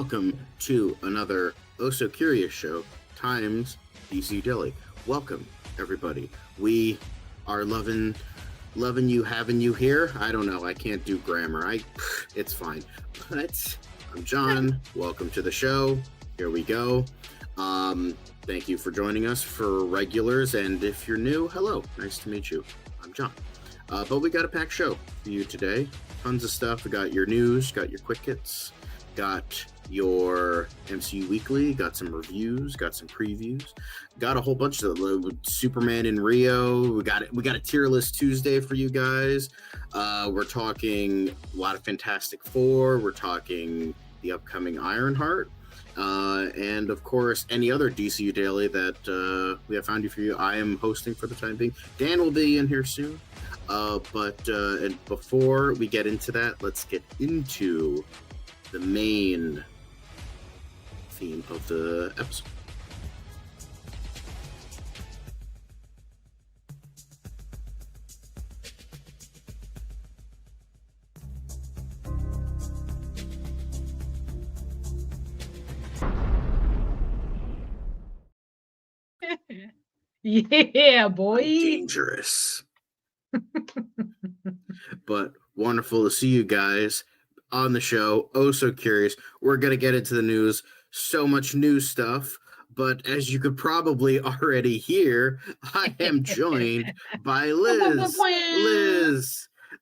welcome to another Oh So Curious show times DCU Daily. Welcome, everybody. We are loving you, having you here. I don't know. I can't do grammar. It's fine. But I'm John. Welcome to the show. Here we go. Thank you for joining us for regulars. And if you're new, hello. Nice to meet you. I'm John. But we got a packed show for you today. Tons of stuff. We got your news, got your quick hits, got your MCU Weekly, got some reviews, got some previews, got a whole bunch of Superman in Rio. We got a tier list Tuesday for you guys. We're talking a lot of Fantastic Four. We're talking the upcoming Ironheart. And of course, any other DCU Daily that we have found you for you. I am hosting for the time being. Dan will be in here soon. And before we get into that, let's get into the main theme of the episode. Yeah, boy. Dangerous. But wonderful to see you guys on the show. Oh, so curious. We're going to get into the news. So much new stuff. But as you could probably already hear, I am joined by Liz.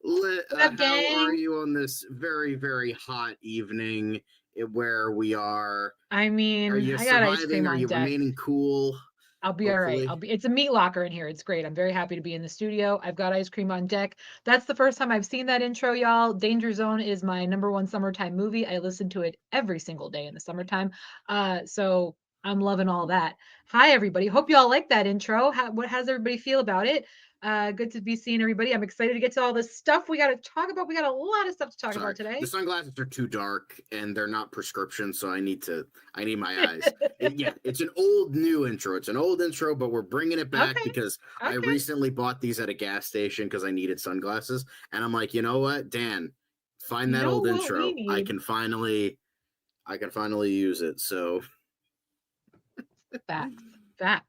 Liz, how are you on this very, very hot evening where we are? I mean, are you I got ice cream Are on you deck. remaining cool? I'll be Hopefully. all right. It's a meat locker in here. It's great. I'm very happy to be in the studio. I've got ice cream on deck. That's the first time I've seen that intro, y'all. Danger Zone is my #1 summertime movie. I listen to it every single day in the summertime. So I'm loving all that. Hi, everybody. Hope you all like that intro. How does everybody feel about it? Good to be seeing everybody. I'm excited to get to all this stuff we got to talk about. We got a lot of stuff to talk about today. The sunglasses are too dark and they're not prescription, so I need my eyes. It's an new intro. It's an old intro, but we're bringing it back because I recently bought these at a gas station because I needed sunglasses, and I'm like, you know what, Dan, find that old intro. I can finally use it. So Facts.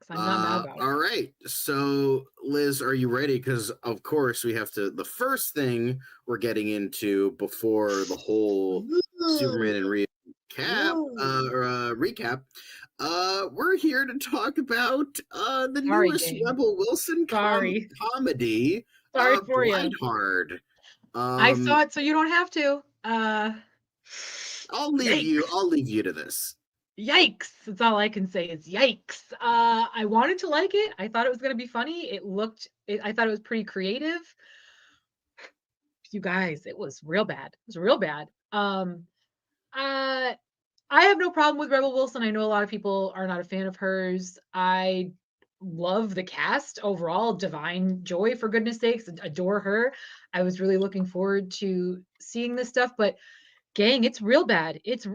I'm not mad about it. All right. So, Liz, are you ready? Because, of course, we have to. The first thing we're getting into before the whole Superman and Rio recap, we're here to talk about the newest Rebel Wilson comedy, Sorry for you. Blindhard. I saw it, so you don't have to. I'll leave you to this. Yikes. That's all I can say is yikes. I wanted to like it. I thought it was going to be funny. I thought it was pretty creative. You guys, it was real bad. I have no problem with Rebel Wilson. I know a lot of people are not a fan of hers. I love the cast overall. Divine Joy, for goodness sakes. Adore her. I was really looking forward to seeing this stuff, but gang, it's real bad. It's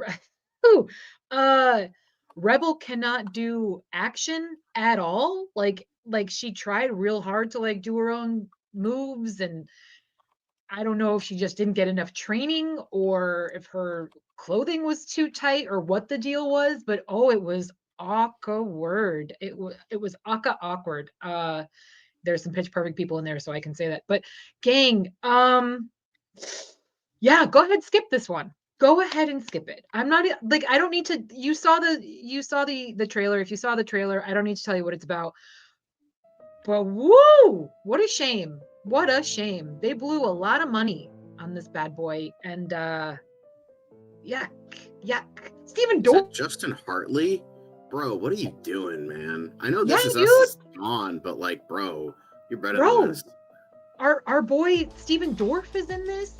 Rebel cannot do action at all. Like she tried real hard to do her own moves, and I don't know if she just didn't get enough training or if her clothing was too tight or what the deal was, but it was awkward. It was awkward. There's some Pitch Perfect people in there, so I can say that. But gang, yeah, go ahead, skip this one. Go ahead and skip it. I'm not I don't need to. You saw the trailer. If you saw the trailer, I don't need to tell you what it's about. But woo, what a shame. What a shame. They blew a lot of money on this bad boy, and yuck. Stephen Dorff. Justin Hartley, bro, what are you doing, man? I know this is us on, but bro, you're better than this. Our boy Stephen Dorff is in this,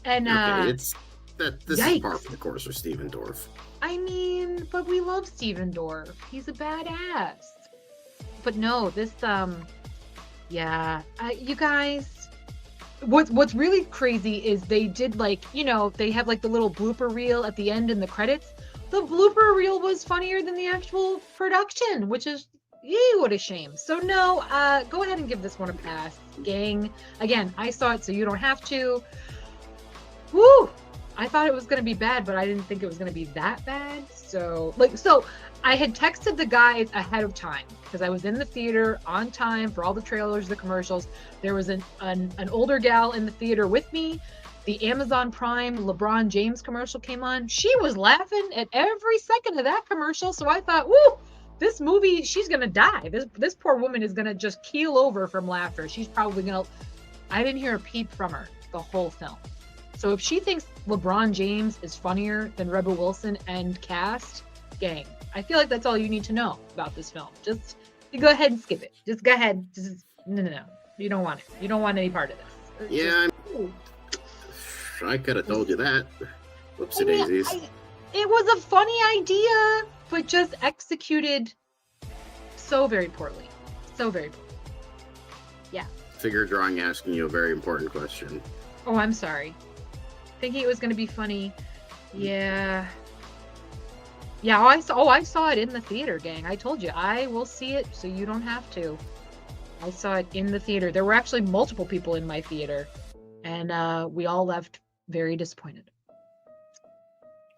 and this is par for the course for Stephen Dorff. I mean, but we love Stephen Dorff. He's a badass. But no, this you guys, what's really crazy is they did they have the little blooper reel at the end in the credits. The blooper reel was funnier than the actual production, which is what a shame. So no, go ahead and give this one a pass, gang. Again, I saw it, so you don't have to. Woo! I thought it was going to be bad, but I didn't think it was going to be that bad. So I had texted the guys ahead of time because I was in the theater on time for all the trailers, the commercials. There was an older gal in the theater with me. The Amazon Prime LeBron James commercial came on. She was laughing at every second of that commercial. So I thought, woo, this movie, she's going to die. This poor woman is going to just keel over from laughter. She's probably going to, I didn't hear a peep from her the whole film. So if she thinks LeBron James is funnier than Rebel Wilson and cast, gang, I feel like that's all you need to know about this film. Just you go ahead and skip it. Just go ahead. No. You don't want it. You don't want any part of this. Yeah, I could have told you that. Whoopsie daisies. It was a funny idea, but just executed so very poorly. So very poorly. Yeah. Figure drawing asking you a very important question. Oh, I'm sorry. Thinking it was going to be funny. Yeah. Yeah, I saw it in the theater, gang. I told you, I will see it so you don't have to. I saw it in the theater. There were actually multiple people in my theater, and we all left very disappointed.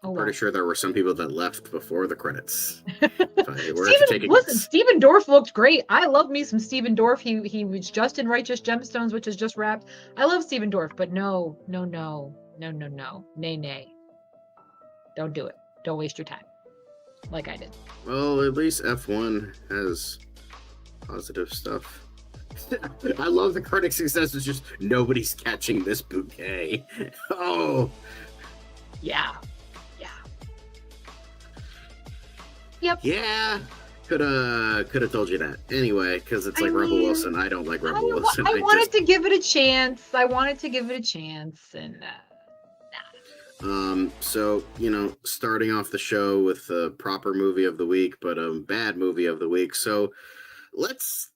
I'm pretty sure there were some people that left before the credits. Steven Dorff looked great. I love me some Steven Dorff. He was just in Righteous Gemstones, which is just wrapped. I love Steven Dorff, but no. Nay. Don't do it. Don't waste your time. Like I did. Well, at least F1 has positive stuff. I love the critic success. It's just nobody's catching this bouquet. Oh. Yeah. Yep. Yeah. Could have told you that. Anyway, because it's like Rebel Wilson. I don't like Rebel Wilson. I wanted to give it a chance. And so, starting off the show with a proper movie of the week, but a bad movie of the week. So let's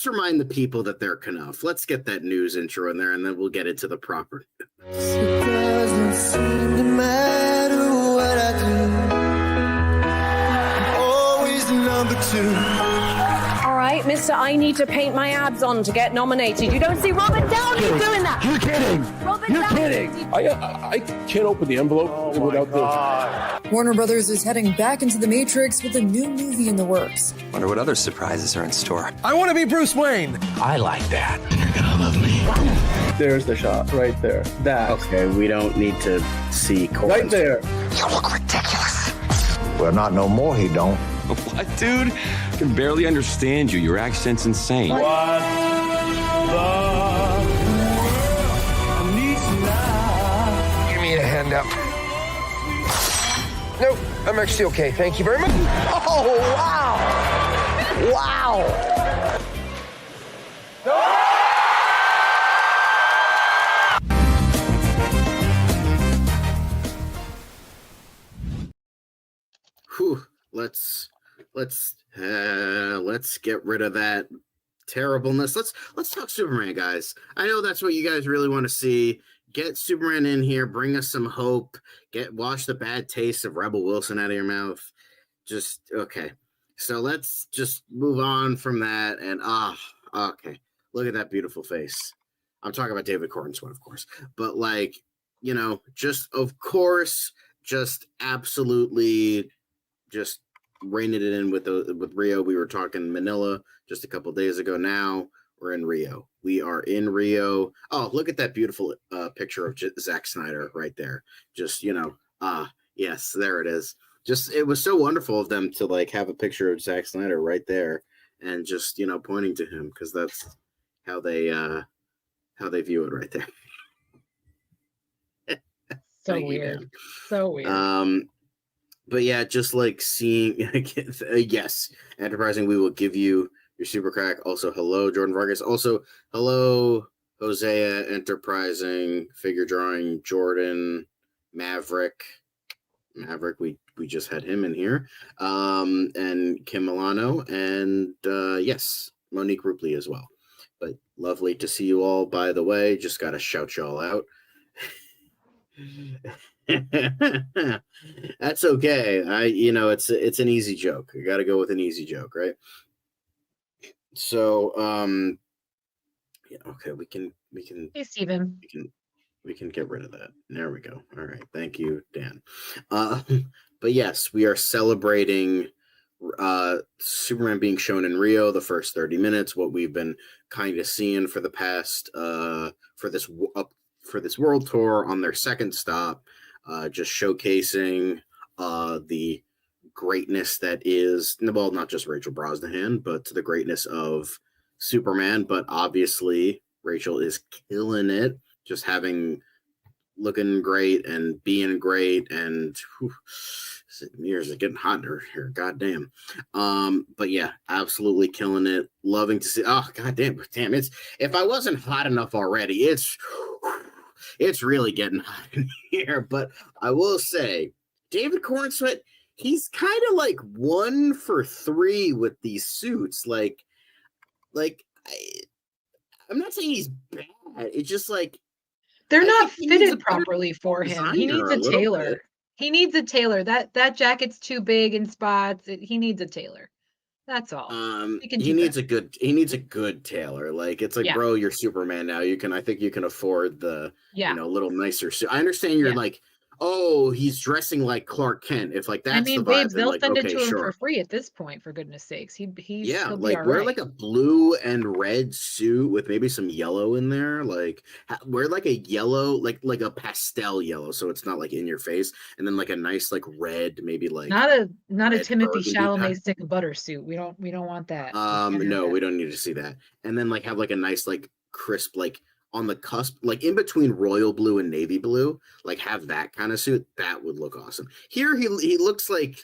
remind the people that they're Knuff. Let's get that news intro in there, and then we'll get into the proper. It doesn't seem to matter what I do. I'm always the number 2. All right, mister, I need to paint my abs on to get nominated. You don't see Robert Downey doing that. You're kidding. You're kidding. I can't open the envelope without the... Warner Brothers is heading back into the Matrix with a new movie in the works. Wonder what other surprises are in store. I want to be Bruce Wayne. I like that. You're gonna love me. There's the shot right there. That. Okay, we don't need to see Corbin's. Right there. You look ridiculous. Well, not no more, he don't. What, dude? I can barely understand you. Your accent's insane. What Give me a hand up. Nope, I'm actually okay. Thank you very much. Oh, wow! Wow! Whew, let's get rid of that terribleness. Let's talk Superman, guys. I know that's what you guys really want to see. Get Superman in here, bring us some hope, wash the bad taste of Rebel Wilson out of your mouth. Just okay. So let's just move on from that and okay. Look at that beautiful face. I'm talking about David Cornswin, of course. But just absolutely just reining it in with Rio. We were talking Manila just a couple days ago. Now we're in Rio. We are in Rio. Oh, look at that beautiful picture of Zack Snyder right there. Just yes, there it is. Just it was so wonderful of them to have a picture of Zack Snyder right there and just pointing to him, because that's how they view it right there. So weird. So weird. But yeah, just seeing, yes, Enterprising, we will give you your super crack. Also, hello, Jordan Vargas. Also, hello, Hosea, Enterprising, figure drawing, Jordan, Maverick, we just had him in here, and Kim Milano, and yes, Monique Rupley as well. But lovely to see you all, by the way. Just got to shout y'all out. That's okay. It's an easy joke. I got to go with an easy joke, right? So, yeah, okay, we can. Hey, Steven. We can get rid of that. There we go. All right. Thank you, Dan. But yes, we are celebrating Superman being shown in Rio the first 30 minutes, what we've been kind of seeing for the past for this world tour on their second stop, just showcasing the greatness that is, well, not just Rachel Brosnahan, but to the greatness of Superman. But obviously Rachel is killing it, just looking great and being great, and mirrors are getting hotter here, goddamn. But yeah, absolutely killing it, loving to see. Oh goddamn, it's, if I wasn't hot enough already, it's really getting hot in here. But I will say, David Cornsweet, he's kind of like 1 for 3 with these suits. I'm not saying he's bad. It's just like they're not fitted properly for him. He needs a tailor. Bit. He needs a tailor. That jacket's too big in spots. He needs a tailor. That's all. He needs a good tailor. Like, it's like, bro, you're Superman now. I think you can afford the little nicer suit. I understand you're like, oh, he's dressing like Clark Kent. If like that's the vibe, babes, they'll send it to him sure. for free at this point. For goodness sakes, he'll like wear right. Like a blue and red suit with maybe some yellow in there. Like wear like a yellow, like a pastel yellow, so it's not like in your face, and then like a nice like red, maybe like not a Timothy Chalamet stick of butter suit. We don't want that. No, we don't need to see that. And then like have like a nice like crisp like on the cusp, like in between royal blue and navy blue, like have that kind of suit. That would look awesome. Here he looks like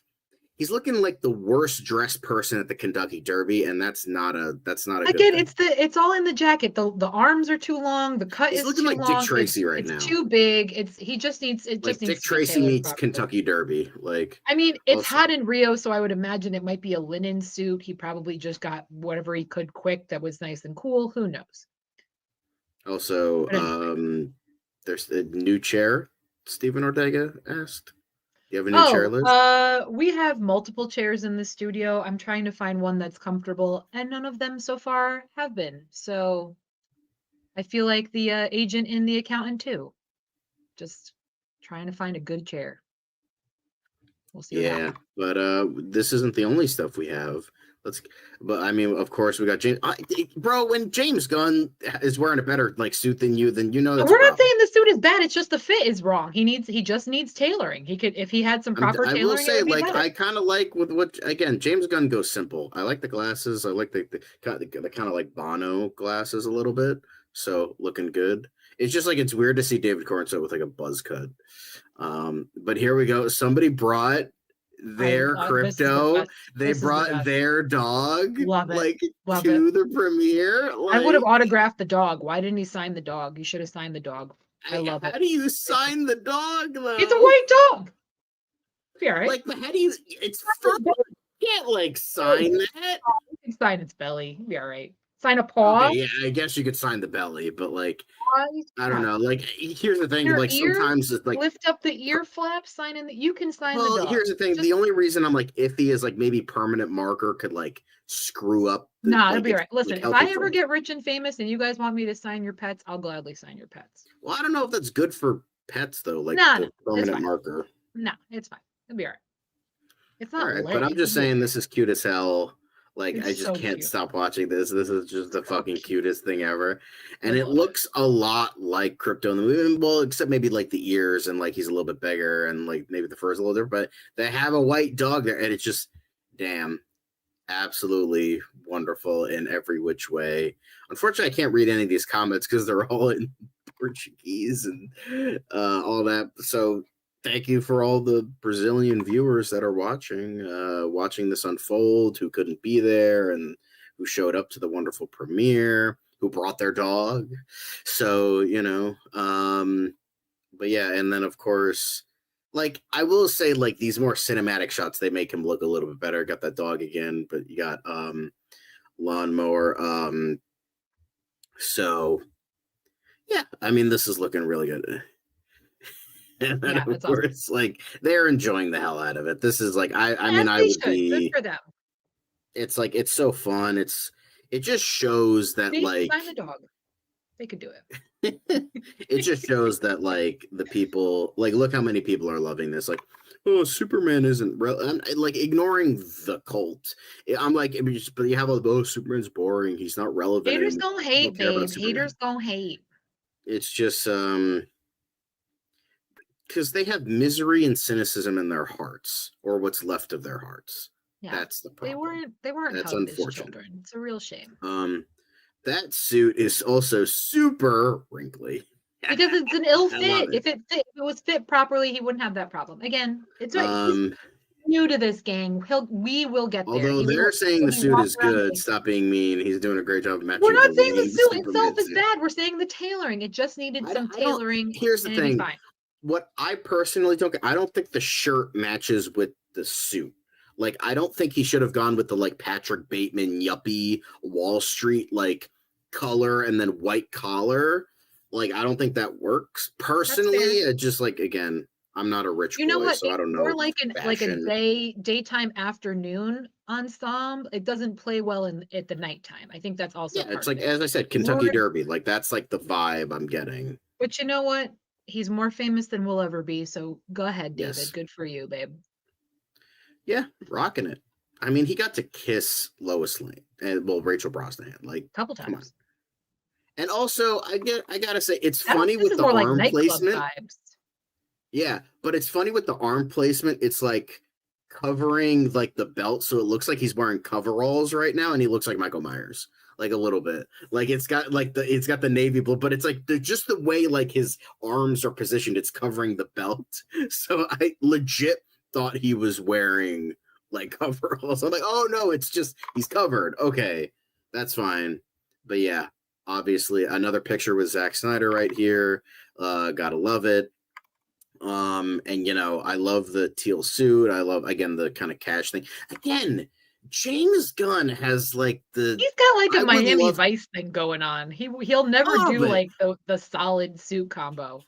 he's looking like the worst dressed person at the Kentucky Derby, and that's not a again. It's all in the jacket. The arms are too long. The cut he's is looking too like long. Dick Tracy right now. It's too big. He just needs Dick Tracy meets Kentucky Derby. Like, I mean, it's hot in Rio, so I would imagine it might be a linen suit. He probably just got whatever he could quick that was nice and cool. Who knows? Also, there's a new chair. Stephen Ortega asked. Do you have a new chair, Liz? We have multiple chairs in the studio. I'm trying to find one that's comfortable, and none of them so far have been. So I feel like the agent and the accountant too. Just trying to find a good chair. We'll see. Yeah, but this isn't the only stuff we have. But I mean, of course, we got James. Bro, when James Gunn is wearing a better like suit than you, then you know that's. We're not saying the suit is bad. It's just the fit is wrong. He just needs tailoring. He could, if he had some proper tailoring. I will say, like, I kind of like with what, again, James Gunn goes simple. I like the glasses. I like the kind of like Bono glasses a little bit. So looking good. It's just like it's weird to see David Cornsweet with like a buzz cut. But here we go. Somebody brought their crypto. They brought their dog Love the premiere. I would have autographed the dog. Why didn't he sign the dog? You should have signed the dog. I love it. How do you sign the dog though? It's a white dog. Be all right. Like, but how do you? It's fur. You can't like sign that. You can sign its belly. Be all right. Sign a paw. Okay, yeah, I guess you could sign the belly, but like, I don't know. Like, here's the thing. Like, sometimes it's like lift up the ear flap, sign in that you can sign the dog. Here's the thing. The only reason I'm like iffy is like maybe permanent marker could like screw up. It'll be all right. Listen, if I ever get rich and famous and you guys want me to sign your pets, I'll gladly sign your pets. Well, I don't know if that's good for pets though. Like permanent marker. No, it's fine. It'll be all right. It's not. All right, but I'm just saying this is cute as hell. Like, I just can't stop watching this. This is just the fucking cutest thing ever. And it looks a lot like Crypto in the movie. Well, except maybe like the ears and like he's a little bit bigger and like maybe the fur is a little different. But they have a white dog there and it's just, damn, absolutely wonderful in every which way. Unfortunately, I can't read any of these comments because they're all in Portuguese and all that. So thank you for all the Brazilian viewers that are watching this unfold, who couldn't be there and who showed up to the wonderful premiere, who brought their dog. So, but yeah, and then of course, like I will say, like these more cinematic shots, they make him look a little bit better. Got that dog again, but you got lawnmower. So yeah, I mean, this is looking really good. And then of course, awesome. Like they're enjoying the hell out of it. This is like I mean, I would be good for them. It's like it's so fun. It just shows that They like sign the dog. They could do it. It just shows that like the people, like, look how many people are loving this. Like, oh, Superman isn't like ignoring the cult. I'm like, but you have oh, Superman's boring. He's not relevant. Haters anymore. gonna hate, Don't care about babe. Superman. Haters gonna hate. It's just because they have misery and cynicism in their hearts, or what's left of their hearts. Yeah, that's the problem. They weren't That's hugged as unfortunate. children. It's a real shame. That suit is also super wrinkly. Because it's an ill I fit. love it. If it was fit properly, he wouldn't have that problem. Again, it's he's new to this gang. We will get there. Although they're saying the suit is good, stop being mean. He's doing a great job of matching. We're not saying the Lane suit Superman itself is suit. bad. We're saying the tailoring. It just needed some tailoring. Here's the and it'd be thing. fine. What I personally don't, I don't think the shirt matches with the suit. Like, I don't think he should have gone with the like Patrick Bateman yuppie Wall Street like color and then white collar. Like, I don't think that works personally. It just like, again, I'm not a rich boy, what? so I don't know. Or like a daytime afternoon ensemble. It doesn't play well at the nighttime. I think that's also it's like, as I said, Kentucky Derby. Like, that's like the vibe I'm getting. But you know what? He's more famous than we'll ever be. So go ahead, David. Yes. Good for you, babe. Yeah, rocking it. I mean, he got to kiss Lois Lane and Rachel Brosnahan like a couple times. And also, I gotta say, it's funny with the arm placement. Vibes. Yeah, but it's funny with the arm placement. It's like covering like the belt, so it looks like he's wearing coveralls right now, and he looks like Michael Myers, like a little bit. Like it's got the navy blue, but it's like just the way like his arms are positioned. It's covering the belt, so I legit thought he was wearing like coveralls. I'm like, oh no, it's just he's covered. Okay, that's fine. But yeah, obviously another picture with Zack Snyder right here. Gotta love it. And you know, I love the teal suit. I love again the kind of cash thing. Again, James Gunn has like he's got like a Miami Vice thing going on. He'll never do like the solid suit combo.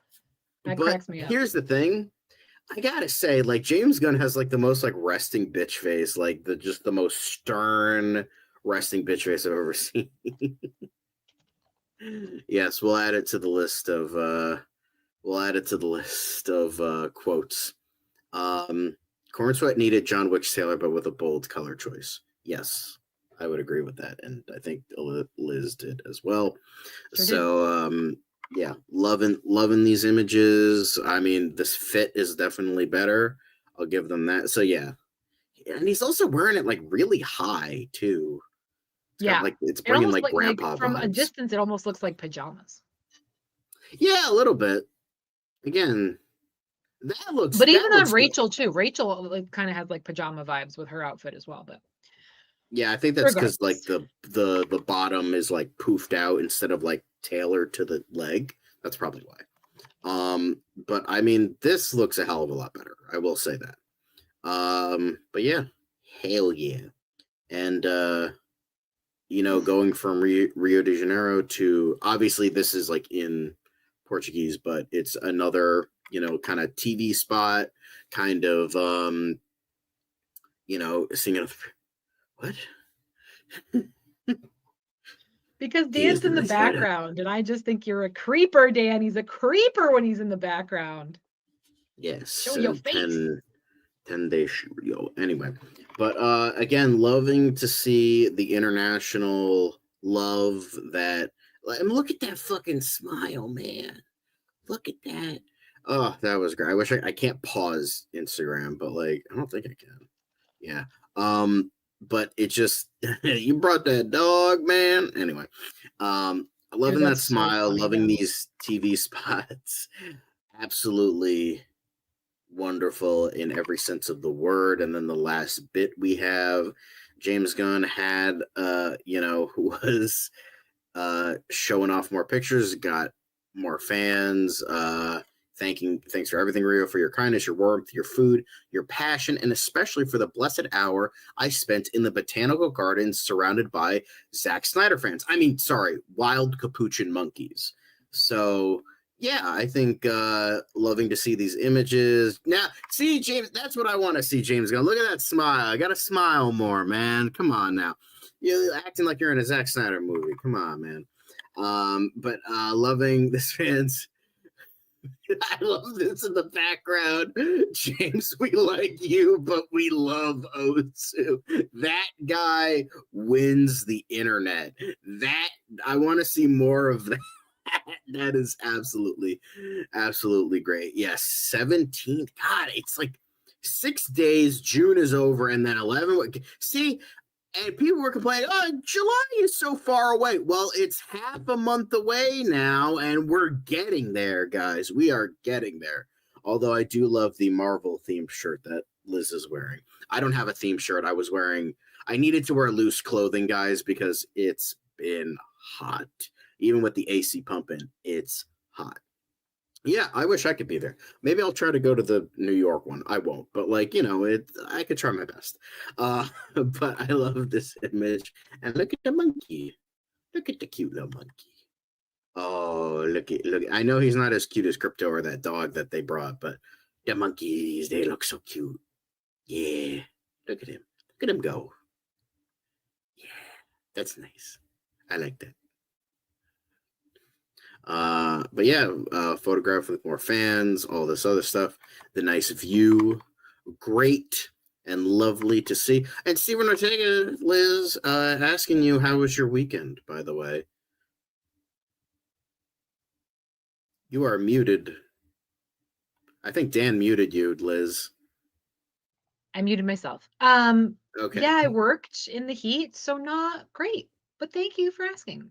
That cracks me up. Here's the thing. I gotta say, like James Gunn has like the most like resting bitch face, like the most stern resting bitch face I've ever seen. Yes, we'll add it to the list of quotes. Corn Sweat needed John Wick Sailor, but with a bold color choice. Yes, I would agree with that, and I think Lizz did as well. Yeah, loving these images. I mean, this fit is definitely better. I'll give them that. So yeah, and he's also wearing it like really high too. It's bringing like grandpa from vibes. A distance. It almost looks like pajamas. Yeah, a little bit. Again, that looks. But even on Rachel too. Rachel kind of has like pajama vibes with her outfit as well. But yeah, I think that's because like the bottom is like poofed out instead of like tailored to the leg. That's probably why. But I mean, this looks a hell of a lot better. I will say that. But yeah, hell yeah, and you know, going from Rio de Janeiro to obviously this is like in Portuguese, but it's another, you know, kind of TV spot, kind of you know, singing what? Because Dan's in the background, and I just think you're a creeper, Dan. He's a creeper when he's in the background. Yes. Show your face. 10 days Rio. Anyway, but again, loving to see the international love that. I mean, look at that fucking smile, man. Look at that. Oh, that was great. I wish I can't pause Instagram, but like I don't think I can. Yeah. But it just you brought that dog, man. Anyway, loving that smile, loving these TV spots. Absolutely wonderful in every sense of the word. And then the last bit we have, James Gunn had you know, was showing off more pictures, got more fans, thanks for everything, Rio, for your kindness, your warmth, your food, your passion, and especially for the blessed hour I spent in the botanical gardens surrounded by Zack Snyder fans. I mean, sorry, wild capuchin monkeys. So yeah, I think loving to see these images. Now, see, James, that's what I want to see, James Gunn. Look at that smile. I got to smile more, man. Come on now. You're acting like you're in a Zack Snyder movie. Come on, man. But loving this fans. I love this in the background. James, we like you, but we love Osu. That guy wins the internet. That I want to see more of that. That is absolutely great. Yes, 17th. God, it's like 6 days. June is over, and then 11. See, and people were complaining, oh, July is so far away. Well, it's half a month away now, and we're getting there, guys. We are getting there. Although I do love the Marvel themed shirt that Lizz is wearing. I don't have a theme shirt. I needed to wear loose clothing, guys, because it's been hot. Even with the AC pumping, it's hot. Yeah, I wish I could be there. Maybe I'll try to go to the New York one. I won't, but I could try my best. But I love this image. And look at the monkey. Look at the cute little monkey. Oh, look. I know he's not as cute as Crypto or that dog that they brought, but the monkeys, they look so cute. Yeah. Look at him. Look at him go. Yeah. That's nice. I like that. But yeah, photograph with more fans, all this other stuff, the nice view, great and lovely to see. And Steven Ortega, Lizz, asking you, how was your weekend, by the way? You are muted. I think Dan muted you, Lizz. I muted myself. Okay. Yeah, I worked in the heat, so not great. But thank you for asking.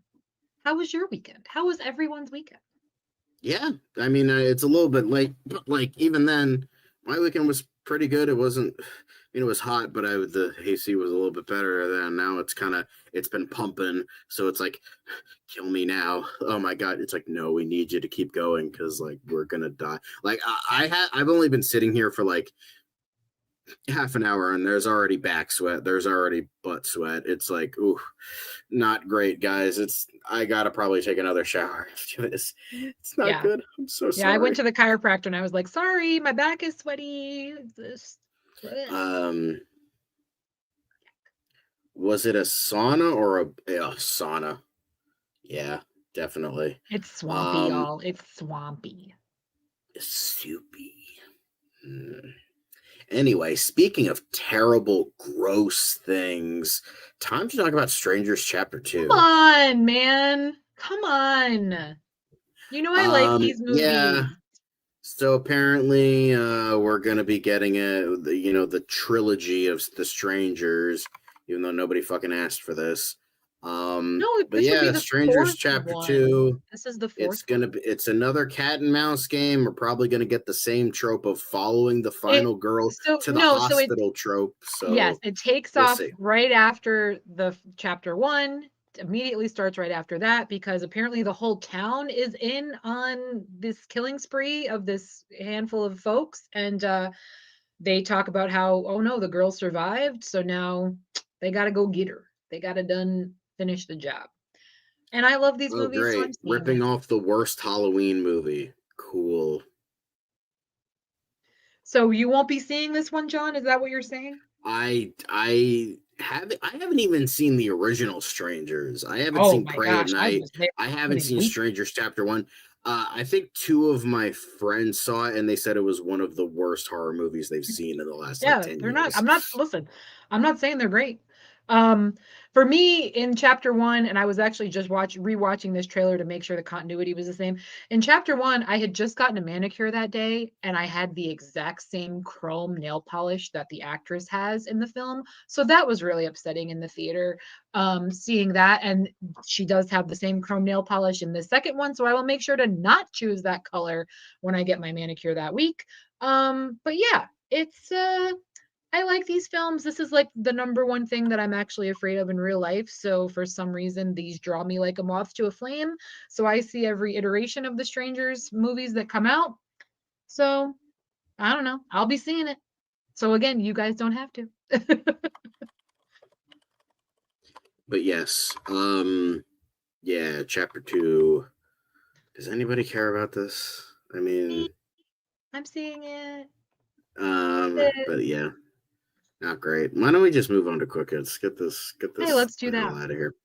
How was your weekend? How was everyone's weekend? Yeah, I mean, it's a little bit late, but even then, my weekend was pretty good. It wasn't, it was hot, but the AC was a little bit better. Than now it's been pumping, so it's like, kill me now. Oh my God, it's like, no, we need you to keep going because we're gonna die. I've only been sitting here for half an hour and there's already back sweat, there's already butt sweat. It's like, ooh, not great, guys. I gotta probably take another shower after this. It's not good. I'm so sorry. Yeah, I went to the chiropractor and I was like, sorry, my back is sweaty. Was it a sauna or a sauna? Yeah, definitely. It's swampy, y'all. It's swampy. Soupy. Anyway, speaking of terrible, gross things, time to talk about Strangers Chapter 2. Come on, man. Come on. You know I like these movies. Yeah. So apparently we're going to be getting the trilogy of The Strangers, even though nobody fucking asked for this. No, but yeah, Strangers Chapter 2. This is the fourth. It's another cat and mouse game. We're probably gonna get the same trope of following the final girl to the hospital trope. So yes, it takes off right after the chapter 1. It immediately starts right after that because apparently the whole town is in on this killing spree of this handful of folks, and they talk about how, oh no, the girl survived, so now they gotta go get her. They gotta finish the job. And I love these movies. Great. So ripping off the worst Halloween movie. Cool. So you won't be seeing this one, John? Is that what you're saying? I haven't even seen the original Strangers. I haven't seen Prey at Night. I haven't seen Strangers Chapter 1. I think 2 of my friends saw it and they said it was one of the worst horror movies they've seen in the last 10 years. They're not. I'm not saying they're great. For me in chapter 1, and I was actually just rewatching this trailer to make sure the continuity was the same. In chapter 1, I had just gotten a manicure that day and I had the exact same chrome nail polish that the actress has in the film. So that was really upsetting in the theater, seeing that. And she does have the same chrome nail polish in the second one. So I will make sure to not choose that color when I get my manicure that week. But yeah, it's, I like these films. This is like the number one thing that I'm actually afraid of in real life. So for some reason, these draw me like a moth to a flame. So I see every iteration of the Strangers movies that come out. So I don't know. I'll be seeing it. So again, you guys don't have to. But yes, yeah, chapter 2. Does anybody care about this? I mean, I'm seeing it. But yeah. Not great. Why don't we just move on to quick hits? Get this. Hey, let's do that. Out of here.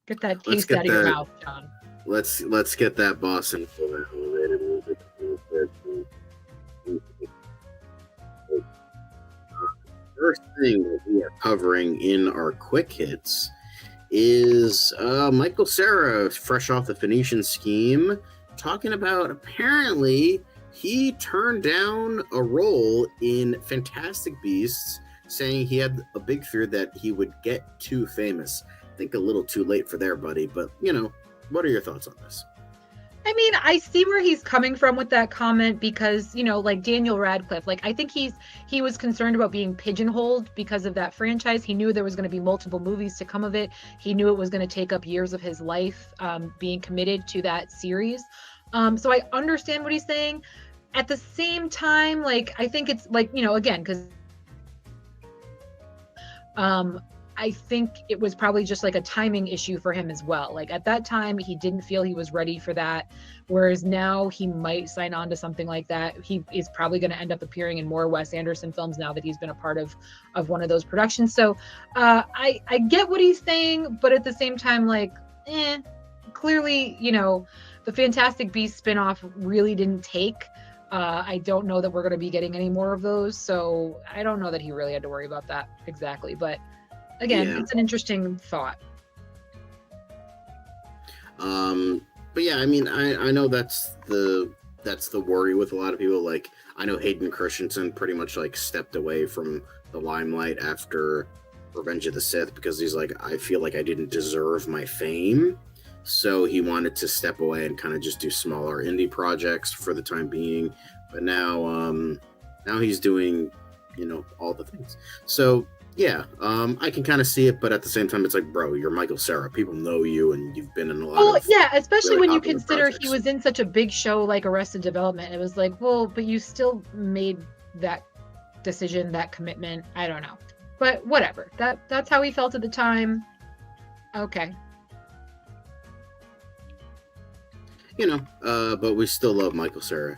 Get that taste out of your mouth, John. let's get that boss info that elevated a little bit. First thing that we are covering in our quick hits is Michael Cera, fresh off the Phoenician scheme, talking about apparently he turned down a role in Fantastic Beasts, saying he had a big fear that he would get too famous. I think a little too late for there, buddy, but what are your thoughts on this? I mean, I see where he's coming from with that comment because, like Daniel Radcliffe, like I think he was concerned about being pigeonholed because of that franchise. He knew there was going to be multiple movies to come of it. He knew it was going to take up years of his life being committed to that series. So I understand what he's saying. At the same time, like, I think it's like, again, because I think it was probably just like a timing issue for him as well. Like at that time, he didn't feel he was ready for that. Whereas now he might sign on to something like that. He is probably going to end up appearing in more Wes Anderson films now that he's been a part of one of those productions. So I get what he's saying, but at the same time, like, clearly, the Fantastic Beasts spinoff really didn't take. I don't know that we're going to be getting any more of those. So I don't know that he really had to worry about that exactly. But again, It's an interesting thought. But yeah, I mean, I know that's the worry with a lot of people. Like, I know Hayden Christensen pretty much like stepped away from the limelight after Revenge of the Sith because he's like, I feel like I didn't deserve my fame. So he wanted to step away and kind of just do smaller indie projects for the time being. But now he's doing, all the things. So yeah, I can kind of see it, but at the same time, it's like, bro, you're Michael Cera. People know you, and you've been in a lot of yeah, especially really when you popular consider projects. he was in such a big show like Arrested Development. It was like, well, but you still made that decision, that commitment. I don't know, but whatever. That's how he felt at the time. Okay. But we still love Michael Cera.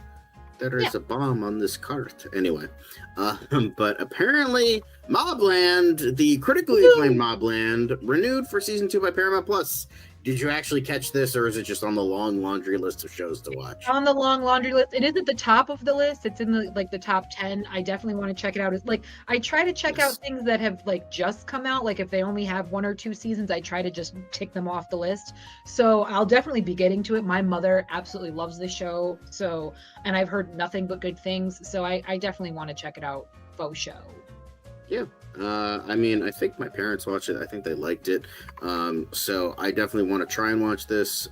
There is a bomb on this cart. Anyway, but apparently Mobland, the critically acclaimed Mobland, renewed for season 2 by Paramount Plus. Did you actually catch this, or is it just on the long laundry list of shows to watch? On the long laundry list. It is at the top of the list. It's in the top 10. I definitely want to check it out. It's like I try to check out things that have like just come out. Like if they only have 1 or 2 seasons, I try to just tick them off the list. So I'll definitely be getting to it. My mother absolutely loves this show. And I've heard nothing but good things. So I definitely want to check it out. Faux show. Yeah. I mean, I think my parents watched it. I think they liked it. So I definitely want to try and watch this.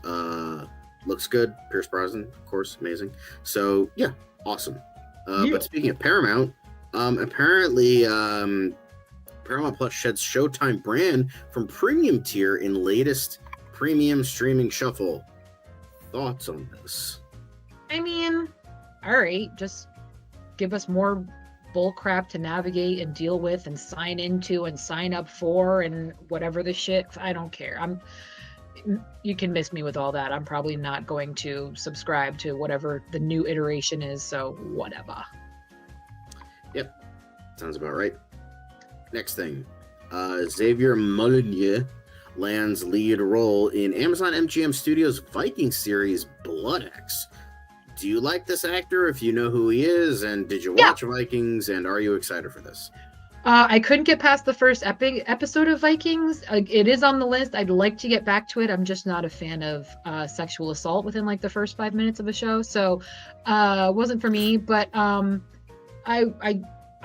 Looks good. Pierce Brosnan, of course, amazing. So yeah, awesome. But speaking of Paramount, apparently Paramount Plus sheds Showtime brand from premium tier in latest premium streaming shuffle. Thoughts on this? I mean, all right, just give us more bull crap to navigate and deal with and sign into and sign up for and whatever the shit. I don't care. You can miss me with all that. I'm probably not going to subscribe to whatever the new iteration is, so whatever. Yep, sounds about right. Next thing, Xavier Molyneux lands lead role in Amazon MGM Studios Viking series Blood X. Do you like this actor, if you know who he is, and did you watch Vikings, and are you excited for this? I couldn't get past the first episode of Vikings. It is on the list. I'd like to get back to it. I'm just not a fan of sexual assault within like the first 5 minutes of a show, so it wasn't for me. But I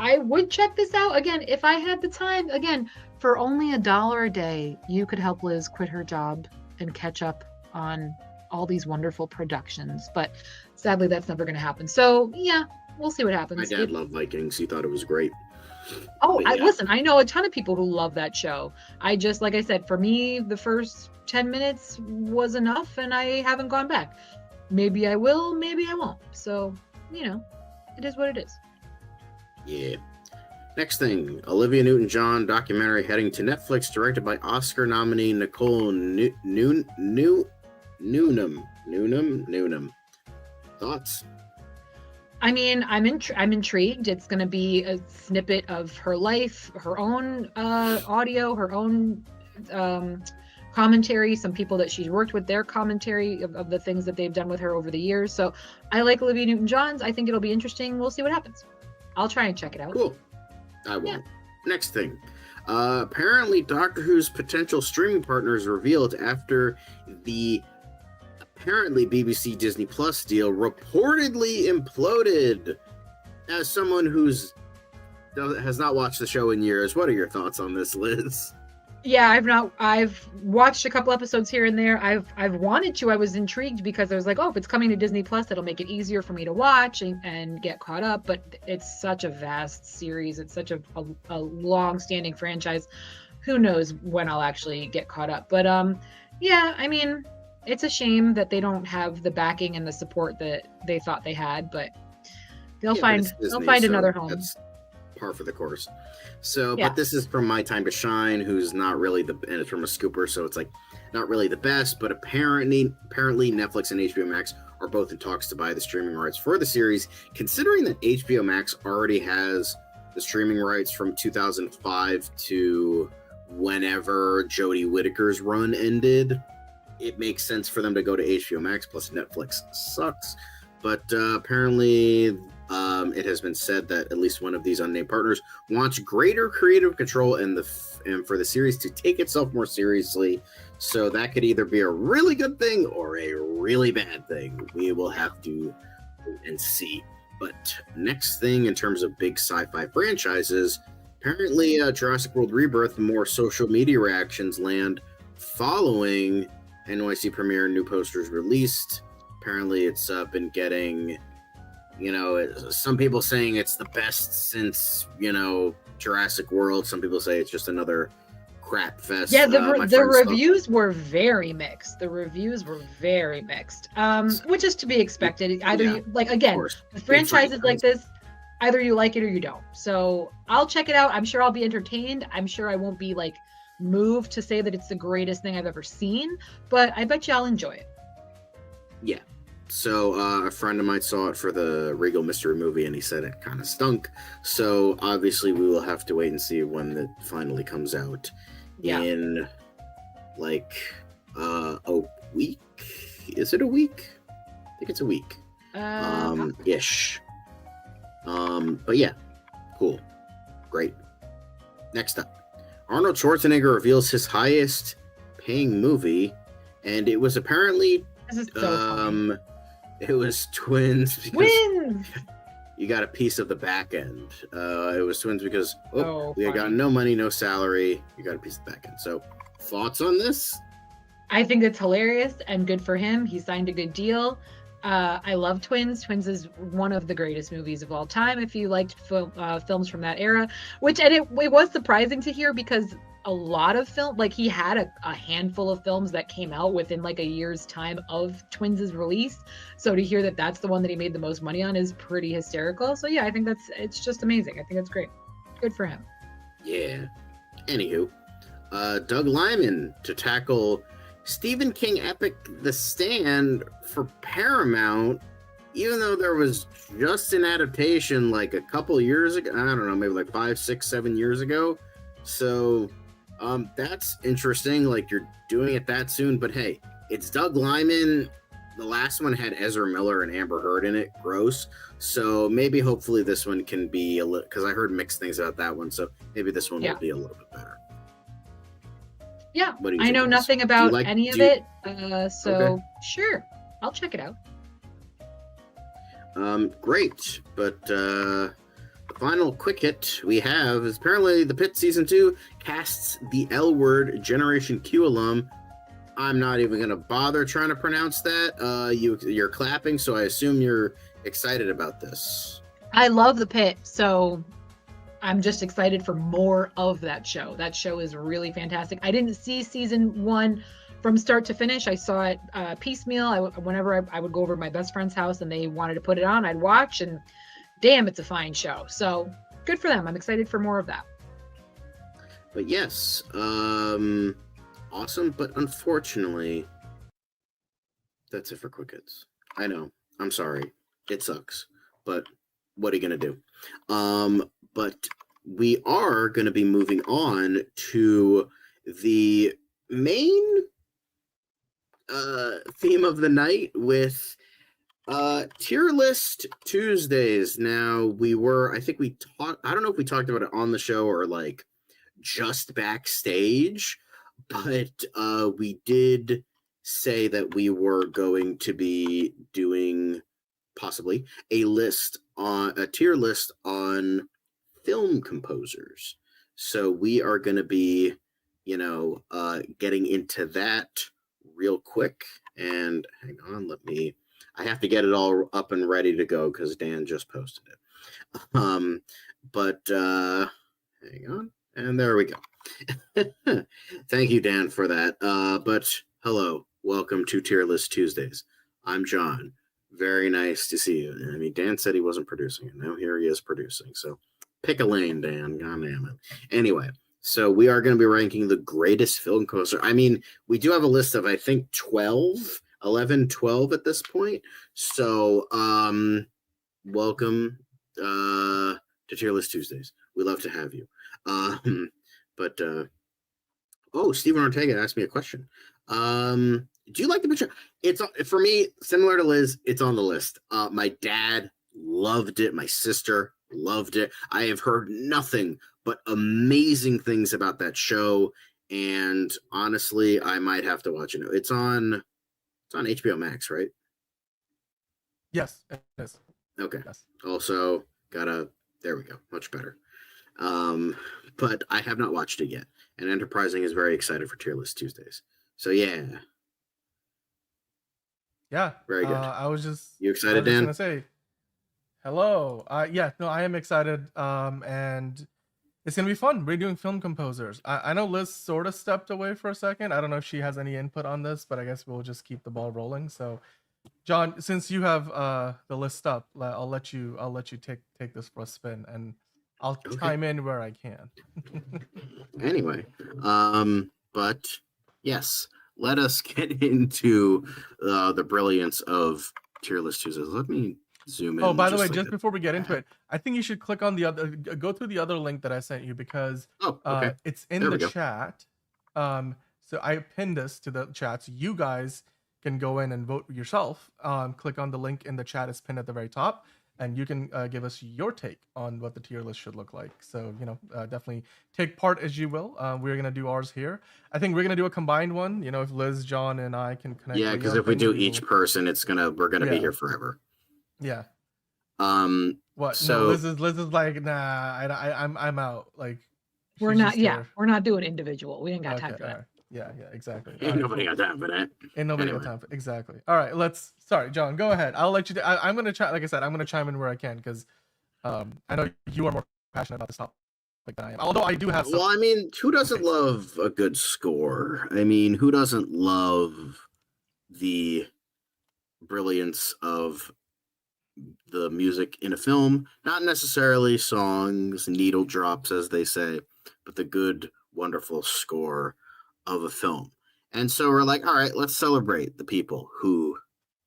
would check this out again if I had the time. Again, for only $1 a day, you could help Liz quit her job and catch up on all these wonderful productions, but sadly that's never going to happen. So yeah, we'll see what happens. My dad loved Vikings. He thought it was great. Oh, listen, I know a ton of people who love that show. I just, like I said, for me, the first 10 minutes was enough and I haven't gone back. Maybe I will, maybe I won't. So, it is what it is. Yeah. Next thing, Olivia Newton-John documentary heading to Netflix, directed by Oscar nominee Nicole Newnham. Thoughts? I mean, I'm intrigued. It's going to be a snippet of her life, her own audio, her own commentary, some people that she's worked with, their commentary of the things that they've done with her over the years. So I like Olivia Newton-John. I think it'll be interesting. We'll see what happens. I'll try and check it out. Cool. I won't. Next thing. Apparently, Doctor Who's potential streaming partners revealed after the apparently BBC Disney Plus deal reportedly imploded. As someone has not watched the show in years, what are your thoughts on this, Liz? Yeah, I've watched a couple episodes here and there. I've wanted to. I was intrigued because I was like, oh, if it's coming to Disney Plus, it'll make it easier for me to watch and get caught up. But it's such a vast series. It's such a long-standing franchise. Who knows when I'll actually get caught up. But yeah, I mean, it's a shame that they don't have the backing and the support that they thought they had, but they'll find another home. That's par for the course. So, but this is from My Time to Shine, who's not really and it's from a scooper, so it's like not really the best, but apparently Netflix and HBO Max are both in talks to buy the streaming rights for the series, considering that HBO Max already has the streaming rights from 2005 to whenever Jodie Whittaker's run ended. It makes sense for them to go to HBO Max, plus Netflix sucks. But apparently it has been said that at least one of these unnamed partners wants greater creative control and for the series to take itself more seriously. So that could either be a really good thing or a really bad thing. We will have to wait and see. But next thing in terms of big sci-fi franchises, apparently Jurassic World Rebirth, more social media reactions land following NYC premiere, new posters released. Apparently it's been getting, some people saying it's the best since, Jurassic World. Some people say it's just another crap fest. Yeah, the reviews were very mixed. Which is to be expected. Either with franchises like this, either you like it or you don't. So I'll check it out. I'm sure I'll be entertained. I'm sure I won't be moved to say that it's the greatest thing I've ever seen, but I bet you I'll enjoy it. Yeah. So a friend of mine saw it for the Regal Mystery movie, and he said it kind of stunk. So obviously we will have to wait and see when it finally comes out in a week. Is it a week? I think it's a week. Ish. But yeah, cool. Great. Next up. Arnold Schwarzenegger reveals his highest paying movie, and it was apparently it was Twins. Twins! You got a piece of the back end. It was Twins because we got no money, no salary. You got a piece of the back end. So, thoughts on this? I think it's hilarious and good for him. He signed a good deal. I love Twins. Twins is one of the greatest movies of all time. If you liked films from that era, it was surprising to hear because a lot of he had a handful of films that came out within a year's time of Twins' release. So to hear that that's the one that he made the most money on is pretty hysterical. So yeah, I think it's just amazing. I think it's great. Good for him. Yeah. Anywho, Doug Liman to tackle Stephen King epic The Stand for Paramount, even though there was just an adaptation a couple years ago. I don't know, maybe 5, 6, 7 years ago. So that's interesting. You're doing it that soon, but hey, it's Doug Liman. The last one had Ezra Miller and Amber Heard in it. Gross. So maybe hopefully this one can be a little, because I heard mixed things about that one. So maybe this one will be a little bit better. Yeah, I know nothing about any of it, so sure, I'll check it out. Great, but the final quick hit we have is apparently The Pit Season 2 casts the L Word Generation Q alum. I'm not even going to bother trying to pronounce that. You're clapping, so I assume you're excited about this. I love The Pit, so I'm just excited for more of that show. That show is really fantastic. I didn't see season 1 from start to finish. I saw it piecemeal. Whenever I would go over to my best friend's house and they wanted to put it on, I'd watch, and damn, it's a fine show. So good for them. I'm excited for more of that. But yes, awesome. But unfortunately, that's it for Quick Hits. I know. I'm sorry. It sucks. But what are you going to do? But we are going to be moving on to the main theme of the night with tier list Tuesdays. Now I think we talked, I don't know if we talked about it on the show or like just backstage, but we did say that we were going to be doing possibly a tier list on film composers. So we are going to be, getting into that real quick. And hang on, I have to get it all up and ready to go because Dan just posted it. But hang on, and there we go. Thank you, Dan, for that. But hello, welcome to Tier List Tuesdays. I'm John. Very nice to see you. I mean, Dan said he wasn't producing, and now here he is producing. So pick a lane, Dan. God damn it. Anyway, so we are going to be ranking the greatest film composer. I mean, we do have a list of, I think, 11, 12 at this point. So welcome to Tier List Tuesdays. We love to have you. Steven Ortega asked me a question. Do you like the picture? It's for me, similar to Liz, it's on the list. My dad loved it. My sister loved it. I have heard nothing but amazing things about that show. And honestly, I might have to watch it. It's on HBO Max, right? Yes, it is. Okay. Yes. Also, there we go. Much better. But I have not watched it yet. And Enterprising is very excited for Tier List Tuesdays. So yeah. Yeah. Very good. You excited, Dan? I was gonna say hello. Yeah, no, I am excited. And it's gonna be fun. We're doing film composers. I know Liz sort of stepped away for a second. I don't know if she has any input on this, but I guess we'll just keep the ball rolling. So, John, since you have the list up, I'll let you take this for a spin, and I'll chime in where I can. Anyway, but yes, let us get into the brilliance of Tier List Tuesdays. Let me zoom in. Oh, by the way, just before we get into it, I think you should click on go through the other link that I sent you because it's in the chat. So I pinned this to the chat, so you guys can go in and vote yourself. Click on the link in the chat; it's pinned at the very top, and you can give us your take on what the tier list should look like. So definitely take part as you will. We're gonna do ours here. I think we're gonna do a combined one. If Liz, John, and I can connect. Yeah, because if we do each person, we're gonna be here forever. Yeah. What? So Liz is like, nah, I'm out. Like, we're not. Yeah, we're not doing individual. We ain't got time for that. Right. Yeah, exactly. Ain't nobody got time for that. Ain't nobody got time for exactly. All right, sorry, John, go ahead. I'll let you. I'm gonna try. Like I said, I'm gonna chime in where I can because I know you are more passionate about this topic than I am. Although I do have. Well, I mean, who doesn't love a good score? I mean, who doesn't love the brilliance of the music in a film? Not necessarily songs, needle drops, as they say, but the good, wonderful score of a film. And so we're like, all right, let's celebrate the people who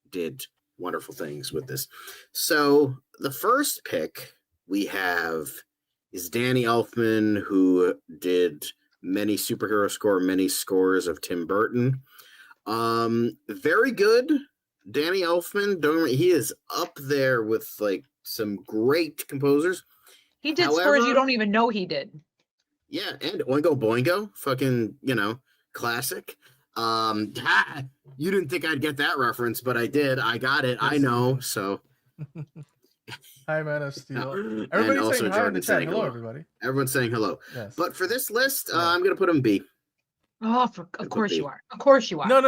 did wonderful things with this. So the first pick we have is Danny Elfman, who did many scores of Tim Burton. Very good. Danny Elfman, he is up there with like some great composers. He did scores you don't even know he did. Yeah, and Oingo Boingo, fucking, classic. You didn't think I'd get that reference, but I did. I got it. I know. So hi, Man of Steel. Everybody's saying hi in the chat. Hello, everybody. Everyone's saying hello. Yes. But for this list, I'm gonna put him B. Oh, of course you are. Of course you are. No.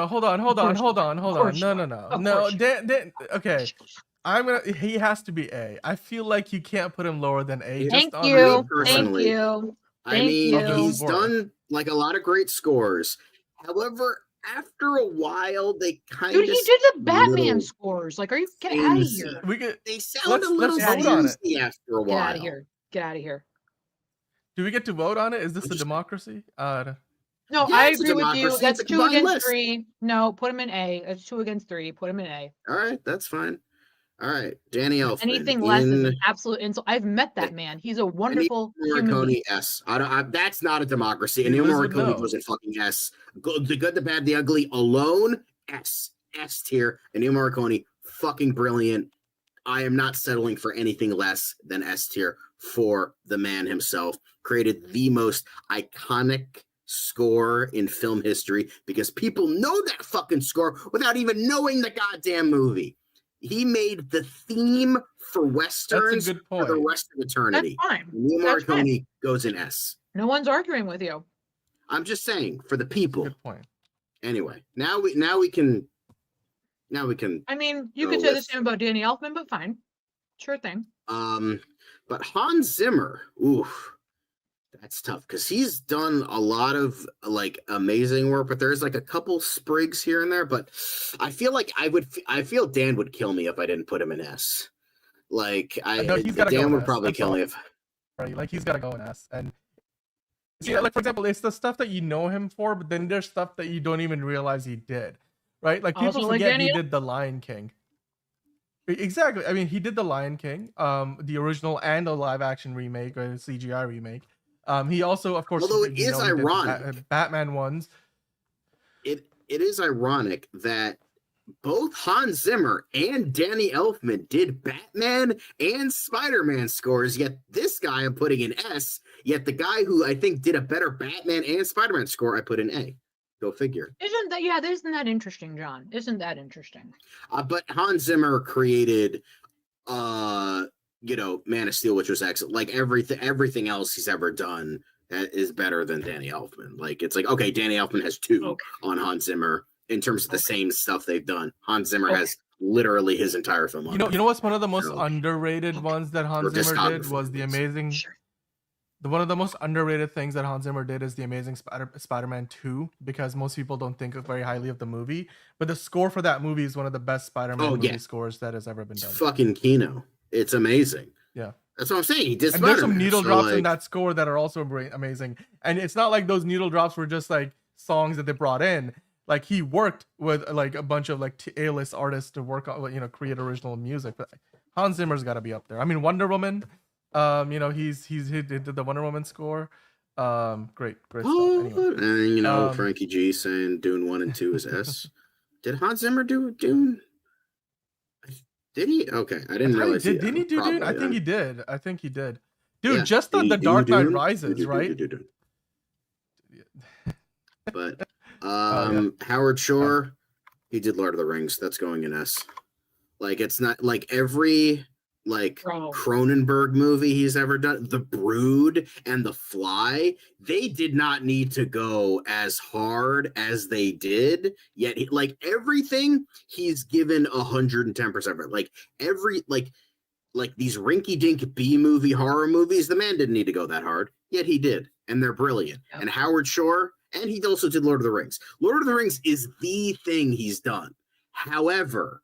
Hold on. No. Dan, okay. He has to be A. I feel like you can't put him lower than A. Thank you. I mean, he's done like a lot of great scores. However, after a while, they kind of. Dude, he did the Batman scores. Like, are you get out of here? They sound a little sleazy after a while. Get out of here. Get out of here. Do we get to vote on it? Is this a democracy? No, yeah, I agree with you. That's 2 against 3. No, put him in A. That's 2 against 3. Put him in A. All right, that's fine. All right, Danny Elfman. Anything less is an absolute insult. I've met that man. He's a wonderful human being. S. That's not a democracy. And Ennio Morricone goes in fucking S. The Good, the Bad, the Ugly alone, S. S tier. And Ennio Morricone, fucking brilliant. I am not settling for anything less than S tier for the man himself. Created the most iconic score in film history because people know that fucking score without even knowing the goddamn movie. He made the theme for Westerns for the rest of eternity. That's fine. Ennio Morricone goes in S. No one's arguing with you. I'm just saying for the people. Good point. Anyway, now we can. I mean, you could say the same about Danny Elfman, but fine, sure thing. But Hans Zimmer, oof, that's tough because he's done a lot of like amazing work, but there's like a couple sprigs here and there. But I feel like I feel Dan would kill me if I didn't put him in S. Like Dan would probably kill me if. Right, like he's gotta go in S. And yeah, like for example, it's the stuff that you know him for, but then there's stuff that you don't even realize he did. Right, like people forget he did The Lion King. Exactly. I mean, he did The Lion King, the original and a live action remake or CGI remake. He also, of course, although it is ironic, Batman ones. It is ironic that both Hans Zimmer and Danny Elfman did Batman and Spider-Man scores. Yet this guy I'm putting in S. Yet the guy who I think did a better Batman and Spider-Man score I put in A. Go figure. Isn't that interesting, John? Isn't that interesting? But Hans Zimmer created, Man of Steel, which was excellent. Like everything else he's ever done is better than Danny Elfman. Like it's like, okay, Danny Elfman has 2 on Hans Zimmer in terms of the same stuff they've done. Hans Zimmer has literally his entire film. You know what's one of the most underrated ones that Hans Zimmer did was the amazing. One of the most underrated things that Hans Zimmer did is the Amazing Spider-Man 2, because most people don't think very highly of the movie. But the score for that movie is one of the best Spider-Man movie scores that has ever been done. It's fucking Kino. It's amazing. Yeah. That's what I'm saying. He did and there's some needle drops in that score that are also amazing. And it's not like those needle drops were just like songs that they brought in. Like he worked with like a bunch of like A-list artists to work on, create original music. But Hans Zimmer's got to be up there. I mean, Wonder Woman. He did the Wonder Woman score. Great stuff. Anyway. And Frankie G saying Dune 1 and 2 is S. Did Hans Zimmer do Dune? Did he? Okay, I didn't realize. Didn't he do Dune? I think he did. Dude, yeah, just the Dark Knight Rises, right? But Howard Shore, he did Lord of the Rings. That's going in S. Like it's not like every Cronenberg movie he's ever done, The Brood and The Fly, they did not need to go as hard as they did, yet everything he's given 110% of it. Like every like these rinky-dink B-movie horror movies, the man didn't need to go that hard, yet he did, and they're brilliant. Yep. And Howard Shore, and he also did Lord of the Rings. Lord of the Rings is the thing he's done. However,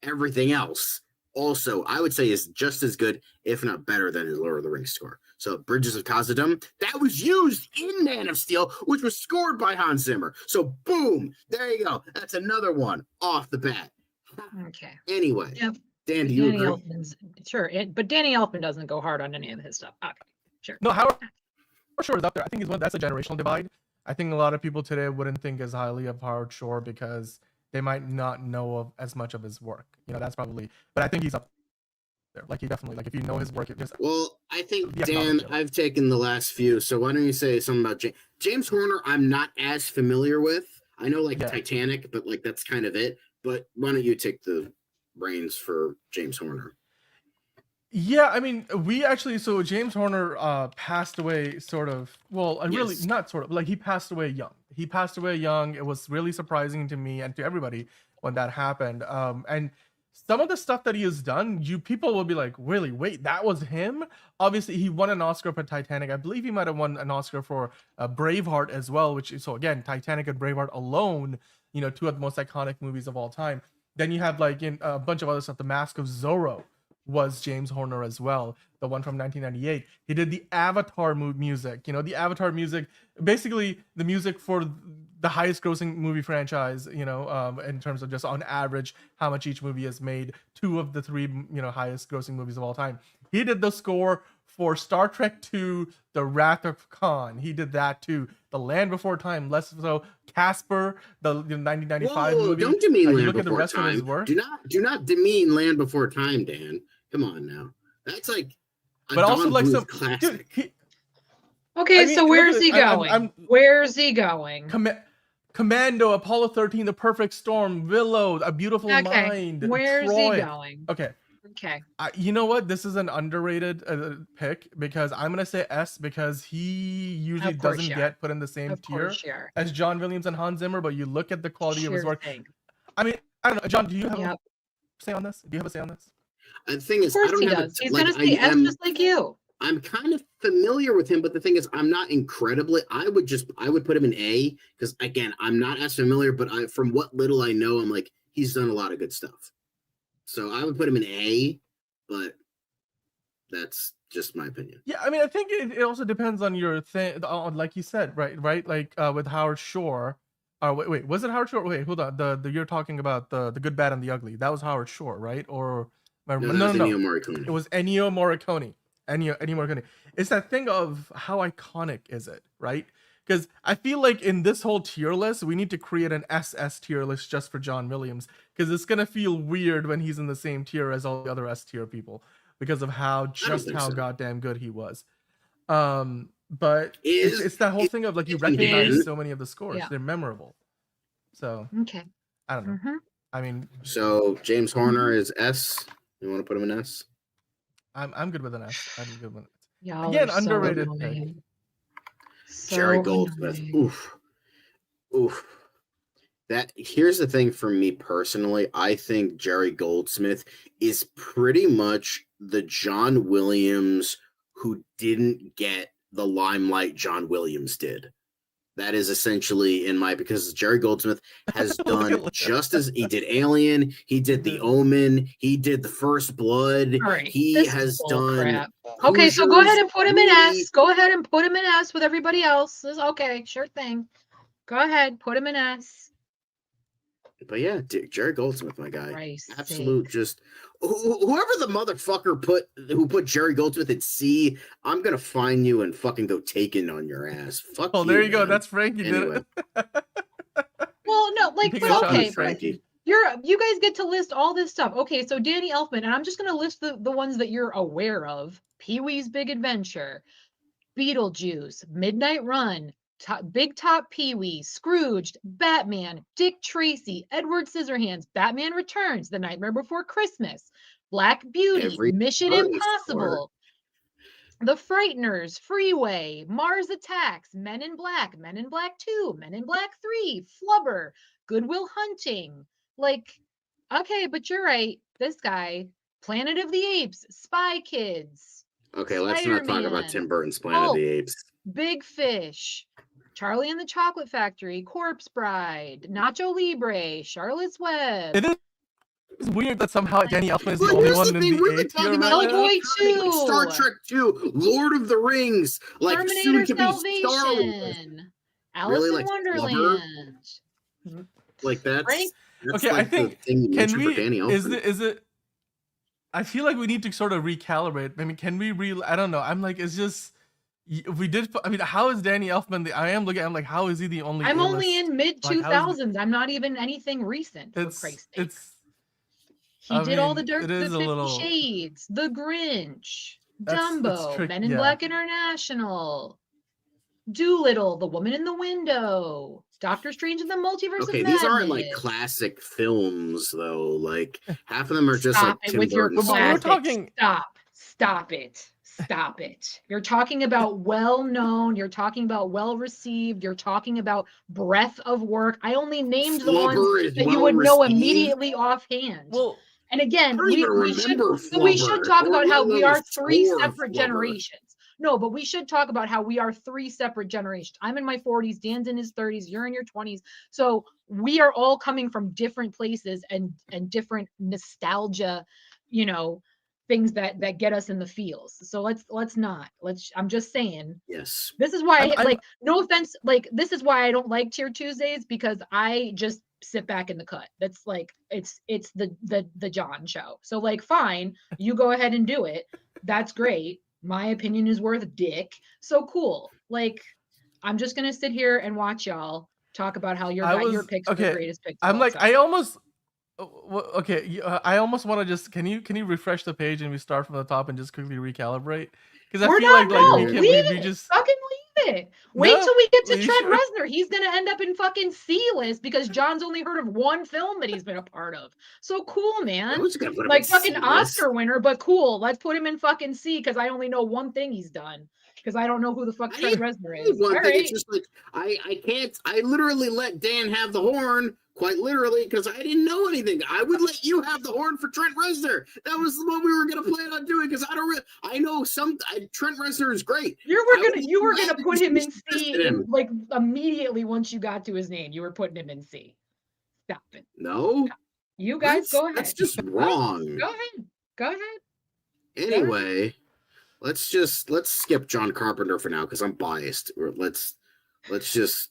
everything else also, I would say, is just as good, if not better, than his Lord of the Rings score. So Bridges of Khazad-dûm, that was used in Man of Steel, which was scored by Hans Zimmer. So boom, there you go. That's another one off the bat. Okay. Anyway, yep. Dan, do you agree? Elfman's, sure, but Danny Elfman doesn't go hard on any of his stuff. Okay, sure. No, Howard Shore is up there. I think that's a generational divide. I think a lot of people today wouldn't think as highly of Howard Shore because they might not know of as much of his work. That's probably, but I think he's up there. Like he definitely, like if you know his work, well, I think Dan, I've taken the last few. So why don't you say something about James Horner? I'm not as familiar with. I know Titanic, but that's kind of it. But why don't you take the reins for James Horner? Yeah, I mean, so James Horner passed away really not sort of, like he passed away young. It was really surprising to me and to everybody when that happened. And some of the stuff that he has done, people will be like, really? Wait, that was him? Obviously, he won an Oscar for Titanic. I believe he might have won an Oscar for Braveheart as well, so again, Titanic and Braveheart alone, 2 of the most iconic movies of all time. Then you have in a bunch of other stuff. The Mask of Zorro was James Horner as well, the one from 1998. He did the Avatar music. The Avatar music, basically the music for the highest grossing movie franchise, in terms of just on average how much each movie has made, 2 of the 3, highest grossing movies of all time. He did the score for Star Trek 2, The Wrath of Khan. He did that too. The Land Before Time, less so. Casper, the 1995 movie. Don't demean Land look Before at the rest Time. Of his work. Do not demean Land Before Time, Dan. Come on now. That's like a but also like some classic. Dude, so where's he going? Where's he going? Commando, Apollo 13, The Perfect Storm, Willow, A Beautiful Mind. Where's Troy. he going? Okay. You know what? This is an underrated pick because I'm gonna say S because he usually doesn't get put in the same tier as John Williams and Hans Zimmer. But you look at the quality of his work. I mean, I don't know, John. Do you have a say on this? Do you have a say on this? The thing is, of course he does. He's gonna say S just like you. I'm kind of familiar with him, but the thing is, I'm not incredibly. I would put him in A because again, I'm not as familiar. But from what little I know, I'm like he's done a lot of good stuff. So I would put him in A, but that's just my opinion. Yeah, I mean, I think it also depends on your thing, on like you said, right? Like with Howard Shore. Wait, was it Howard Shore? Wait, hold on. The you're talking about the Good, Bad, and the Ugly. That was Howard Shore, right? Or no. Ennio Morricone. It was Ennio Morricone. Ennio Morricone. It's that thing of how iconic is it, right? Because I feel like in this whole tier list, we need to create an SS tier list just for John Williams, because it's gonna feel weird when he's in the same tier as all the other S tier people because of how goddamn good he was. But it's that whole thing of like you recognize so many of the scores; they're memorable. So I don't know. I mean, so James Horner is S. You want to put him in S? I'm good with an S. I'm good with it. Y'all again, so underrated pick. Jerry Goldsmith. Oof. Here's the thing for me personally. I think Jerry Goldsmith is pretty much the John Williams who didn't get the limelight John Williams did. That is essentially because Jerry Goldsmith has done just as he did Alien, he did The Omen, he did The First Blood. Right, he has done. Crap. Okay, so go ahead and put him in S. Go ahead and put him in S with everybody else. Okay, sure thing. Go ahead, put him in S. But yeah, Jerry Goldsmith, my guy, Christ's absolute sake. Just whoever the motherfucker who put Jerry Goldsmith at C, I'm gonna find you and fucking go taking on your ass. Fuck. Oh, there you go. That's Frankie. Anyway. Well, no, like, but okay, Frankie. You guys get to list all this stuff. Okay, so Danny Elfman, and I'm just gonna list the ones that you're aware of: Pee-wee's Big Adventure, Beetlejuice, Midnight Run, Big Top Pee-wee, Scrooged, Batman, Dick Tracy, Edward Scissorhands, Batman Returns, The Nightmare Before Christmas, Black Beauty, Mission Impossible, The Frighteners, Freeway, Mars Attacks, Men in Black 2, Men in Black 3, Flubber, Good Will Hunting. Like, okay, but you're right. This guy, Planet of the Apes, Spy Kids. Okay, let's not talk about Tim Burton's Planet of the Apes. Big Fish, Charlie and the Chocolate Factory, Corpse Bride, Nacho Libre, Charlotte's Web. It is weird that somehow Danny Elfman is the only one in the A tier. Hellboy 2, Star Trek 2, Lord of the Rings, like Terminator soon to be Star Wars. Alice in Wonderland. Like that's okay. like I think can we? Is it? I feel like we need to sort of recalibrate. I mean, can we I don't know. I'm like, it's just. We did. I mean, how is Danny Elfman? I am looking. I'm like, how is he the only? I'm only in mid 2000s. I'm not even anything recent. He did all the Dark, the 50 Shades, The Grinch, Dumbo, Men in Black International, Doolittle, The Woman in the Window, Doctor Strange in the Multiverse of Madness. These aren't like classic films though. Like half of them are just Stop like it with your we're talking. Stop it. Stop it. You're talking about well-known, you're talking about well-received, you're talking about breadth of work. I only named the ones that you would know immediately offhand. Well, and again, we should talk about how we are 3 separate generations. No, but we should talk about how we are 3 separate generations. I'm in my 40s, Dan's in his 30s, you're in your 20s. So we are all coming from different places and different nostalgia, things that get us in the feels. So let's not. I'm just saying. Yes. This is why no offense, like this is why I don't like Tier Tuesdays, because I just sit back in the cut. That's like it's the John show. So like fine, you go ahead and do it. That's great. My opinion is worth a dick. So cool. Like I'm just gonna sit here and watch y'all talk about how your picks are the greatest picks. I'm like, I almost okay. I almost want to just can you refresh the page and we start from the top and just quickly recalibrate? Because I feel like we just fucking leave it. Wait till we get to Trent Reznor. He's gonna end up in fucking C-list because John's only heard of one film that he's been a part of. So cool, man. Like fucking Oscar winner, but cool. Let's put him in fucking C because I only know one thing he's done. Because I don't know who the fuck Trent Reznor is. All right. It's just like I can't. I literally let Dan have the horn, quite literally, because I didn't know anything. I would let you have the horn for Trent Reznor. That was what we were gonna plan on doing. Because I know Trent Reznor is great. You were gonna put him in C like immediately once you got to his name. You were putting him in C. Stop it. No. You guys go ahead. That's just wrong. Go ahead. Anyway. Let's skip John Carpenter for now because I'm biased. Let's just.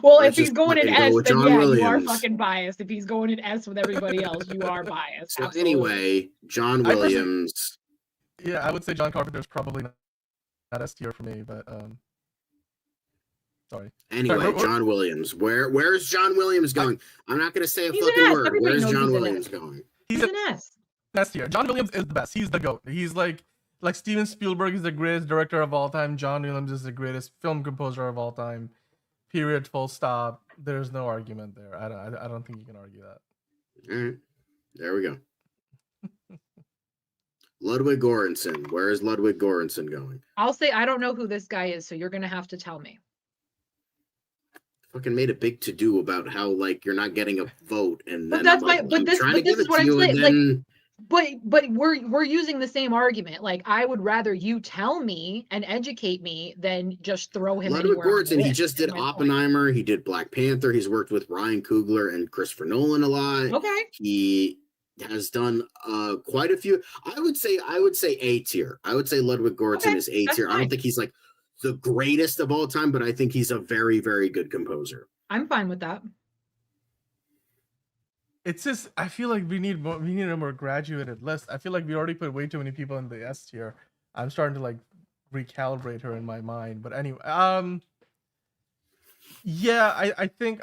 Well, if he's going in S, then yeah, Williams. You are fucking biased. If he's going in S with everybody else, you are biased. So anyway, John Williams. I would say John Carpenter is probably not S tier for me, but sorry. Anyway, John Williams. Where's John Williams going? I'm not going to say a fucking word. Where's John Williams going? He's an S. S tier. John Williams is the best. He's the GOAT. He's like Steven Spielberg is the greatest director of all time. John Williams is the greatest film composer of all time. Period. Full stop. There's no argument there. I don't think you can argue that. All right. There we go. Ludwig Göransson. Where is Ludwig Göransson going? I'll say I don't know who this guy is, so you're gonna have to tell me. Fucking made a big to do about how like you're not getting a vote, and then this is what I'm saying. But we're using the same argument. Like I would rather you tell me and educate me than just throw him Ludwig anywhere. Göransson, he just did Oppenheimer. Point. He did Black Panther. He's worked with Ryan Coogler and Christopher Nolan a lot. Okay. He has done quite a few. I would say A tier. I would say Ludwig Göransson is A tier. I don't think he's like the greatest of all time, but I think he's a very, very good composer. I'm fine with that. It's just I feel like we need a more graduated list. I feel like we already put way too many people in the S tier. I'm starting to like recalibrate her in my mind. But anyway, yeah, I think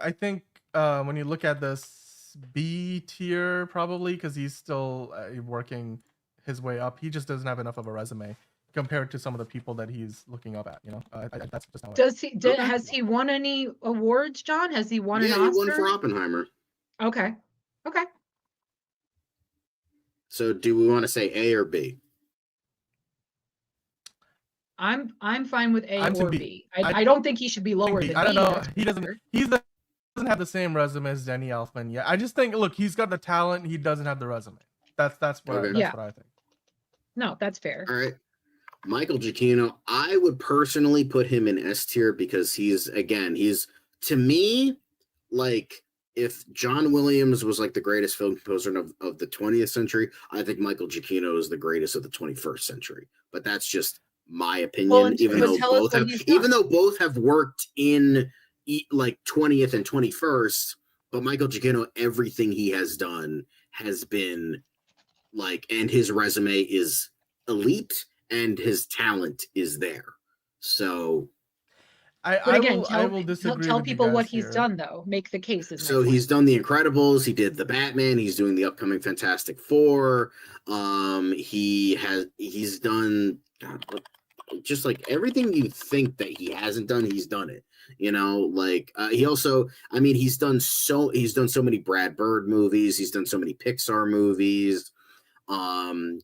when you look at this B tier probably because he's still working his way up. He just doesn't have enough of a resume compared to some of the people that he's looking up at. You know, that's just how. Has he won any awards, John? Has he won an Oscar? Yeah, he won for Oppenheimer. Okay. So do we want to say A or B? I'm fine with A or B. I don't think he should be lower than B. I don't know. He doesn't have the same resume as Danny Elfman yet. I just think look, he's got the talent, he doesn't have the resume. That's what I think. No, that's fair. All right. Michael Giacchino, I would personally put him in S tier because he's to me like if John Williams was like the greatest film composer of the 20th century, I think Michael Giacchino is the greatest of the 21st century. But that's just my opinion. Well, even though both have worked in like 20th and 21st, but Michael Giacchino, everything he has done has been like, and his resume is elite, and his talent is there. So. I will disagree. Tell people what he's done, though. Make the cases. So he's done The Incredibles. He did The Batman. He's doing the upcoming Fantastic Four. He's done just like everything you think that he hasn't done. He's done it. You know, like he also. I mean, he's done so many Brad Bird movies. He's done so many Pixar movies. You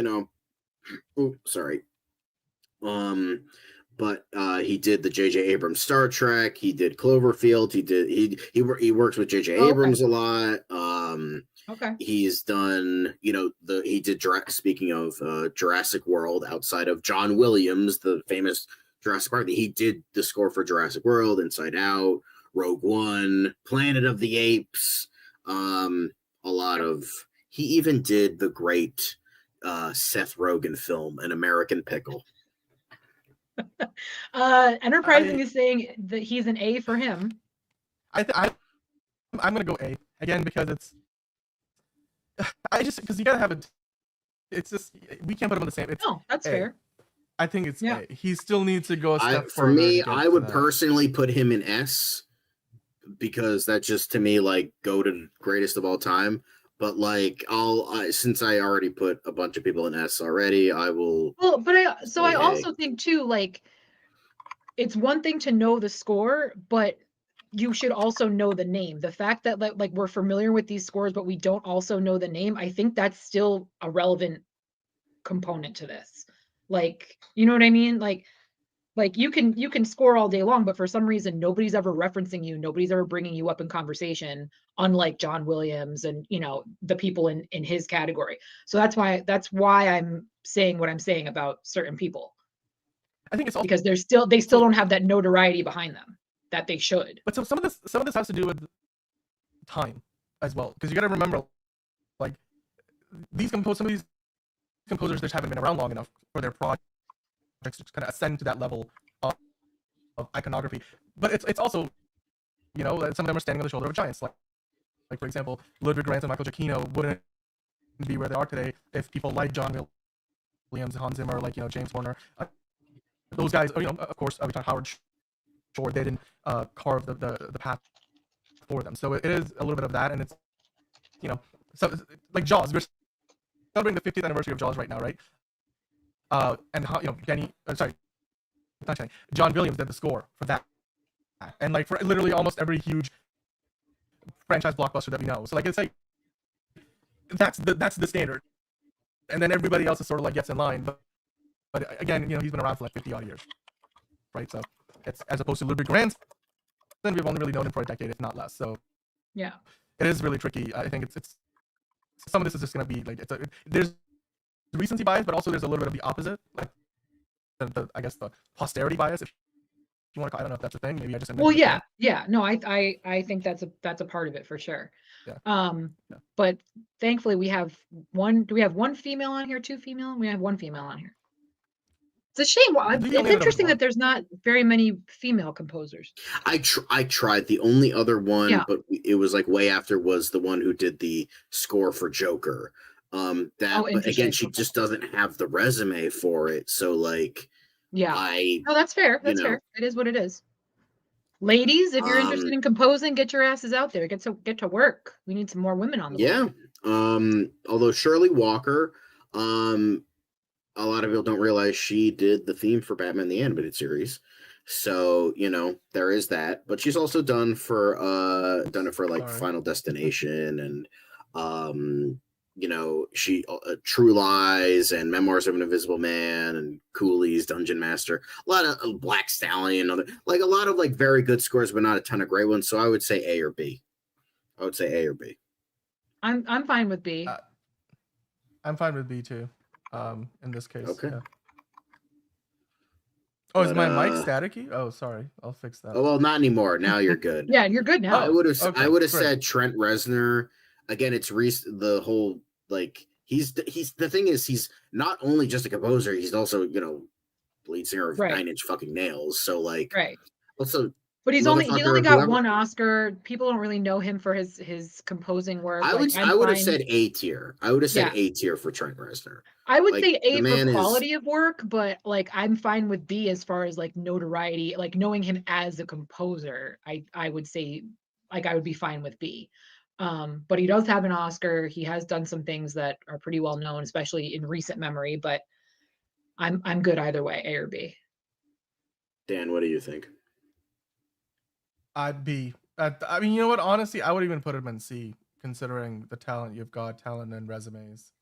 know. Oh, sorry. But he did the J.J. Abrams Star Trek. He did Cloverfield. He works with J.J. Abrams a lot. He's done, he did speaking of Jurassic World outside of John Williams, the famous Jurassic Park. He did the score for Jurassic World, Inside Out, Rogue One, Planet of the Apes. He even did the great Seth Rogen film, An American Pickle. Enterprising is saying that he's an A for him. I'm gonna go A again because because you gotta have it. It's just we can't put him on the same. No, that's fair. I think it's A. He still needs to go a step for me. I would personally put him in S because that just to me like go to greatest of all time. But like since I already put a bunch of people in S already, I will. Well, but I also think too, like, it's one thing to know the score, but you should also know the name. The fact that like we're familiar with these scores, but we don't also know the name, I think that's still a relevant component to this. Like, you know what I mean? Like you can score all day long, but for some reason nobody's ever referencing you, nobody's ever bringing you up in conversation, unlike John Williams and the people in his category. So that's why I'm saying what I'm saying about certain people. I think it's also because they still don't have that notoriety behind them that they should. But some of this has to do with time as well, because you got to remember, like, some of these composers just haven't been around long enough for their projects to kind of ascend to that level of iconography. But it's also, some of them are standing on the shoulder of giants. Like for example, Ludwig Göransson and Michael Giacchino wouldn't be where they are today if people like John Williams, Hans Zimmer, like James Horner, those guys. Of course, every time Howard Shore didn't carve the path for them. So it is a little bit of that, and it's so like Jaws. We're celebrating the 50th anniversary of Jaws right now, right? And how John Williams did the score for that, and like for literally almost every huge franchise blockbuster that we know. So like it's like that's the standard, and then everybody else is sort of like gets in line. But again, he's been around for like 50 odd years, right? So it's as opposed to Ludwig Göransson, we've only really known him for a decade, if not less. So yeah, it is really tricky. I think it's some of this is just going to be like there's recency bias, but also there's a little bit of the opposite, like I guess the posterity bias, if you want to call. I don't know if that's a thing. Maybe I just no, I think that's a part of it for sure. Yeah. But thankfully we have one. Do we have one female on here? Two female? We have one female on here. It's a shame. It's interesting that there's not very many female composers. I tried. The only other one, but it was like way after, was the one who did the score for Joker. But again, she just doesn't have the resume for it. So like, that's fair. That's fair. It is what it is. Ladies, if you're interested in composing, get your asses out there. Get to work. We need some more women on the board. Although Shirley Walker, a lot of people don't realize she did the theme for Batman the Animated Series. So, there is that. But she's also done it for like Final Destination and she True Lies and Memoirs of an Invisible Man and Coolies, Dungeon Master, a lot of Black Stallion, a lot of like very good scores, but not a ton of great ones. So I would say A or B. I'm fine with B. I'm fine with B too. In this case. Okay. Yeah. Oh, is my mic staticky? Oh, sorry. I'll fix that. Oh, well, not anymore. Now you're good. Yeah, you're good now. I would have said Trent Reznor. Again, it's the whole like he's the thing is he's not only just a composer, he's also lead singer of Nine Inch fucking Nails. So like also. But he only got one Oscar. People don't really know him for his composing work. I would have said A tier. I would have said A tier for Trent Reznor. I would say A for quality of work, but like I'm fine with B as far as like notoriety, like knowing him as a composer. I would say like I would be fine with B. But he does have an Oscar. He has done some things that are pretty well known, especially in recent memory. But I'm good either way, A or B. Dan, what do you think? I'd be. I mean, you know what? Honestly, I would even put him in C, considering the talent you've got, talent and resumes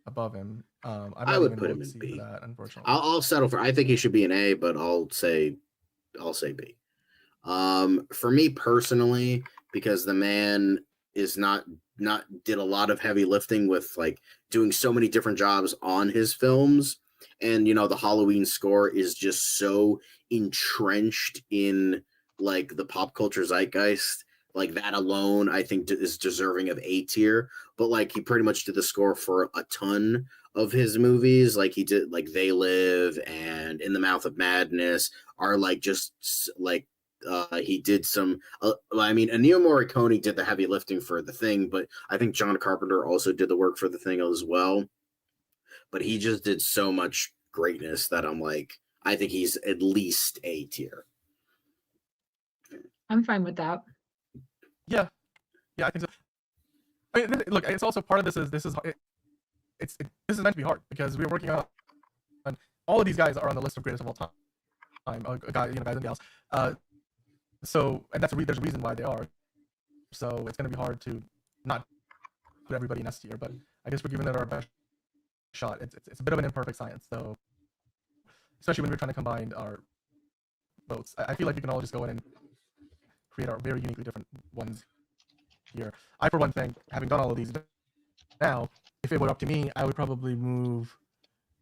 above him. I would put him in B. For that, unfortunately, I'll settle for. I think he should be an A, but I'll say B. For me personally, because the man is not did a lot of heavy lifting with like doing so many different jobs on his films, and the Halloween score is just so entrenched in like the pop culture zeitgeist. like that alone, I think is deserving of A tier. But like he pretty much did the score for a ton of his movies. Like he did like They Live and In the Mouth of Madness are like just like he did some. I mean, Ennio Morricone did the heavy lifting for The Thing, but I think John Carpenter also did the work for The Thing as well. But he just did so much greatness that I'm like, I think he's at least A tier. I'm fine with that. Yeah, I think so. I mean, look, it's also part of this is this is meant to be hard because we're working on all of these guys are on the list of greatest of all time. Guys and gals. So and there's a reason why they are. So it's going to be hard to not put everybody in S tier, but I guess we're giving it our best shot. It's a bit of an imperfect science, so especially when we're trying to combine our votes. I feel like we can all just go in and create our very uniquely different ones here. I, for one thing, having done all of these now, if it were up to me, I would probably move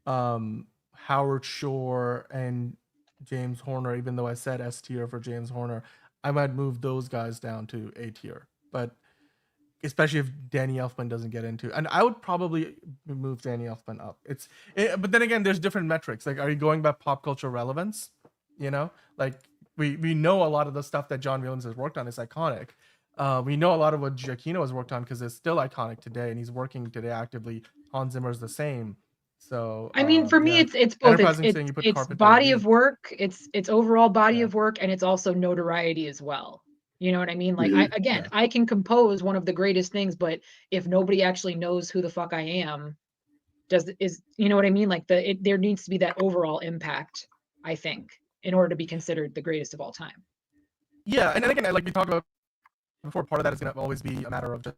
Howard Shore and James Horner, even though I said S tier for James Horner. I might move those guys down to A tier, but especially if Danny Elfman doesn't get into, and I would probably move Danny Elfman up. But then again, there's different metrics. Like, are you going by pop culture relevance? You know, like we know a lot of the stuff that John Williams has worked on is iconic. We know a lot of what Giacchino has worked on because it's still iconic today, and he's working today actively. Hans Zimmer's the same. So I mean, for me, it's both. It's body of work. It's overall body of work, and it's also notoriety as well. You know what I mean? Like, I can compose one of the greatest things, but if nobody actually knows who the fuck I am, you know what I mean? Like there needs to be that overall impact, I think, in order to be considered the greatest of all time. Yeah, and then again, like we talked about before, part of that is going to always be a matter of just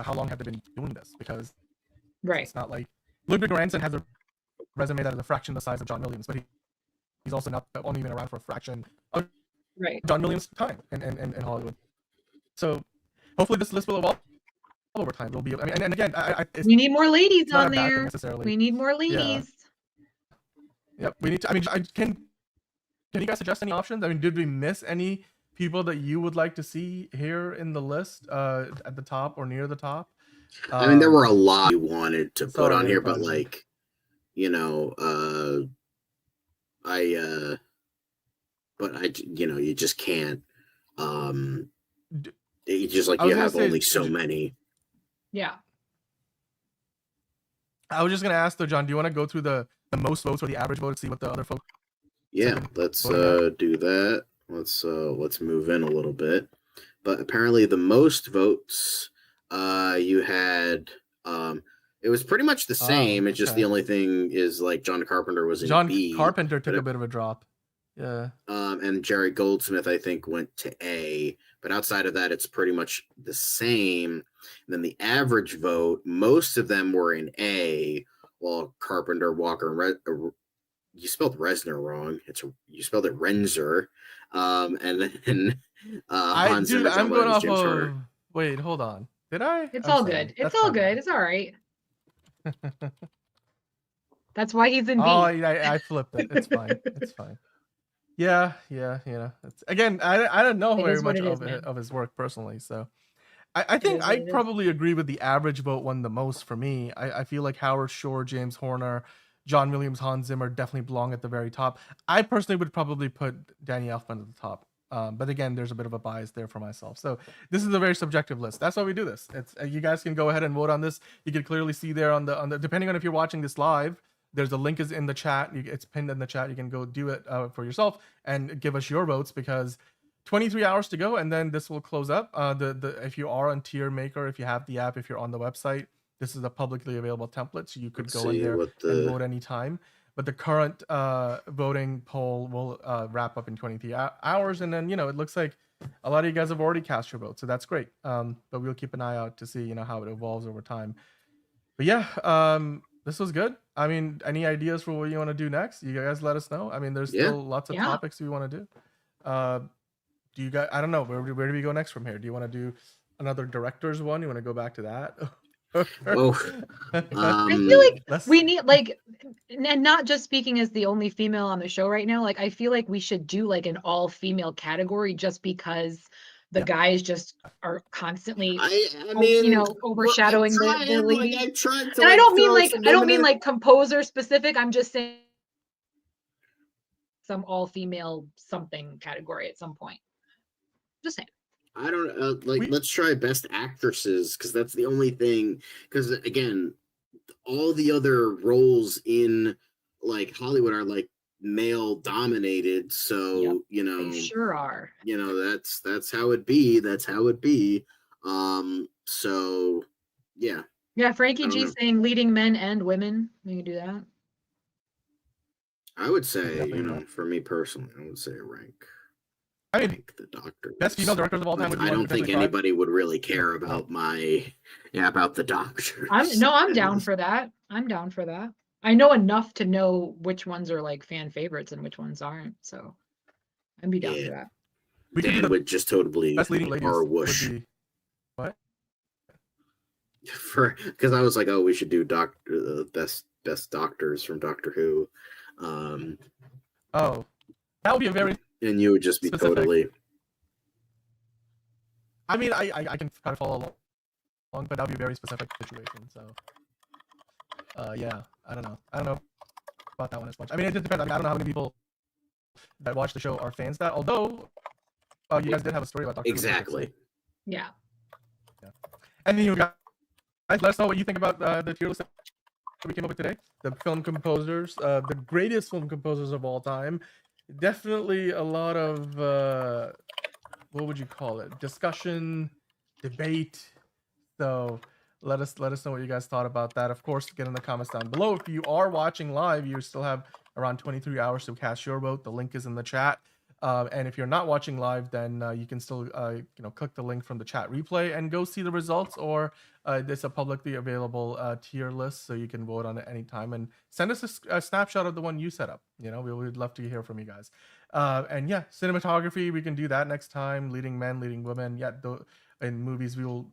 how long have they been doing this? Because it's not like Ludwig Göransson has a resume that is a fraction the size of John Williams, but he's also not only been around for a fraction of John Williams' time in Hollywood. So hopefully this list will evolve over time. It'll be. I mean, and again, we need more ladies on there. We need more ladies. Yeah. Yep. We need to. I mean, can you guys suggest any options? I mean, did we miss any people that you would like to see here in the list, at the top or near the top? I mean, there were a lot you wanted to put on here, but like, you just can't. You just like you have only so many. Yeah. I was just gonna ask though, John, do you want to go through the most votes or the average vote to see what the other folks? Yeah, let's do that. Let's move in a little bit. But apparently, the most votes you had. It was pretty much the same. It's just the only thing is like John Carpenter was in B. John Carpenter took a bit of a drop. Yeah. And Jerry Goldsmith, I think, went to A. But outside of that, it's pretty much the same. And then the average vote, most of them were in A, while Carpenter, Walker, you spelled Reznor wrong. You spelled it Renzer. And then Hans Zimmer, I'm going off of. Wait, hold on. Did I? It's all good. It's all good. It's all right. That's why he's in B. Oh, I flipped it. It's fine. It's fine. Yeah. Again, I don't know very much of his work personally, so I think I probably agree with the average vote one the most for me. I feel like Howard Shore, James Horner, John Williams, Hans Zimmer definitely belong at the very top. I personally would probably put Danny Elfman at the top. But again, there's a bit of a bias there for myself. So this is a very subjective list. That's why we do this. It's you guys can go ahead and vote on this. You can clearly see there on the depending on if you're watching this live, there's a link is in the chat. It's pinned in the chat. You can go do it for yourself and give us your votes because 23 hours to go and then this will close up. If you are on Tier Maker, if you have the app, if you're on the website, this is a publicly available template, so you could go in there and vote anytime. But the current voting poll will wrap up in 23 hours. And then, it looks like a lot of you guys have already cast your vote. So that's great. But we'll keep an eye out to see, how it evolves over time. But yeah, this was good. I mean, any ideas for what you want to do next? You guys let us know. I mean, there's still lots of topics we want to do. Do you guys, I don't know, where do we go next from here? Do you want to do another director's one? You want to go back to that? I feel like we need and not just speaking as the only female on the show right now, like I feel like we should do like an all-female category just because the guys just are constantly, I mean, overshadowing the ladies. I tried to, and I don't mean like composer specific. I'm just saying some all-female something category at some point. Just saying. I don't let's try best actresses, because that's the only thing. Because again, all the other roles in like Hollywood are like male dominated, so they sure are. That's how it be. So yeah, Frankie G saying leading men and women. We can do that. I would say, for me personally, I would say rank the Doctors. Best female directors of all time. I don't think anybody would really care about about the Doctors. I'm down for that. I know enough to know which ones are like fan favorites and which ones aren't. So I'd be down for that. Dan would just totally or whoosh. What? Because I was like, we should do best Doctors from Doctor Who. That would be a very and you would just be specific. Totally. I mean, I can kind of follow along, but that would be a very specific situation. So, yeah, I don't know about that one as much. I mean, it just depends. I don't know how many people that watch the show are fans that. Although, you guys did have a story about Doctor Who. Exactly. Yeah. And then you guys, let us know what you think about the tier list that we came up with today. The film composers, the greatest film composers of all time. Definitely a lot of what would you call it? Discussion, debate. So let us know what you guys thought about that. Of course, get in the comments down below. If you are watching live, you still have around 23 hours to cast your vote. The link is in the chat. And if you're not watching live, then you can still click the link from the chat replay and go see the results, or it's a publicly available tier list, so you can vote on it anytime and send us a snapshot of the one you set up. We would love to hear from you guys. And yeah, cinematography, we can do that next time. Leading men, leading women. Yeah, in movies we will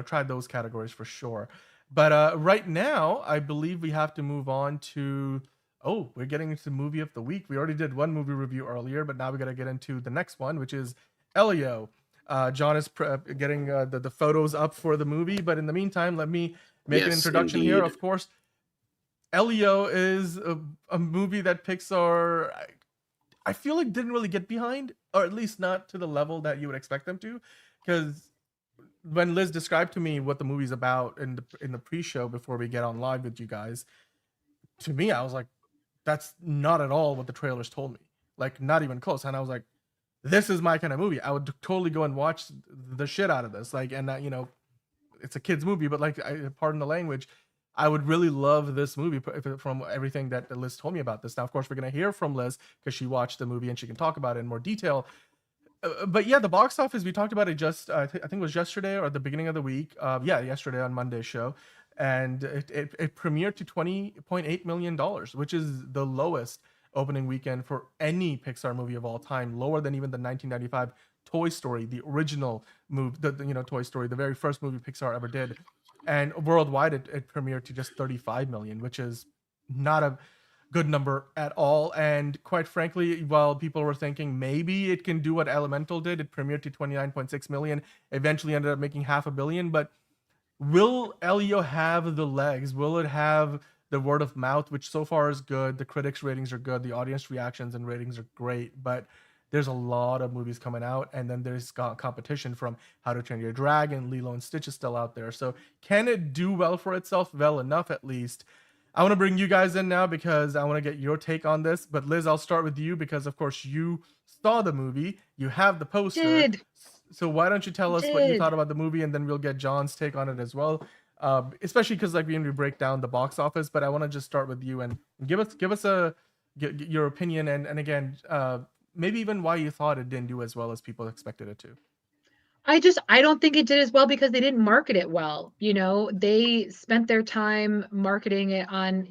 try those categories for sure. But right now, I believe we have to move on to. Oh, we're getting into movie of the week. We already did one movie review earlier, but now we got to get into the next one, which is Elio. John is getting the photos up for the movie, but in the meantime, let me make an introduction here. Of course, Elio is a movie that Pixar, I feel like, didn't really get behind, or at least not to the level that you would expect them to, because when Liz described to me what the movie's about in the pre-show before we get on live with you guys, to me, I was like, that's not at all what the trailers told me. Like, not even close. And I was like, this is my kind of movie. I would totally go and watch the shit out of this. Like, and it's a kid's movie, but like, pardon the language, I would really love this movie from everything that Liz told me about this. Now, of course, we're going to hear from Liz because she watched the movie and she can talk about it in more detail. But yeah, the box office, we talked about it just, I think it was yesterday or at the beginning of the week. Yesterday on Monday's show. And it premiered to $20.8 million, which is the lowest opening weekend for any Pixar movie of all time, lower than even the 1995 Toy Story, the original movie, Toy Story, the very first movie Pixar ever did. And worldwide, it premiered to just 35 million, which is not a good number at all. And quite frankly, while people were thinking maybe it can do what Elemental did, it premiered to 29.6 million, eventually ended up making $500 million. But will Elio have the legs? Will it have the word of mouth, which so far is good? The critics' ratings are good. The audience reactions and ratings are great. But there's a lot of movies coming out. And then there's competition from How to Train Your Dragon. Lilo and Stitch is still out there. So can it do well for itself? Well enough, at least. I want to bring you guys in now because I want to get your take on this. But Liz, I'll start with you because, of course, you saw the movie. You have the poster. So why don't you tell us what you thought about the movie, and then we'll get John's take on it as well. Especially because like we break down the box office, but I want to just start with you and give us your opinion and again maybe even why you thought it didn't do as well as people expected it to. I don't think it did as well because they didn't market it well. They spent their time marketing it on,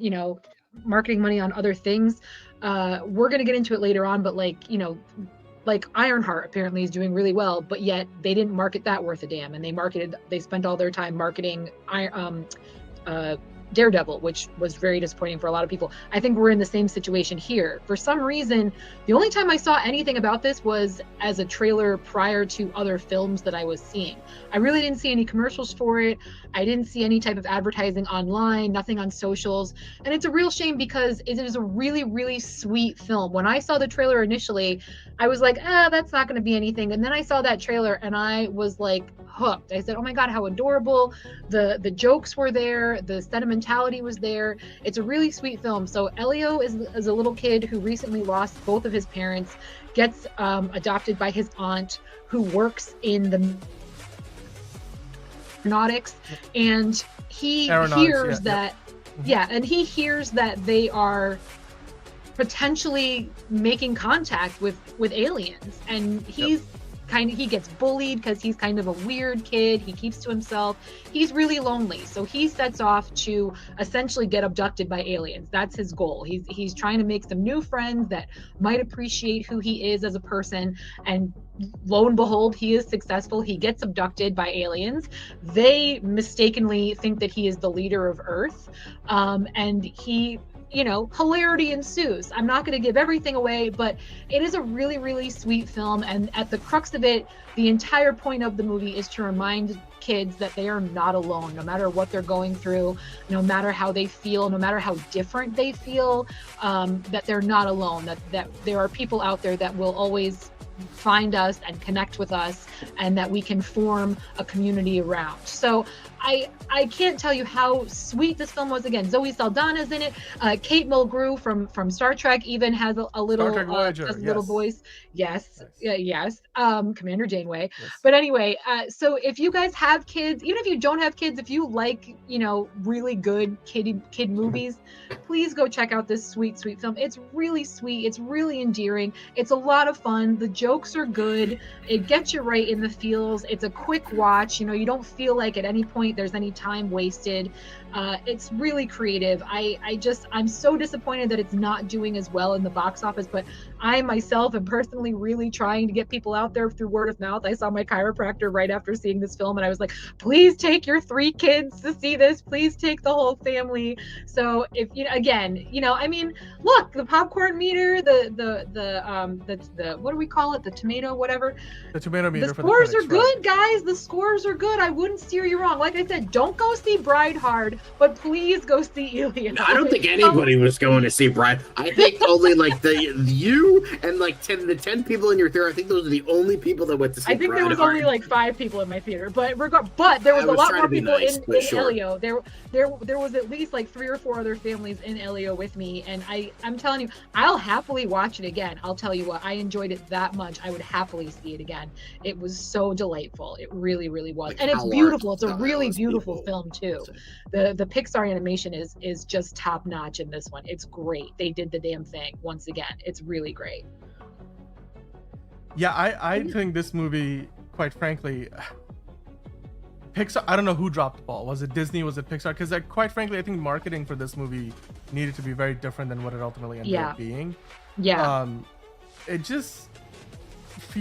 marketing money on other things. We're going to get into it later on, but like Ironheart apparently is doing really well, but yet they didn't market that worth a damn. And they spent all their time marketing Daredevil, which was very disappointing for a lot of people. I think we're in the same situation here. For some reason, the only time I saw anything about this was as a trailer prior to other films that I was seeing. I really didn't see any commercials for it. I didn't see any type of advertising online, nothing on socials. And it's a real shame because it is a really, really sweet film. When I saw the trailer initially, I was like, that's not going to be anything. And then I saw that trailer and I was like hooked. I said, oh my God, how adorable. The jokes were there. The sentimentality was there. It's a really sweet film. So Elio is a little kid who recently lost both of his parents, gets adopted by his aunt who works in the aeronautics, and he hears that and he hears that they are potentially making contact with aliens, and he gets bullied because he's kind of a weird kid. He keeps to himself. He's really lonely. So he sets off to essentially get abducted by aliens. That's his goal. He's trying to make some new friends that might appreciate who he is as a person. And lo and behold, he is successful. He gets abducted by aliens. They mistakenly think that he is the leader of Earth. And he, hilarity ensues. I'm not going to give everything away, but it is a really, really sweet film. And at the crux of it, the entire point of the movie is to remind kids that they are not alone, no matter what they're going through, no matter how they feel, no matter how different they feel, that they're not alone, that there are people out there that will always find us and connect with us, and that we can form a community around. So I can't tell you how sweet this film was. Again, Zoe Saldana's in it. Kate Mulgrew from Star Trek even has a little little voice. Yes. Commander Janeway. Yes. But anyway, so if you guys have kids, even if you don't have kids, if you like really good kid movies, please go check out this sweet film. It's really sweet. It's really endearing. It's a lot of fun. The jokes are good. It gets you right in the feels. It's a quick watch. You don't feel like at any point there's any time wasted. It's really creative. I'm so disappointed that it's not doing as well in the box office, but I myself am personally really trying to get people out there through word of mouth. I saw my chiropractor right after seeing this film, and I was like, please take your 3 kids to see this. Please take the whole family. So if look, the popcorn meter, the what do we call it? The tomato, whatever. The tomato meter. The scores are good, guys. The scores are good. I wouldn't steer you wrong. Like I said, don't go see Bride Hard, but please go see Elio. No, I don't think anybody was going to see Bride. I think only like you and like 10 people in your theater. I think those are the only people that went to see Bride. I think there was only like 5 people in my theater, but there was a lot more people in Elio. There was at least like 3 or 4 other families in Elio with me, and I'm telling you, I'll happily watch it again. I'll tell you what, I enjoyed it that much. I would happily see it again. It was so delightful. It really, really was. Like, and it's beautiful. It's a really beautiful film too. The Pixar animation is just top notch in this one. It's great. They did the damn thing once again. It's really great. Yeah, I think this movie, quite frankly, Pixar, I don't know who dropped the ball. Was it Disney? Was it Pixar? Because quite frankly, I think marketing for this movie needed to be very different than what it ultimately ended up being. Yeah. It just,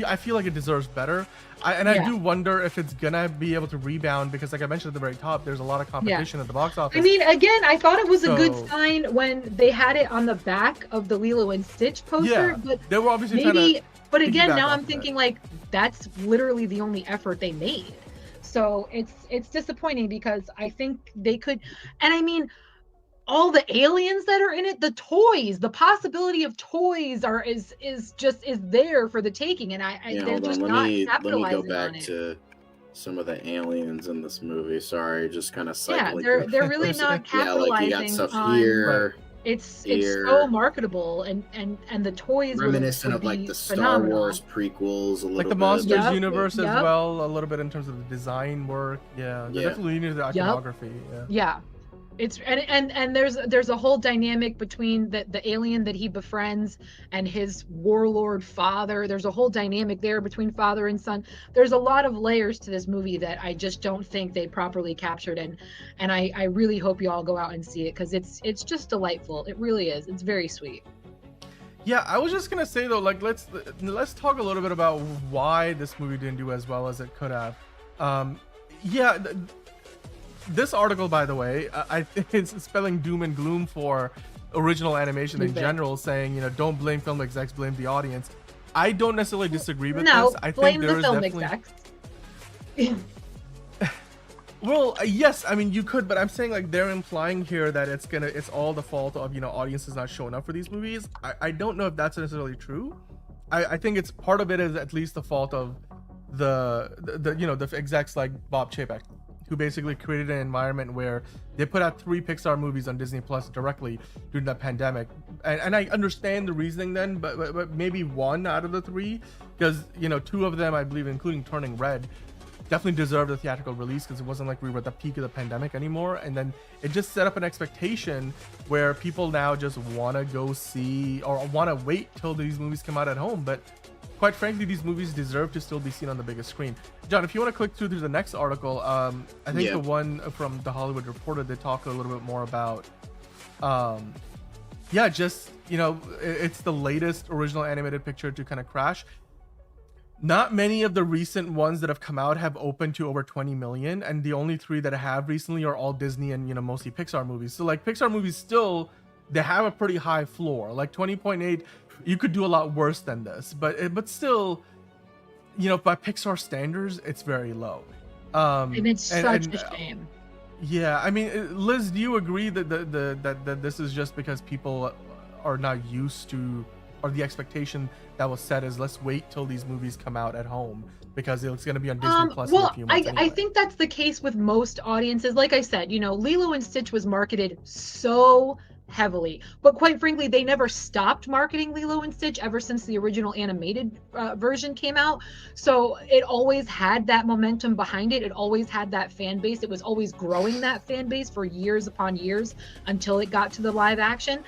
I feel like it deserves better. I do wonder if it's gonna be able to rebound, because like I mentioned at the very top, there's a lot of competition at the box office. I mean, again, I thought it was a good sign when they had it on the back of the Lilo and Stitch poster, but they were obviously trying to. But again, now I'm thinking like that's literally the only effort they made. So it's disappointing, because I think they could, and I mean, all the aliens that are in it, the toys, the possibility of toys is there for the taking, and they're just not capitalizing on it. Let me go back to some of the aliens in this movie. Sorry, just kind of cycling. Yeah, they're really not capitalizing like you got stuff here. It's so marketable, and the toys reminiscent of like the Star Wars prequels, a little like the Monsters universe as well, a little bit in terms of the design work. Yeah, definitely needed the iconography. Yeah. It's and there's a whole dynamic between the alien that he befriends and his warlord father. There's a whole dynamic there between father and son. There's a lot of layers to this movie that I just don't think they properly captured, and I really hope you all go out and see it, because it's just delightful. It really is. It's very sweet. Yeah, I was just gonna say though, like let's talk a little bit about why this movie didn't do as well as it could have. this article, by the way, I think it's spelling doom and gloom for original animation in general, saying, don't blame film execs, blame the audience. I don't necessarily disagree with this. I blame think the film execs. Well, yes, I mean you could, but I'm saying like they're implying here that it's all the fault of audiences not showing up for these movies. I don't know if that's necessarily true. I think it's part of it is at least the fault of the execs like Bob Chapek, who basically created an environment where they put out 3 Pixar movies on Disney Plus directly during the pandemic, and I understand the reasoning then, but maybe 1 out of the 3, because 2 of them, I believe, including Turning Red, definitely deserved a theatrical release because it wasn't like we were at the peak of the pandemic anymore. And then it just set up an expectation where people now just want to go see or want to wait till these movies come out at home. But quite frankly, these movies deserve to still be seen on the biggest screen. John, if you want to click through to the next article, I think the one from The Hollywood Reporter, they talk a little bit more about it's the latest original animated picture to kind of crash. Not many of the recent ones that have come out have opened to over 20 million, and the only 3 that have recently are all Disney and mostly Pixar movies. So like Pixar movies still, they have a pretty high floor. Like 20.8, you could do a lot worse than this, but still, by Pixar standards, it's very low. And it's such a shame. Yeah, I mean, Liz, do you agree that that this is just because people are not used to, or the expectation that was set is let's wait till these movies come out at home because it's going to be on Disney Plus in a few months anyway. I think that's the case with most audiences. Like I said, Lilo and Stitch was marketed so heavily, but quite frankly, they never stopped marketing Lilo and Stitch ever since the original animated version came out. So it always had that momentum behind it. It always had that fan base. It was always growing that fan base for years upon years until it got to the live action.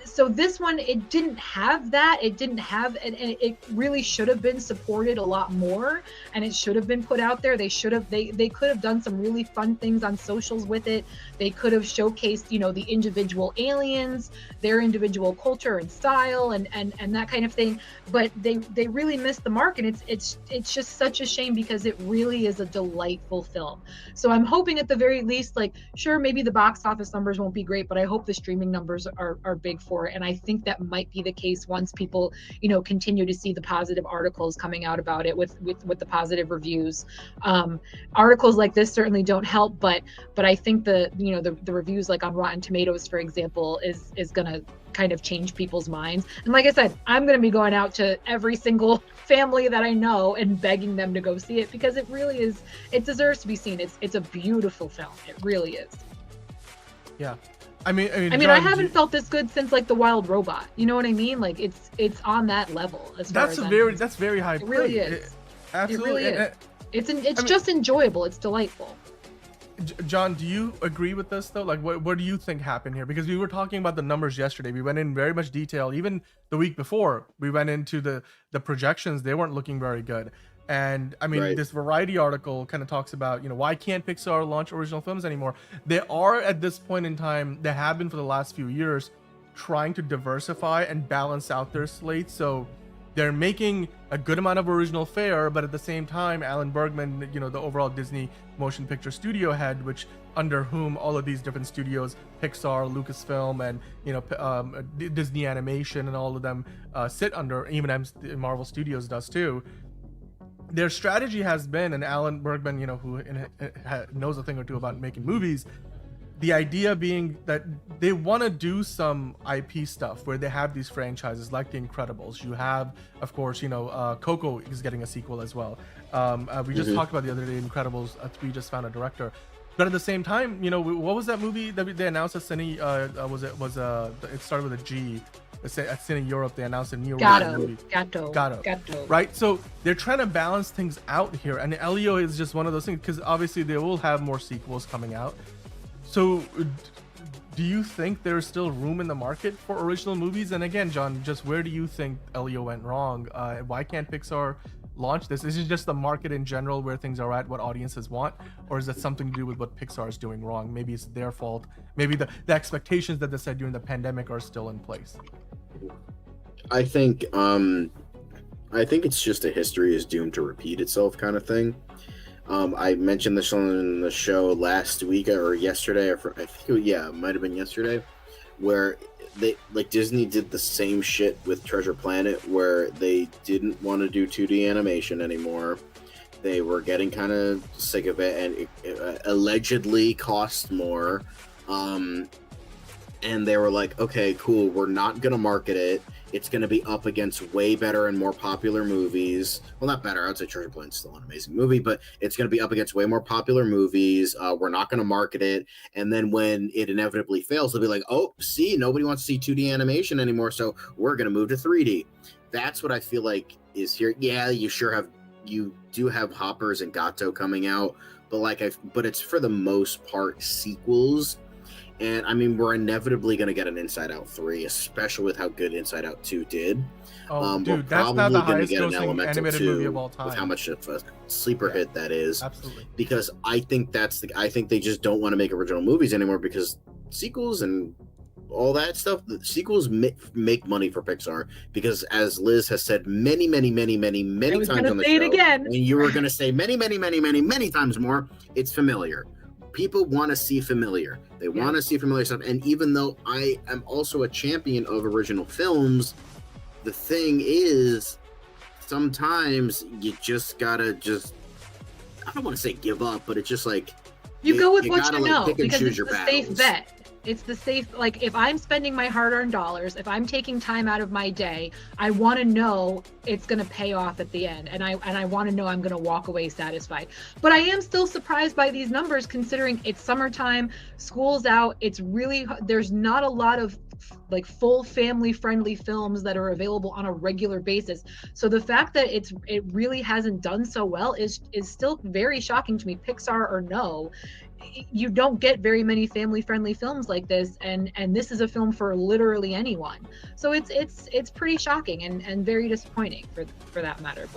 So this one, it didn't have that. It didn't have, and it really should have been supported a lot more, and it should have been put out there. They could have done some really fun things on socials with it. They could have showcased, the individual aliens, their individual culture and style, and that kind of thing. But they really missed the mark, and it's just such a shame because it really is a delightful film. So I'm hoping at the very least, like, sure, maybe the box office numbers won't be great, but I hope the streaming numbers are big for it. And I think that might be the case once people, continue to see the positive articles coming out about it with the positive reviews. Articles like this certainly don't help, but I think the reviews like on Rotten Tomatoes, for example, is gonna kind of change people's minds. And like I said, I'm gonna be going out to every single family that I know and begging them to go see it because it really is. It deserves to be seen. It's a beautiful film. It really is. Yeah. I mean, John, I haven't felt this good since like The Wild Robot. You know what I mean? Like it's on that level. That's very high. It really is. Absolutely. It really is. It's just enjoyable. It's delightful. John, do you agree with this though? Like, what do you think happened here? Because we were talking about the numbers yesterday. We went in very much detail. Even the week before, we went into the projections. They weren't looking very good. And I mean, This Variety article kind of talks about, why can't Pixar launch original films anymore? They are at this point in time, they have been for the last few years, trying to diversify and balance out their slate. So they're making a good amount of original fare, but at the same time, Alan Bergman, the overall Disney motion picture studio head, which under whom all of these different studios, Pixar, Lucasfilm, and Disney Animation, and all of them sit under, even Marvel Studios does too. Their strategy has been, and Alan Bergman, who knows a thing or two about making movies, the idea being that they want to do some IP stuff where they have these franchises like The Incredibles. You have, of course, Coco is getting a sequel as well. We just talked about the other day, Incredibles 3 just found a director. But at the same time, what was that movie that they announced at Cine? It started with a G. At Cine Europe, they announced a new movie. Gatto. Right? So they're trying to balance things out here. And Elio is just one of those things, because obviously they will have more sequels coming out. So do you think there's still room in the market for original movies? And again, John, just where do you think Elio went wrong? Why can't Pixar launch this? Is it just the market in general where things are at, what audiences want? Or is it something to do with what Pixar is doing wrong? Maybe it's their fault. Maybe the expectations that they set during the pandemic are still in place. I think it's just a history is doomed to repeat itself kind of thing. I mentioned this on the show last week or yesterday, I think it might have been yesterday, where they Disney did the same shit with Treasure Planet, where they didn't want to do 2D animation anymore. They were getting kind of sick of it, and it allegedly cost more. And they were like, okay, cool, we're not going to market it. It's going to be up against way better and more popular movies. Well, not better. I'd say Treasure Planet's still an amazing movie, but it's going to be up against way more popular movies. We're not going to market it. And then when it inevitably fails, they'll be like, oh, see, nobody wants to see 2D animation anymore, so we're going to move to 3D. That's what I feel like is here. Yeah, you do have Hoppers and Gato coming out, but it's for the most part sequels. And I mean, we're inevitably going to get an Inside Out 3, especially with how good Inside Out 2 did. Oh, we're dude, that's not the highest grossing animated movie of all with time. how much of a sleeper hit that is. Absolutely. Because I think I think they just don't want to make original movies anymore, because sequels and all that stuff, the sequels make money for Pixar, because as Liz has said many times on the show, and you were going to say many times more, it's familiar. People want to see familiar. They want to see familiar stuff. And even though I am also a champion of original films, the thing is, sometimes you just gotta I don't want to say give up, but it's just like you go with what you know, pick and because choose it's your the battles. safe bet. It's the safe, like, if I'm spending my hard-earned dollars, if I'm taking time out of my day, I want to know it's going to pay off at the end, and I want to know I'm going to walk away satisfied. But I am still surprised by these numbers, considering it's summertime, school's out. There's not a lot of like full family friendly films that are available on a regular basis. So the fact that it really hasn't done so well is still very shocking to me. Pixar or no, you don't get very many family friendly films like this, and this is a film for literally anyone. So it's pretty shocking and very disappointing for that matter.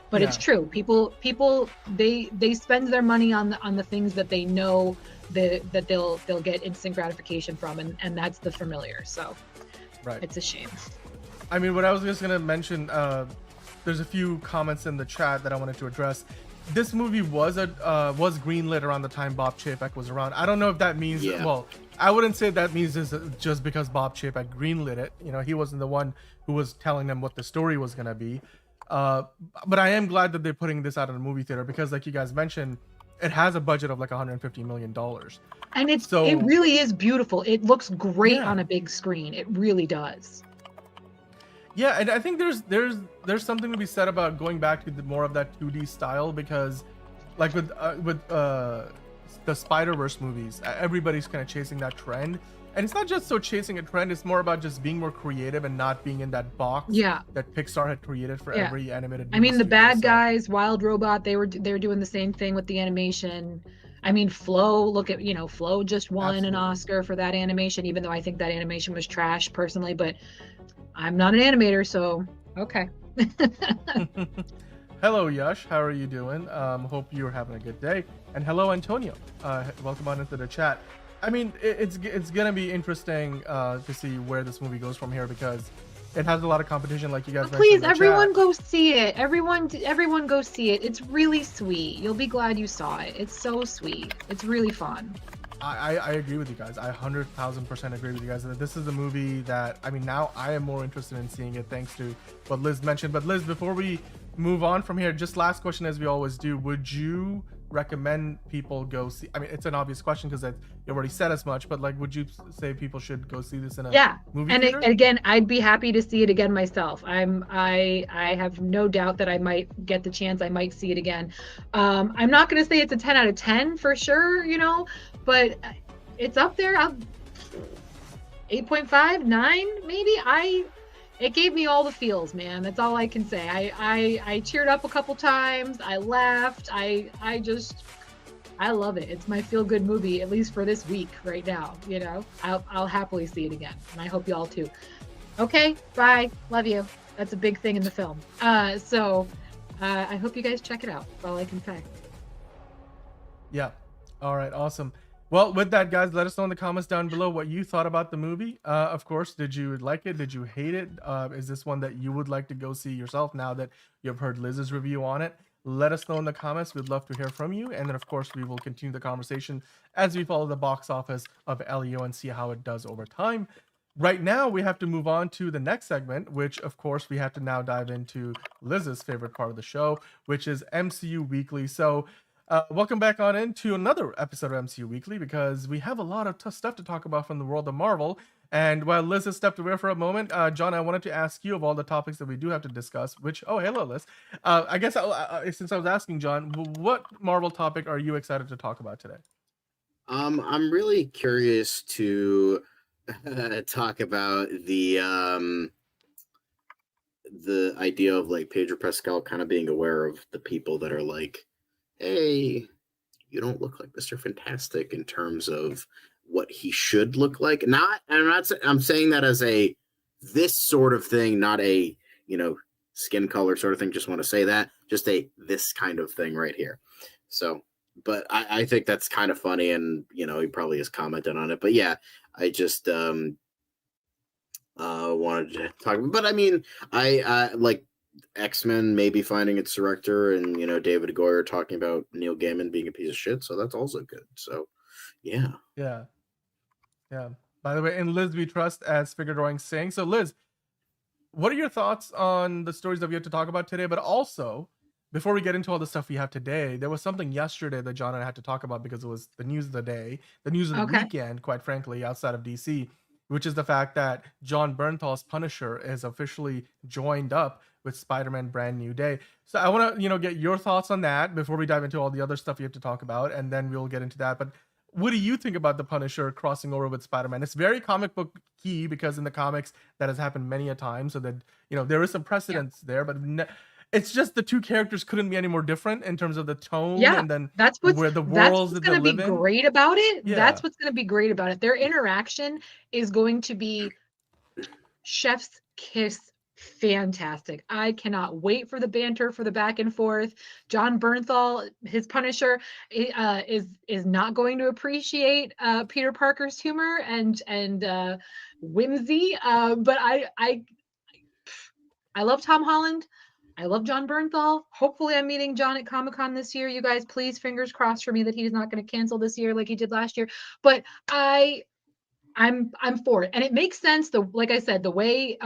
But it's true. People they spend their money on the things that they know that they'll get instant gratification from, and that's the familiar. So it's a shame. I mean, what I was just gonna mention, there's a few comments in the chat that I wanted to address. This movie was greenlit around the time Bob Chapek was around. I don't know if that means well, I wouldn't say that means this just because Bob Chapek greenlit it. You know, he wasn't the one who was telling them what the story was gonna be. But I am glad that they're putting this out in a movie theater, because like you guys mentioned, it has a budget of like $150 million. And it really is beautiful. It looks great on a big screen. It really does. Yeah, and I think there's something to be said about going back to more of that 2D style, because like with the Spider-Verse movies, everybody's kind of chasing that trend. And it's not just so chasing a trend, it's more about just being more creative and not being in that box that Pixar had created for every animated movie. I mean, the bad guys, Wild Robot, they were doing the same thing with the animation. I mean, Flow, Flow just won an Oscar for that animation, even though I think that animation was trash personally, but I'm not an animator, so okay. Hello, Yash. How are you doing? Hope you're having a good day. And hello, Antonio. Welcome on into the chat. I mean, it's gonna be interesting to see where this movie goes from here, because it has a lot of competition, like you guys mentioned. Please, everyone go see it. Everyone go see it. It's really sweet. You'll be glad you saw it. It's so sweet. It's really fun. I agree with you guys. I 100,000% agree with you guys that this is a movie that, I mean, now I am more interested in seeing it thanks to what Liz mentioned. But Liz, before we move on from here, just last question as we always do, would you recommend people go see, I mean, it's an obvious question because you already said as much, but like, would you say people should go see this in a movie theater? Again, I'd be happy to see it again myself. I have no doubt that I might get the chance. I might see it again. I'm not going to say it's a 10 out of 10 for sure, but it's up there. 8.5, 9 maybe. It gave me all the feels, man. That's all I can say. I cheered up a couple times. I laughed. I love it. It's my feel-good movie, at least for this week right now. I'll happily see it again, and I hope you all too. Okay, bye. Love you. That's a big thing in the film. So I hope you guys check it out. That's all I can say. Yeah. All right. Awesome. Well, with that, guys, let us know in the comments down below what you thought about the movie. Of course, did you like it? Did you hate it? Is this one that you would like to go see yourself now that you've heard Liz's review on it? let us know in the comments. We'd love to hear from you. And then, of course, we will continue the conversation as we follow the box office of Elio and see how it does over time. Right now, we have to move on to the next segment, which, of course, we have to now dive into Lizz's favorite part of the show, which is MCU Weekly. So, welcome back on into another episode of MCU Weekly, because we have a lot of stuff to talk about from the world of Marvel. And while Lizz has stepped away for a moment, John, I wanted to ask you of all the topics that we do have to discuss, which, oh, hello, Lizz. I guess since I was asking John, what Marvel topic are you excited to talk about today? I'm really curious to talk about the idea of like Pedro Pascal kind of being aware of the people that are like, hey, you don't look like Mr. Fantastic in terms of what he should look like. I'm saying that as a this sort of thing, not a, skin color sort of thing. Just want to say that, just a this kind of thing right here. So, but I think that's kind of funny, and he probably has commented on it. But yeah, I just wanted to talk. But I mean, I like X-Men maybe finding its director, and David Goyer talking about Neil Gaiman being a piece of shit. So that's also good. So yeah. By the way, in Lizz we trust, as Figure Drawing saying. So Lizz, what are your thoughts on the stories that we have to talk about today? But also, before we get into all the stuff we have today, there was something yesterday that John and I had to talk about because it was the news of the day, the news of the weekend, quite frankly, outside of DC, which is the fact that Jon Bernthal's Punisher is officially joined up with Spider-Man Brand New Day. So I want to, get your thoughts on that before we dive into all the other stuff we have to talk about, and then we'll get into that. But what do you think about the Punisher crossing over with Spider-Man? It's very comic book key because in the comics that has happened many a time. So that, there is some precedence there, but it's just the two characters couldn't be any more different in terms of the tone. And then that's where the worlds that going to be great about it. Yeah. That's what's going to be great about it. Their interaction is going to be chef's kiss fantastic. I cannot wait for the banter, for the back and forth. Jon Bernthal, his Punisher, is not going to appreciate Peter Parker's humor and whimsy. But I love Tom Holland. I love Jon Bernthal. Hopefully I'm meeting John at Comic-Con this year. You guys, please, fingers crossed for me that he's not going to cancel this year like he did last year. But I'm for it. And it makes sense. Like I said, the way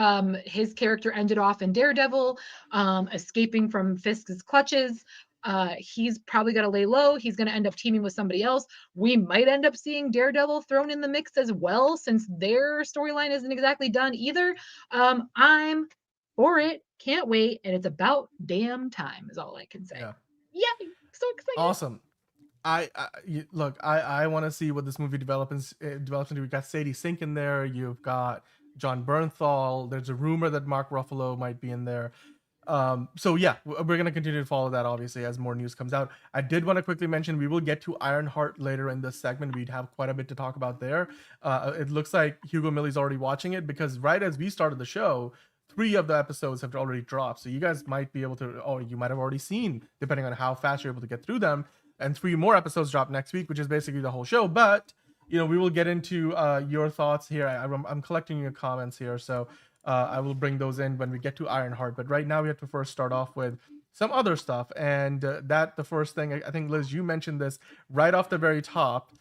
his character ended off in Daredevil, escaping from Fisk's clutches, he's probably going to lay low. He's going to end up teaming with somebody else. We might end up seeing Daredevil thrown in the mix as well, since their storyline isn't exactly done either. I'm for it. Can't wait. And it's about damn time is all I can say. Yeah, so excited. Awesome. I want to see what this movie develops into. We've got Sadie Sink in there. You've got Jon Bernthal. There's a rumor that Mark Ruffalo might be in there. So yeah, we're going to continue to follow that, obviously, as more news comes out. I did want to quickly mention we will get to Ironheart later in this segment. We'd have quite a bit to talk about there. It looks like Hugo Millie's already watching it, because right as we started the show, 3 of the episodes have already dropped. So you guys might be able to, or you might have already seen, depending on how fast you're able to get through them. And 3 more episodes drop next week, which is basically the whole show. But, we will get into your thoughts here. I'm collecting your comments here, so I will bring those in when we get to Ironheart. But right now we have to first start off with some other stuff. And the first thing, I think, Lizz, you mentioned this right off the very top,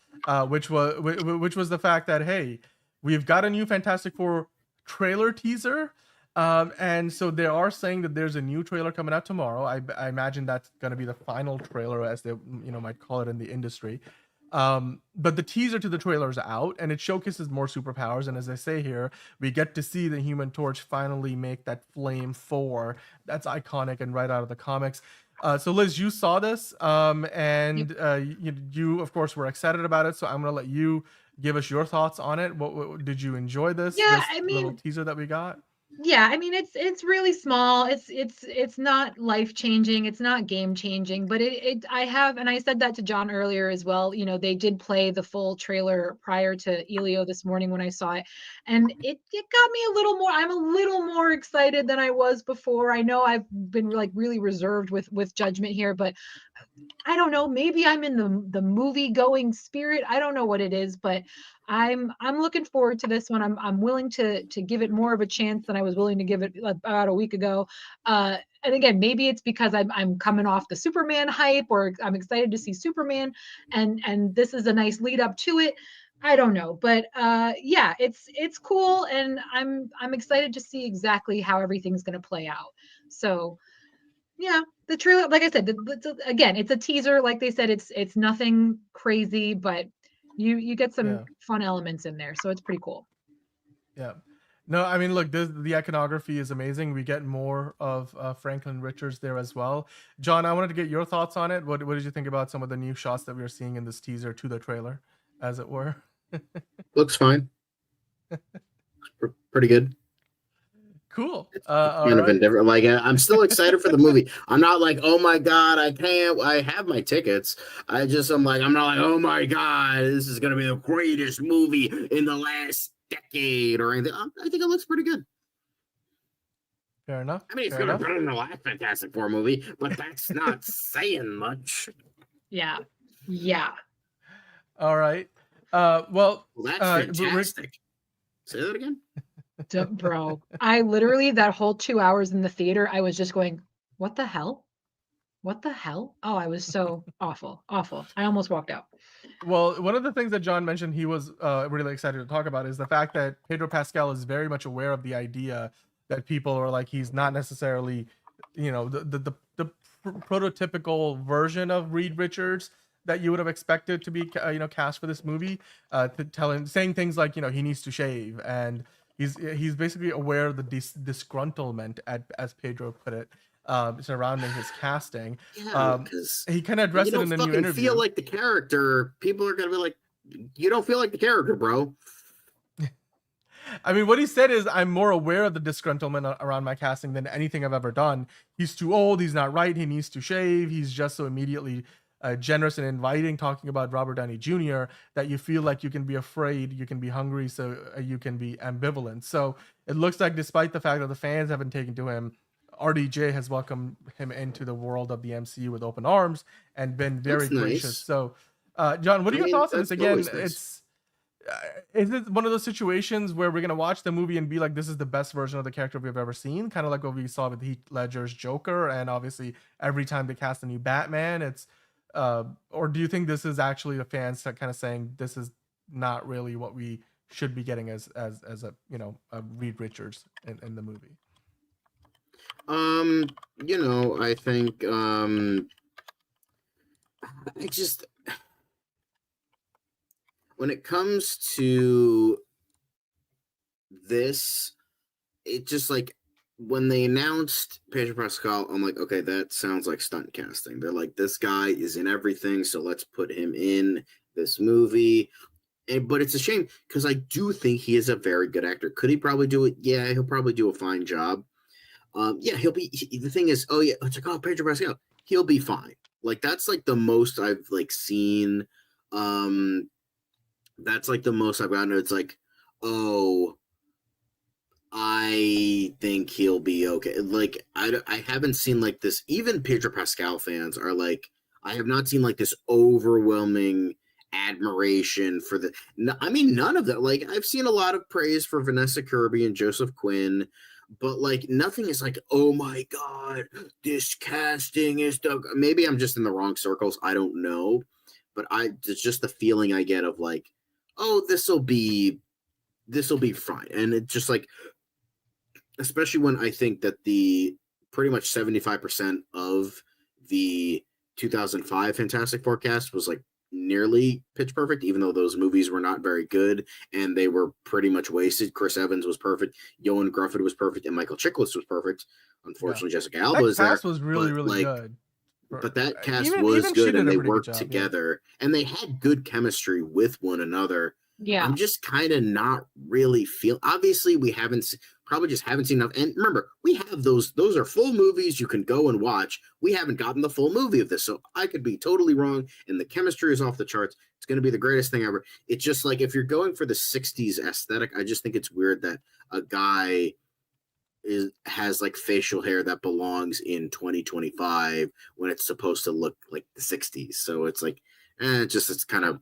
which was the fact that, hey, we've got a new Fantastic Four trailer teaser. And so they are saying that there's a new trailer coming out tomorrow. I imagine that's going to be the final trailer, as they might call it in the industry. But the teaser to the trailer is out, and it showcases more superpowers. And as I say here, we get to see the Human Torch finally make that Flame 4. That's iconic and right out of the comics. So Lizz, you saw this, and you of course were excited about it. So I'm going to let you give us your thoughts on it. What did you enjoy this? Yeah, this little teaser that we got? Yeah, I mean, it's really small. It's not life-changing. It's not game-changing, but I said that to John earlier as well. They did play the full trailer prior to Elio this morning when I saw it, and it got me a little more. I'm a little more excited than I was before. I know I've been like really reserved with judgment here, but I don't know. Maybe I'm in the movie-going spirit. I don't know what it is, but I'm looking forward to this one. I'm willing to give it more of a chance than I was willing to give it about a week ago. And again, maybe it's because I'm coming off the Superman hype, or I'm excited to see Superman, and this is a nice lead up to it. I don't know, but yeah, it's cool, and I'm excited to see exactly how everything's going to play out. So yeah, the trailer, like I said, again, it's a teaser. Like they said, it's nothing crazy, but you get some fun elements in there, so it's pretty cool. Yeah. No, I mean, look, the iconography is amazing. We get more of Franklin Richards there as well. John, I wanted to get your thoughts on it. What did you think about some of the new shots that we are seeing in this teaser to the trailer, as it were? Looks fine. Pretty good. Cool. Kind of indifferent. Like, I'm still excited for the movie. I'm not like, oh my god, I can't. I have my tickets. I'm not like, oh my god, this is gonna be the greatest movie in the last decade or anything. I think it looks pretty good. Fair enough. I mean, it's gonna be better than the last Fantastic Four movie, but that's not saying much. Yeah. All right. Well, that's fantastic. Say that again. Bro, I literally, that whole 2 hours in the theater, I was just going, what the hell? What the hell? Oh, I was so awful. I almost walked out. Well, one of the things that John mentioned he was really excited to talk about is the fact that Pedro Pascal is very much aware of the idea that people are like, he's not necessarily, the prototypical version of Reed Richards that you would have expected to be, cast for this movie, saying things like, he needs to shave, and he's basically aware of the disgruntlement, as Pedro put it, surrounding his casting. He kind of addressed it in the new interview. Feel like the character. People are gonna be like, you don't feel like the character, bro. I mean, what he said is, I'm more aware of the disgruntlement around my casting than anything I've ever done. He's too old. He's not right. He needs to shave. He's just so immediately generous and inviting, talking about Robert Downey Jr., that you feel like you can be afraid, you can be hungry, so you can be ambivalent. So it looks like, despite the fact that the fans haven't taken to him, RDJ has welcomed him into the world of the MCU with open arms and been very gracious. Nice. So, John, what are your thoughts on this? Again, nice. Is it one of those situations where we're going to watch the movie and be like, this is the best version of the character we've ever seen? Kind of like what we saw with Heath Ledger's Joker, and obviously every time they cast a new Batman, it's or do you think this is actually the fans kind of saying this is not really what we should be getting as a a Reed Richards in the movie? I think when it comes to this, it just like, when they announced Pedro Pascal, I'm like, okay, that sounds like stunt casting. They're like, this guy is in everything, so let's put him in this movie. But it's a shame, because I do think he is a very good actor. Could he probably do it? Yeah, he'll probably do a fine job. He'll be. The thing is, it's like, oh, Pedro Pascal, he'll be fine. Like, that's like the most I've like seen. That's like the most I've gotten. It's like, oh, I think he'll be okay. Like, I haven't seen like this. Even Pedro Pascal fans are like, I have not seen like this overwhelming admiration for the. I mean, none of that. Like, I've seen a lot of praise for Vanessa Kirby and Joseph Quinn, but like nothing is like, oh my god, this casting is the. Maybe I'm just in the wrong circles. I don't know, but it's just the feeling I get of like, oh, this will be fine. And it's just like, especially when I think that the pretty much 75% of the 2005 Fantastic Four cast was like nearly pitch perfect, even though those movies were not very good and they were pretty much wasted. Chris Evans was perfect, Ioan Gruffudd was perfect, and Michael Chiklis was perfect. Unfortunately, Jessica Alba is there. That cast was really good. But that cast was good, and they worked together, and they had good chemistry with one another. Yeah, I'm just kind of not really obviously, we probably just haven't seen enough. And remember, we have those are full movies you can go and watch. We haven't gotten the full movie of this, so I could be totally wrong, and the chemistry is off the charts. It's going to be the greatest thing ever. It's just like, if you're going for the 60s aesthetic, I just think it's weird that a guy has like facial hair that belongs in 2025 when it's supposed to look like the 60s. So it's like, it's kind of.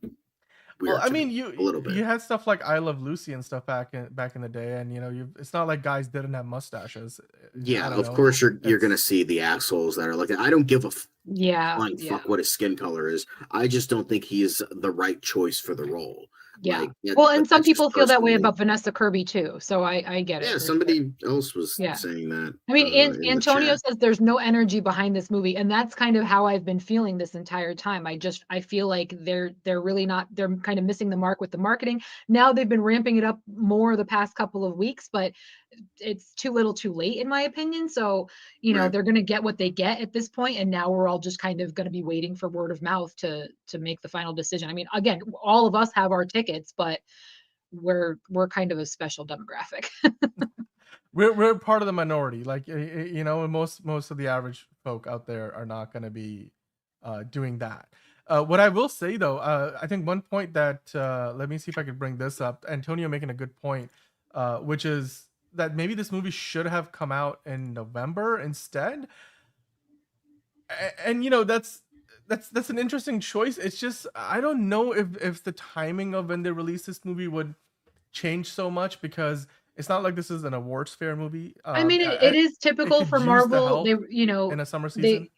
weird. Well, I mean, a little bit. You had stuff like I Love Lucy and stuff back in the day, and it's not like guys didn't have mustaches. Yeah, of course you're gonna see the assholes that are like that. I don't give a flying fuck what his skin color is. I just don't think he's the right choice for the role. Yeah. Like, well, and some people feel that way personally. about Vanessa Kirby too. So I get it. Yeah, somebody else was saying that. I mean, Antonio says there's no energy behind this movie, and that's kind of how I've been feeling this entire time. I feel like they're really not. They're kind of missing the mark with the marketing. Now they've been ramping it up more the past couple of weeks, but it's too little, too late, in my opinion. So they're going to get what they get at this point, and now we're all just kind of going to be waiting for word of mouth to make the final decision. I mean, again, all of us have our tickets, but we're kind of a special demographic. We're part of the minority, like and most of the average folk out there are not going to be doing that. What I will say though, I think one point that let me see if I could bring this up. Antonio making a good point, which is that maybe this movie should have come out in November instead. And that's an interesting choice. It's just I don't know if the timing of when they release this movie would change so much, because it's not like this is an awards fair movie. I mean, it is typical for Marvel. They in a summer season.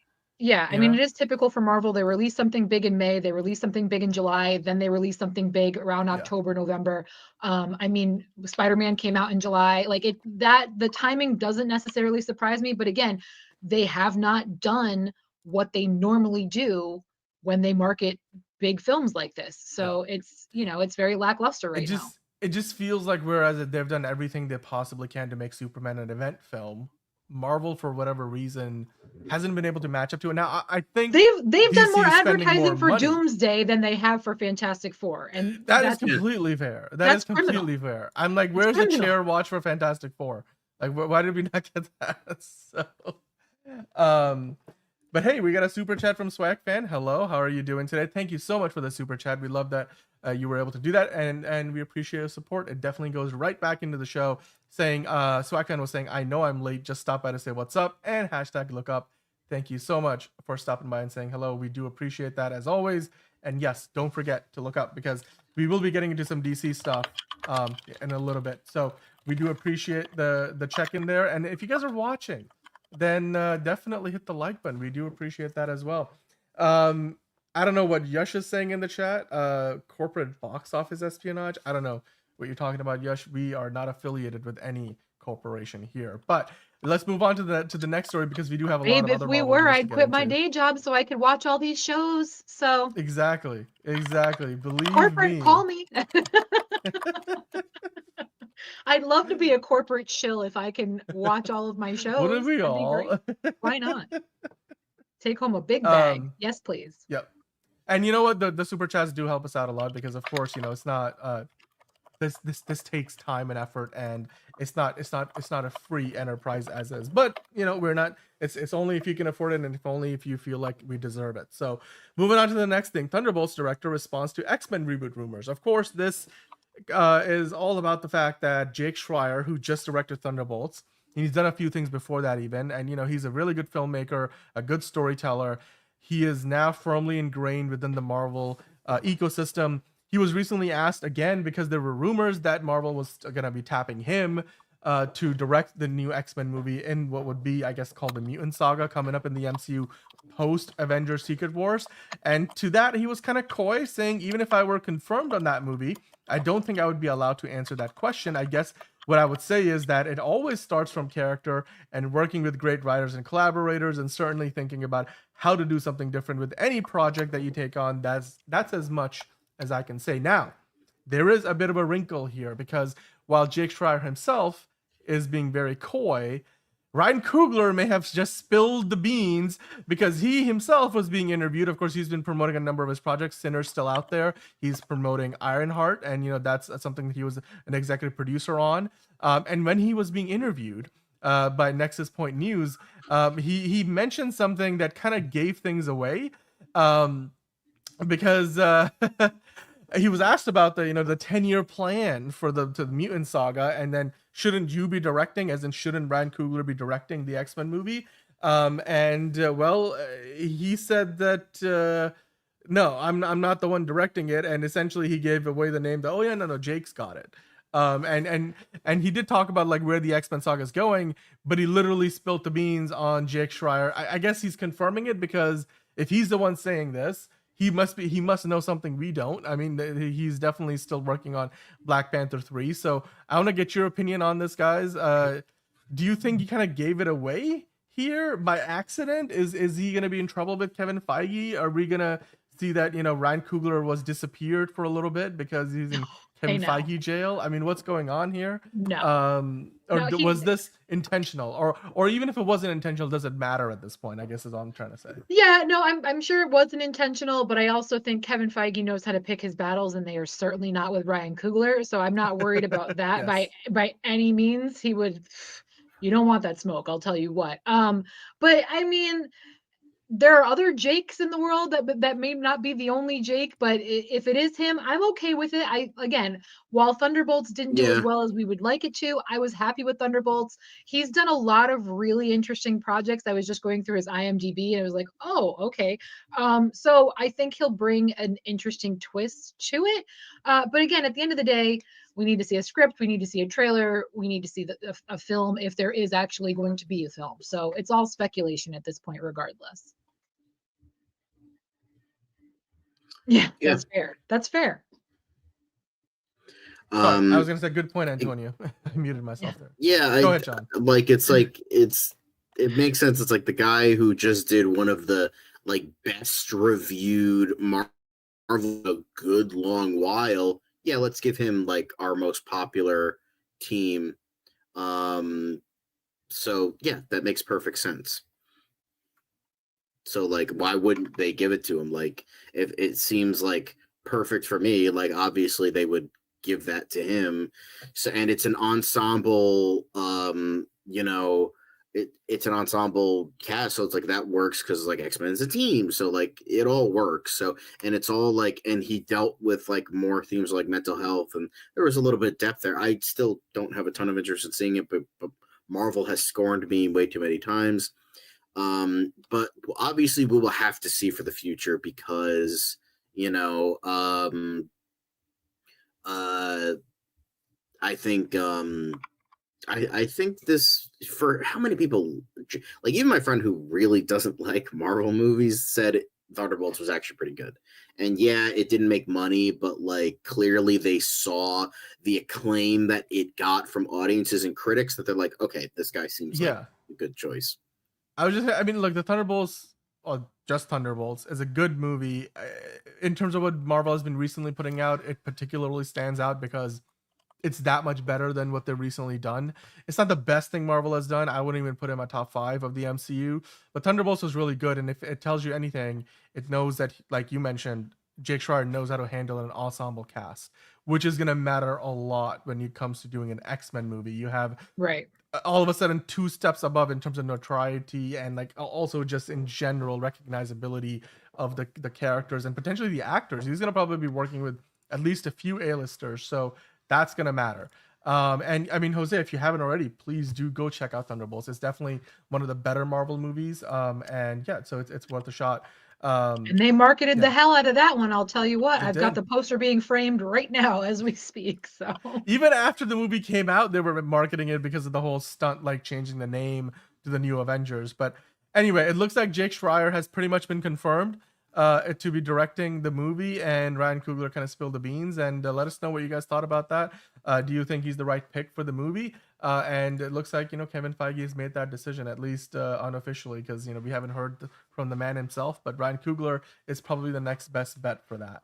I mean, it is typical for Marvel. They release something big in May, they release something big in July, then they release something big around October, November. I mean, Spider-Man came out in July. Like the timing doesn't necessarily surprise me, but again, they have not done what they normally do when they market big films like this. So it's very lackluster right now. It just feels like whereas they've done everything they possibly can to make Superman an event film, Marvel, for whatever reason, hasn't been able to match up to it. Now, I think they've done more advertising for Doomsday than they have for Fantastic Four, and that's completely fair. That's completely fair. I'm like, where's the chair watch for Fantastic Four? Like, why did we not get that? So, but hey, we got a super chat from Swag Fan. Hello, how are you doing today? Thank you so much for the super chat. We love that you were able to do that, and we appreciate your support. It definitely goes right back into the show. Saying, Swag Fan was saying, I know I'm late, just stop by to say what's up, and hashtag look up. Thank you so much for stopping by and saying hello. We do appreciate that as always. And yes, don't forget to look up, because we will be getting into some DC stuff in a little bit. So we do appreciate the check in there. And if you guys are watching, then definitely hit the like button. We do appreciate that as well. I don't know what Yash is saying in the chat. Corporate box office espionage. I don't know what you're talking about, Yash. We are not affiliated with any corporation here. But let's move on to the next story, because we do have a lot of other. If we were, I'd quit my day job so I could watch all these shows. So exactly. Believe corporate, me. call me. I'd love to be a corporate shill if I can watch all of my shows. Wouldn't we all? Why not? Take home a big bag. Yes, please. Yep. And you know what? The super chats do help us out a lot, because of course, it's not this takes time and effort, and it's not a free enterprise as is. But we're not. It's only if you can afford it, and if you feel like we deserve it. So moving on to the next thing, Thunderbolts director responds to X-Men reboot rumors. Of course, this is all about the fact that Jake Schreier, who just directed Thunderbolts, he's done a few things before that even, and he's a really good filmmaker, a good storyteller. He is now firmly ingrained within the Marvel ecosystem. He was recently asked again, because there were rumors that Marvel was going to be tapping him to direct the new X-Men movie in what would be, I guess, called the Mutant Saga, coming up in the MCU post-Avengers Secret Wars. And to that, he was kind of coy, saying, even if I were confirmed on that movie, I don't think I would be allowed to answer that question. I guess what I would say is that it always starts from character and working with great writers and collaborators, and certainly thinking about how to do something different with any project that you take on. That's as much as I can say. Now, there is a bit of a wrinkle here, because while Jake Schreier himself is being very coy, Ryan Coogler may have just spilled the beans, because he himself was being interviewed. Of course, he's been promoting a number of his projects. Sinner's still out there. He's promoting Ironheart, and that's something that he was an executive producer on. And when he was being interviewed by Nexus Point News, he mentioned something that kind of gave things away, because he was asked about the 10-year plan for the Mutant Saga, and then shouldn't you be directing, as in shouldn't Ryan Coogler be directing the X-Men movie? Well, he said that No, I'm not the one directing it, and essentially he gave away the name that, oh yeah, no, Jake's got it. And he did talk about like where the X-Men saga is going, but he literally spilled the beans on Jake Schreier. I guess he's confirming it because if he's the one saying this, he must know something we don't. I mean, he's definitely still working on Black Panther 3. So I want to get your opinion on this, guys. Do you think he kind of gave it away here by accident? Is he going to be in trouble with Kevin Feige? Are we going to see that, Ryan Coogler was disappeared for a little bit because he's in Kevin Feige jail? I mean, what's going on here? No. Was this intentional? Or even if it wasn't intentional, does it matter at this point? I guess is all I'm trying to say. Yeah, no, I'm sure it wasn't intentional, but I also think Kevin Feige knows how to pick his battles, and they are certainly not with Ryan Coogler. So I'm not worried about that by any means. You don't want that smoke, I'll tell you what. But I mean, there are other Jakes in the world that may not be the only Jake, but if it is him, I'm okay with it. While Thunderbolts didn't do as well as we would like it to, I was happy with Thunderbolts. He's done a lot of really interesting projects. I was just going through his IMDb and I was like, oh, okay. So I think he'll bring an interesting twist to it. But again, at the end of the day, we need to see a script. We need to see a trailer. We need to see a film if there is actually going to be a film. So it's all speculation at this point, regardless. Yeah, that's fair. That's fair. I was gonna say, good point, Antonio. I muted myself there. Yeah, go ahead, John. It makes sense. It's like the guy who just did one of the like best reviewed Marvel a good long while. Yeah, let's give him like our most popular team. So yeah, that makes perfect sense. So like, why wouldn't they give it to him? Like, if it seems like perfect for me, like obviously they would give that to him. So, and it's an ensemble, it's an ensemble cast, so it's like that works because like X-Men is a team, so like it all works. So, and it's all like, and he dealt with like more themes like mental health, and there was a little bit of depth there. I still don't have a ton of interest in seeing it, but Marvel has scorned me way too many times. But obviously we will have to see for the future because I think I think this, for how many people, like even my friend who really doesn't like Marvel movies said Thunderbolts was actually pretty good. And yeah, it didn't make money, but like clearly they saw the acclaim that it got from audiences and critics that they're like, okay, this guy seems like a good choice. Look, the Thunderbolts, or just Thunderbolts, is a good movie. In terms of what Marvel has been recently putting out, it particularly stands out because it's that much better than what they've recently done. It's not the best thing Marvel has done. I wouldn't even put it in my top 5 of the MCU, but Thunderbolts was really good. And if it tells you anything, it knows that, like you mentioned, Jake Schreier knows how to handle an ensemble cast, which is going to matter a lot when it comes to doing an X-Men movie. You have all of a sudden 2 steps above in terms of notoriety and like also just in general recognizability of the characters and potentially the actors. He's going to probably be working with at least a few A-listers. So that's going to matter. And I mean, Jose, if you haven't already, please do go check out Thunderbolts. It's definitely one of the better Marvel movies. And yeah, so it's worth a shot. And they marketed the hell out of that one. I'll tell you what, I've got the poster being framed right now as we speak. So even after the movie came out, they were marketing it because of the whole stunt, like changing the name to the New Avengers. But anyway, it looks like Jake Schreier has pretty much been confirmed to be directing the movie, and Ryan Coogler kind of spilled the beans. And let us know what you guys thought about that. Do you think he's the right pick for the movie? And it looks like, Kevin Feige has made that decision, at least unofficially, because, we haven't heard from the man himself, but Ryan Coogler is probably the next best bet for that.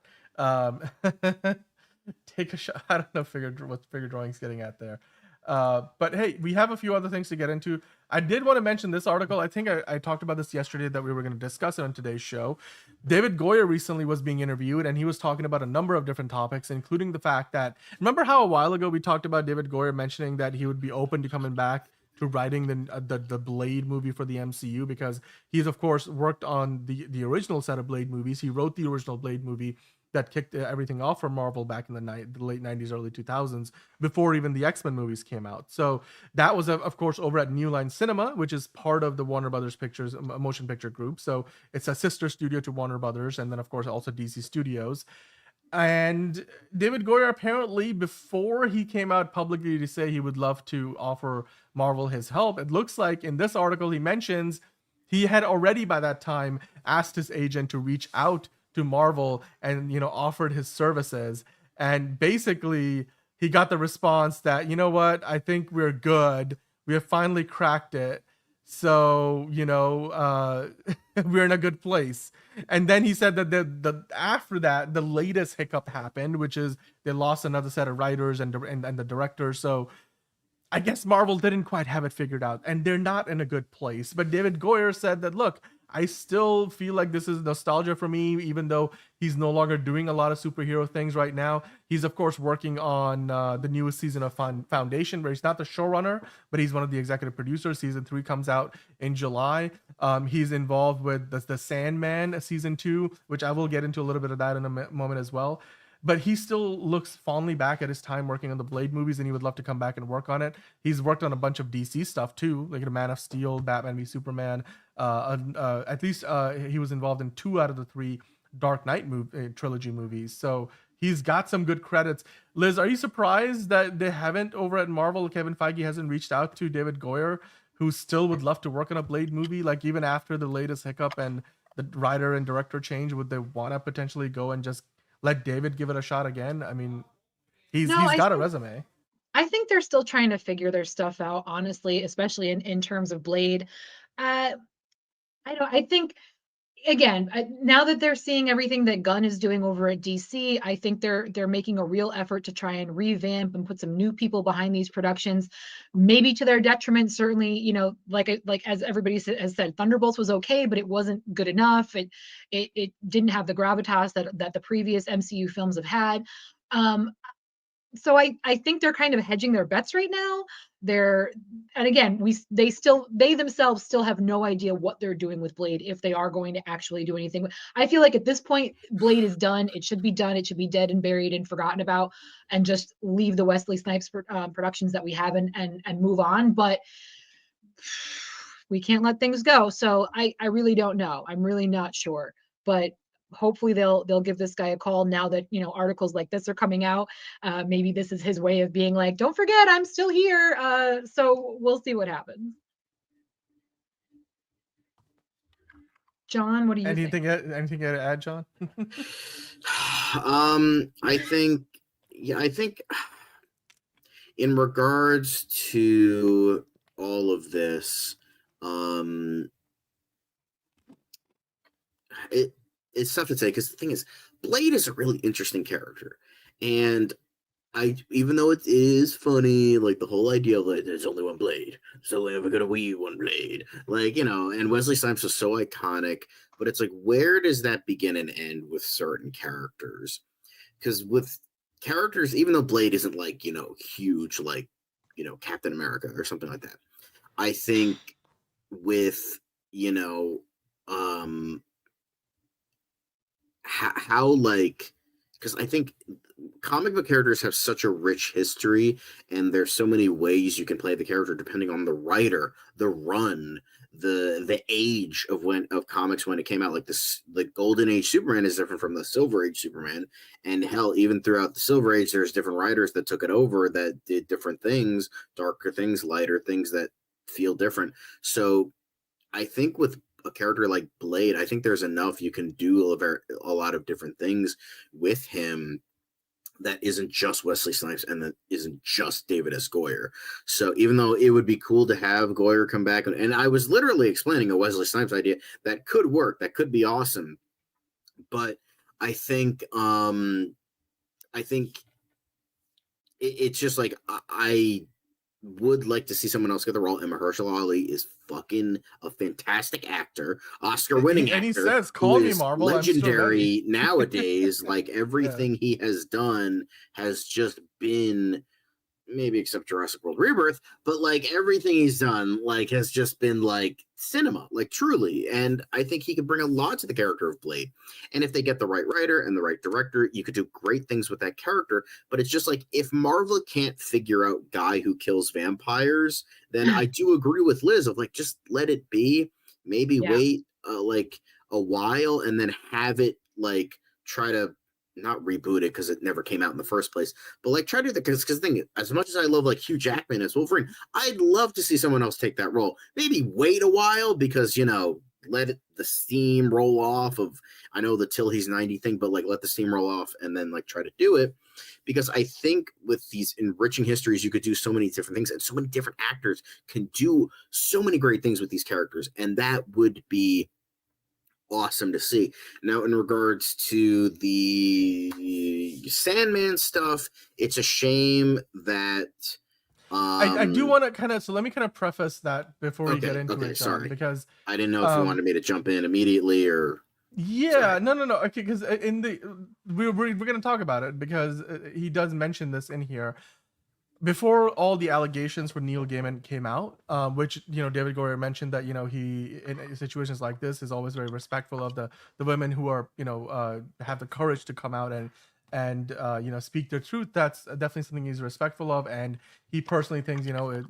Take a shot. I don't know what figure drawing's getting at there. But hey, we have a few other things to get into. I did want to mention this article. I think I talked about this yesterday that we were going to discuss it on today's show. David Goyer recently was being interviewed, and he was talking about a number of different topics, including the fact that, remember how a while ago we talked about David Goyer mentioning that he would be open to coming back to writing the Blade movie for the MCU, because he's of course worked on the original set of Blade movies. He wrote the original Blade movie, that kicked everything off for Marvel back in the late 90s, early 2000s, before even the X-Men movies came out. So that was, of course, over at New Line Cinema, which is part of the Warner Brothers Pictures motion picture group. So it's a sister studio to Warner Brothers, and then, of course, also DC Studios. And David Goyer, apparently, before he came out publicly to say he would love to offer Marvel his help, it looks like in this article he mentions he had already by that time asked his agent to reach out to Marvel and, offered his services. And basically he got the response that, you know what, I think we're good. We have finally cracked it. So, we're in a good place. And then he said that the after that, the latest hiccup happened, which is they lost another set of writers and the director. So I guess Marvel didn't quite have it figured out, and they're not in a good place. But David Goyer said that, look, I still feel like this is nostalgia for me, even though he's no longer doing a lot of superhero things right now. He's, of course, working on the newest season of Foundation, where he's not the showrunner, but he's one of the executive producers. Season 3 comes out in July. He's involved with the Sandman season 2, which I will get into a little bit of that in a moment as well. But he still looks fondly back at his time working on the Blade movies, and he would love to come back and work on it. He's worked on a bunch of DC stuff too, like the Man of Steel, Batman v Superman. At least he was involved in 2 out of the 3 Dark Knight trilogy movies. So he's got some good credits. Liz, are you surprised that they haven't, over at Marvel, Kevin Feige hasn't reached out to David Goyer, who still would love to work on a Blade movie? Like, even after the latest hiccup and the writer and director change, would they want to potentially go and just let David give it a shot again? I mean, he's got a resume. I think they're still trying to figure their stuff out, honestly, especially in terms of Blade. I think, again, now that they're seeing everything that Gunn is doing over at DC, I think they're making a real effort to try and revamp and put some new people behind these productions, maybe to their detriment. Certainly, like as everybody has said, Thunderbolts was okay, but it wasn't good enough. It didn't have the gravitas that the previous MCU films have had. So I think they're kind of hedging their bets right now. And again, they themselves still have no idea what they're doing with Blade, if they are going to actually do anything. I feel like at this point, Blade is done. It should be done. It should be dead and buried and forgotten about, and just leave the Wesley Snipes productions that we have and move on. But we can't let things go. So I really don't know. I'm really not sure. But hopefully they'll give this guy a call now that articles like this are coming out. Maybe this is his way of being like, don't forget, I'm still here. So we'll see what happens. John, what do you think? Anything to add, John? I think in regards to all of this, it's tough to say, because the thing is, Blade is a really interesting character, and even though it is funny, like the whole idea of like there's only one Blade, there's only ever gonna be one Blade, like, and Wesley Snipes was so iconic, but it's like, where does that begin and end with certain characters? Because with characters, even though Blade isn't like huge, like Captain America or something like that, I think with how like, because I think comic book characters have such a rich history, and there's so many ways you can play the character depending on the writer, the run, the age of comics when it came out. Like the Golden Age Superman is different from the Silver Age Superman, and hell, even throughout the Silver Age, there's different writers that took it over that did different things, darker things, lighter things that feel different. So I think with a character like Blade, I think there's enough you can do a lot of different things with him that isn't just Wesley Snipes and that isn't just David S. Goyer. So even though it would be cool to have Goyer come back, and I was literally explaining a Wesley Snipes idea that could work, that could be awesome, but I think it's just like, I would like to see someone else get the role. Emma Herschel Ali is fucking a fantastic actor, Oscar-winning actor. And he says, "Call me Marvel." Legendary nowadays. Like everything he has done has just been maybe except Jurassic World Rebirth, but like everything he's done like has just been like cinema, like truly. And I think he could bring a lot to the character of Blade. And if they get the right writer and the right director, you could do great things with that character. But it's just like, if Marvel can't figure out guy who kills vampires, then I do agree with Liz of like, just let it be. Maybe wait like a while and then have it like try to not reboot it because it never came out in the first place, but like try to do that because the thing, as much as I love like Hugh Jackman as Wolverine, I'd love to see someone else take that role. Maybe wait a while because, you know, let the steam roll off of, I know the till he's 90 thing, but like let the steam roll off and then like try to do it. Because I think with these enriching histories, you could do so many different things and so many different actors can do so many great things with these characters. And that would be awesome to see. Now, in regards to the Sandman stuff, it's a shame that I do want to kind of, so let me kind of preface that before we get into it, John, sorry, because I didn't know if you wanted me to jump in immediately or no, okay, because in the we're going to talk about it because he does mention this in here. Before all the allegations for Neil Gaiman came out, which, you know, David Goyer mentioned that, you know, he in situations like this is always very respectful of the women who are, you know, have the courage to come out and you know, speak their truth. That's definitely something he's respectful of, and he personally thinks, you know,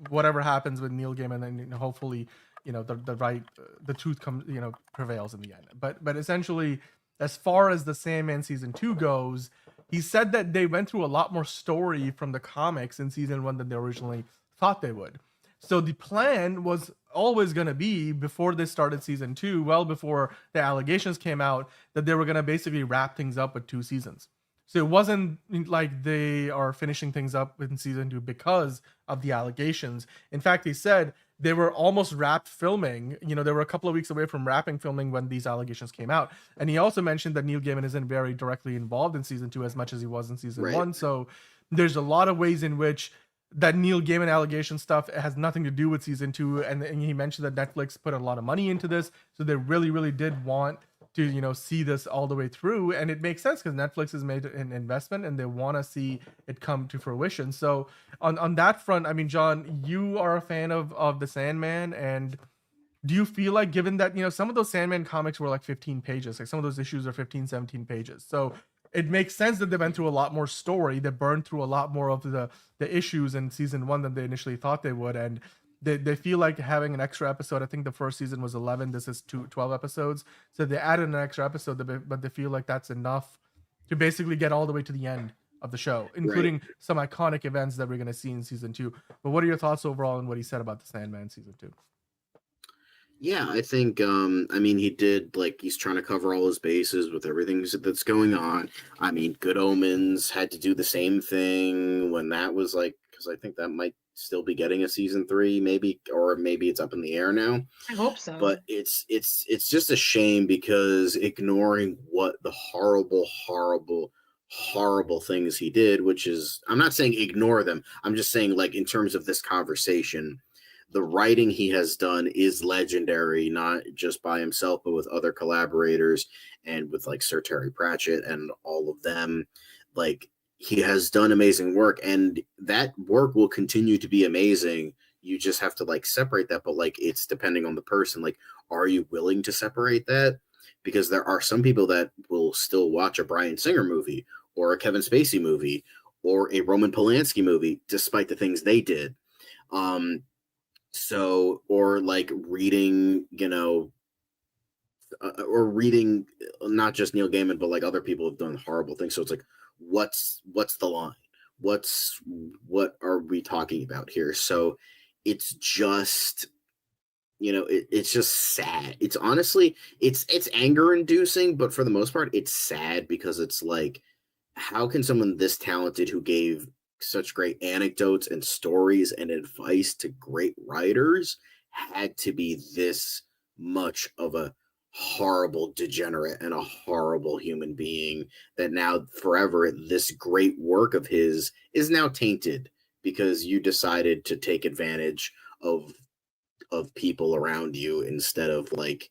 whatever happens with Neil Gaiman, then hopefully, you know, the truth comes, you know, prevails in the end. But essentially, as far as the Sandman season 2 goes, he said that they went through a lot more story from the comics in season 1 than they originally thought they would. So the plan was always going to be, before they started season 2, well before the allegations came out, that they were going to basically wrap things up with 2 seasons. So it wasn't like they are finishing things up in season 2 because of the allegations. In fact, he said they were almost wrapped filming. You know, they were a couple of weeks away from wrapping filming when these allegations came out. And he also mentioned that Neil Gaiman isn't very directly involved in season 2 as much as he was in season 1. So there's a lot of ways in which that Neil Gaiman allegation stuff has nothing to do with season 2. And he mentioned that Netflix put a lot of money into this. So they really, really did want to, you know, see this all the way through. And it makes sense because Netflix has made an investment and they want to see it come to fruition. So on that front, I mean, John, you are a fan of the Sandman, and do you feel like, given that, you know, some of those Sandman comics were like 15 pages, like some of those issues are 15, 17 pages. So it makes sense that they went through a lot more story. They burned through a lot more of the issues in season 1 than they initially thought they would. And they feel like having an extra episode. I think the first season was 11. This is 12 episodes. So they added an extra episode, but they feel like that's enough to basically get all the way to the end of the show, including some iconic events that we're going to see in season 2. But what are your thoughts overall on what he said about the Sandman season 2? Yeah, I think, I mean, he did, like, he's trying to cover all his bases with everything that's going on. I mean, Good Omens had to do the same thing when that was, like, because I think that might still be getting a season 3, maybe, or maybe it's up in the air now. I hope so. But it's just a shame because ignoring what the horrible things he did, which is, I'm not saying ignore them. I'm just saying, like, in terms of this conversation, the writing he has done is legendary, not just by himself, but with other collaborators and with like Sir Terry Pratchett and all of them. Like, he has done amazing work, and that work will continue to be amazing. You just have to like separate that, but like, it's depending on the person. Like, are you willing to separate that? Because there are some people that will still watch a Bryan Singer movie or a Kevin Spacey movie or a Roman Polanski movie, despite the things they did. So, or like reading, you know, or reading not just Neil Gaiman, but like other people have done horrible things. So it's like, what's the line? What are we talking about here? So it's just, you know, it's just sad. It's honestly, it's anger inducing, but for the most part, it's sad because it's like, how can someone this talented who gave such great anecdotes and stories and advice to great writers had to be this much of a horrible degenerate and a horrible human being that now forever this great work of his is now tainted because you decided to take advantage of people around you instead of like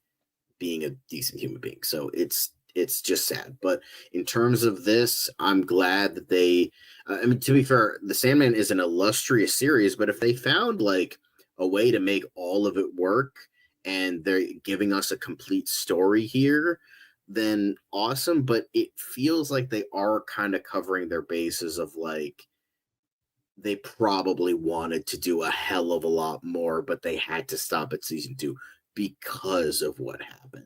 being a decent human being. So it's it's just sad. But in terms of this, I'm glad that they. I mean, to be fair, the Sandman is an illustrious series, but if they found like a way to make all of it work, and they're giving us a complete story here, then awesome. But it feels like they are kind of covering their bases of like they probably wanted to do a hell of a lot more, but they had to stop at season 2 because of what happened.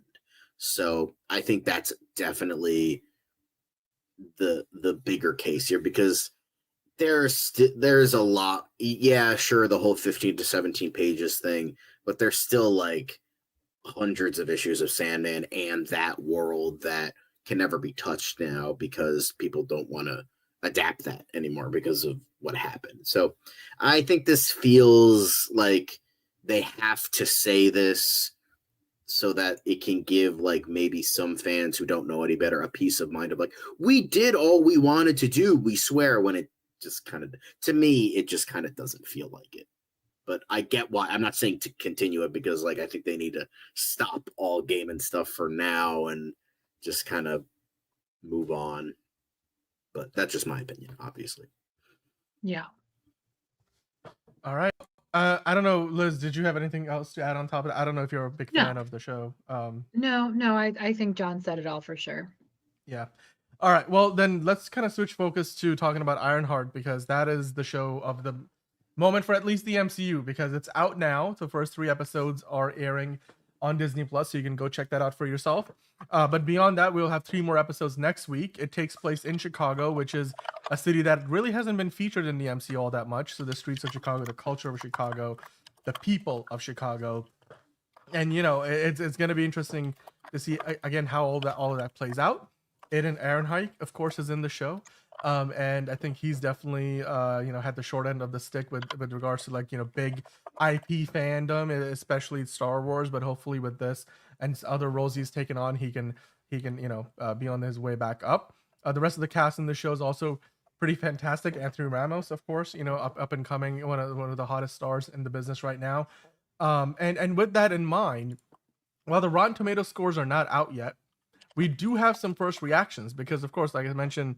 So I think that's definitely the bigger case here, because there's a lot. Yeah, sure, the whole 15 to 17 pages thing, but there's still like hundreds of issues of Sandman and that world that can never be touched now because people don't want to adapt that anymore because of what happened. So I think this feels like they have to say this so that it can give like maybe some fans who don't know any better a peace of mind of like, we did all we wanted to do, we swear, when it just kind of, to me, it just kind of doesn't feel like it. But I get why. I'm not saying to continue it, because like I think they need to stop all game and stuff for now and just kind of move on. But that's just my opinion, obviously. Yeah. All right. I don't know, Liz, did you have anything else to add on top of that? I don't know if you're a big fan of the show. No, I think John said it all for sure. Yeah. All right. Well, then let's kind of switch focus to talking about Ironheart, because that is the show of the moment for at least the MCU, because it's out now. The first 3 episodes are airing on Disney Plus, so you can go check that out for yourself. But beyond that, we'll have 3 more episodes next week. It takes place in Chicago, which is a city that really hasn't been featured in the MCU all that much. So the streets of Chicago, the culture of Chicago, the people of Chicago, and you know, it's going to be interesting to see again how all of that plays out. Aiden Ehrenreich, of course, is in the show. And I think he's definitely had the short end of the stick with regards to like, big IP fandom, especially Star Wars, but hopefully with this and other roles he's taken on, he can be on his way back up. The rest of the cast in the show is also pretty fantastic. Anthony Ramos, of course, up and coming, one of the hottest stars in the business right now. And with that in mind, while the Rotten Tomatoes scores are not out yet, we do have some first reactions, because of course, like I mentioned,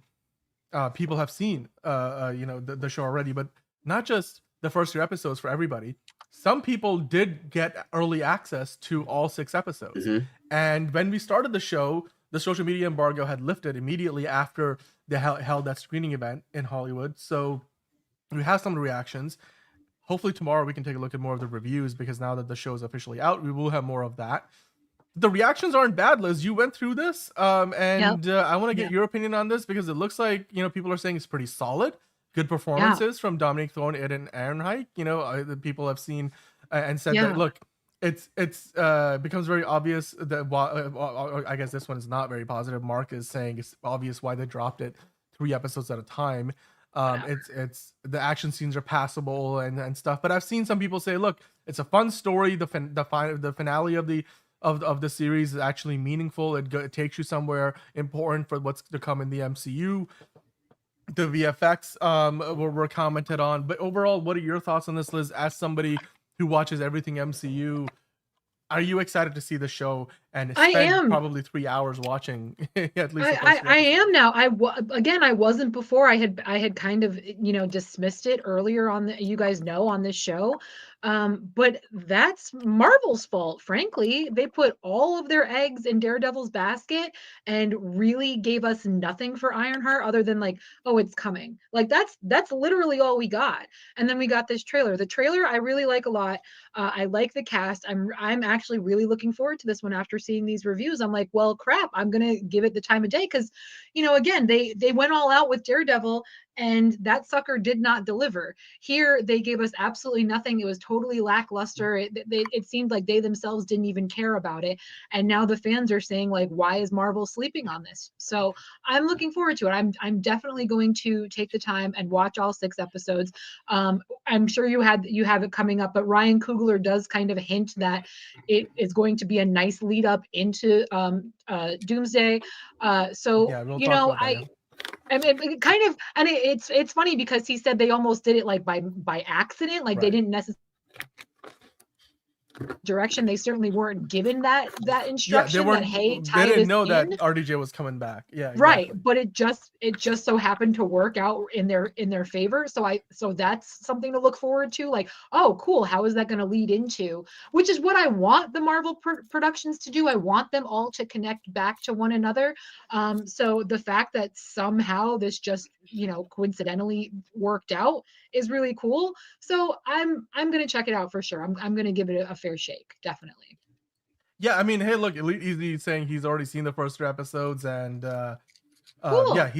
people have seen the show already, but not just the first 3 episodes for everybody. Some people did get early access to all 6 episodes. Mm-hmm. And when we started the show, the social media embargo had lifted immediately after they held that screening event in Hollywood. So we have some reactions. Hopefully tomorrow we can take a look at more of the reviews, because now that the show is officially out, we will have more of that. The reactions aren't bad, Liz. You went through this, I want to get your opinion on this, because it looks like people are saying it's pretty solid. Good performances from Dominic Thorne, Aiden Ehrenreich. The people have seen and said that look, it's becomes very obvious that I guess this one is not very positive. Mark is saying it's obvious why they dropped it 3 episodes at a time. It's the action scenes are passable and stuff, but I've seen some people say, look, it's a fun story. The finale of the series is actually meaningful. It takes you somewhere important for what's to come in the MCU. The VFX were commented on, but overall, what are your thoughts on this, Liz? As somebody who watches everything MCU, are you excited to see the show and spend probably 3 hours watching at least? I am now. I wasn't before. I had kind of dismissed it earlier on on this show. But that's Marvel's fault, frankly. They put all of their eggs in Daredevil's basket and really gave us nothing for Ironheart other than like, oh, it's coming. Like that's literally all we got. And then we got this trailer. The trailer I really like a lot. I like the cast. I'm actually really looking forward to this one after seeing these reviews. I'm like, well, crap, I'm gonna give it the time of day, because again, they went all out with Daredevil and that sucker did not deliver. Here they gave us absolutely nothing. It was totally lackluster. It seemed like they themselves didn't even care about it. And now the fans are saying like, why is Marvel sleeping on this? So I'm looking forward to it. I'm definitely going to take the time and watch all 6 episodes. I'm sure you have it coming up, but Ryan Coogler does kind of hint that it is going to be a nice lead up into Doomsday. I mean, kind of, and it's funny because he said they almost did it like by accident, like they didn't necessarily. direction. They certainly weren't given that instruction. Yeah, that hey, they tie didn't this know that in. RDJ was coming back. Yeah, Right, exactly. but it just so happened to work out in their favor. So that's something to look forward to. Like, oh, cool. How is that going to lead into? Which is what I want the Marvel productions to do. I want them all to connect back to one another. So the fact that somehow this just coincidentally worked out is really cool. So I'm going to check it out for sure. I'm going to give it a fair shake, definitely. Yeah, I mean, hey, look, he's saying he's already seen the first 3 episodes, and Cool. yeah,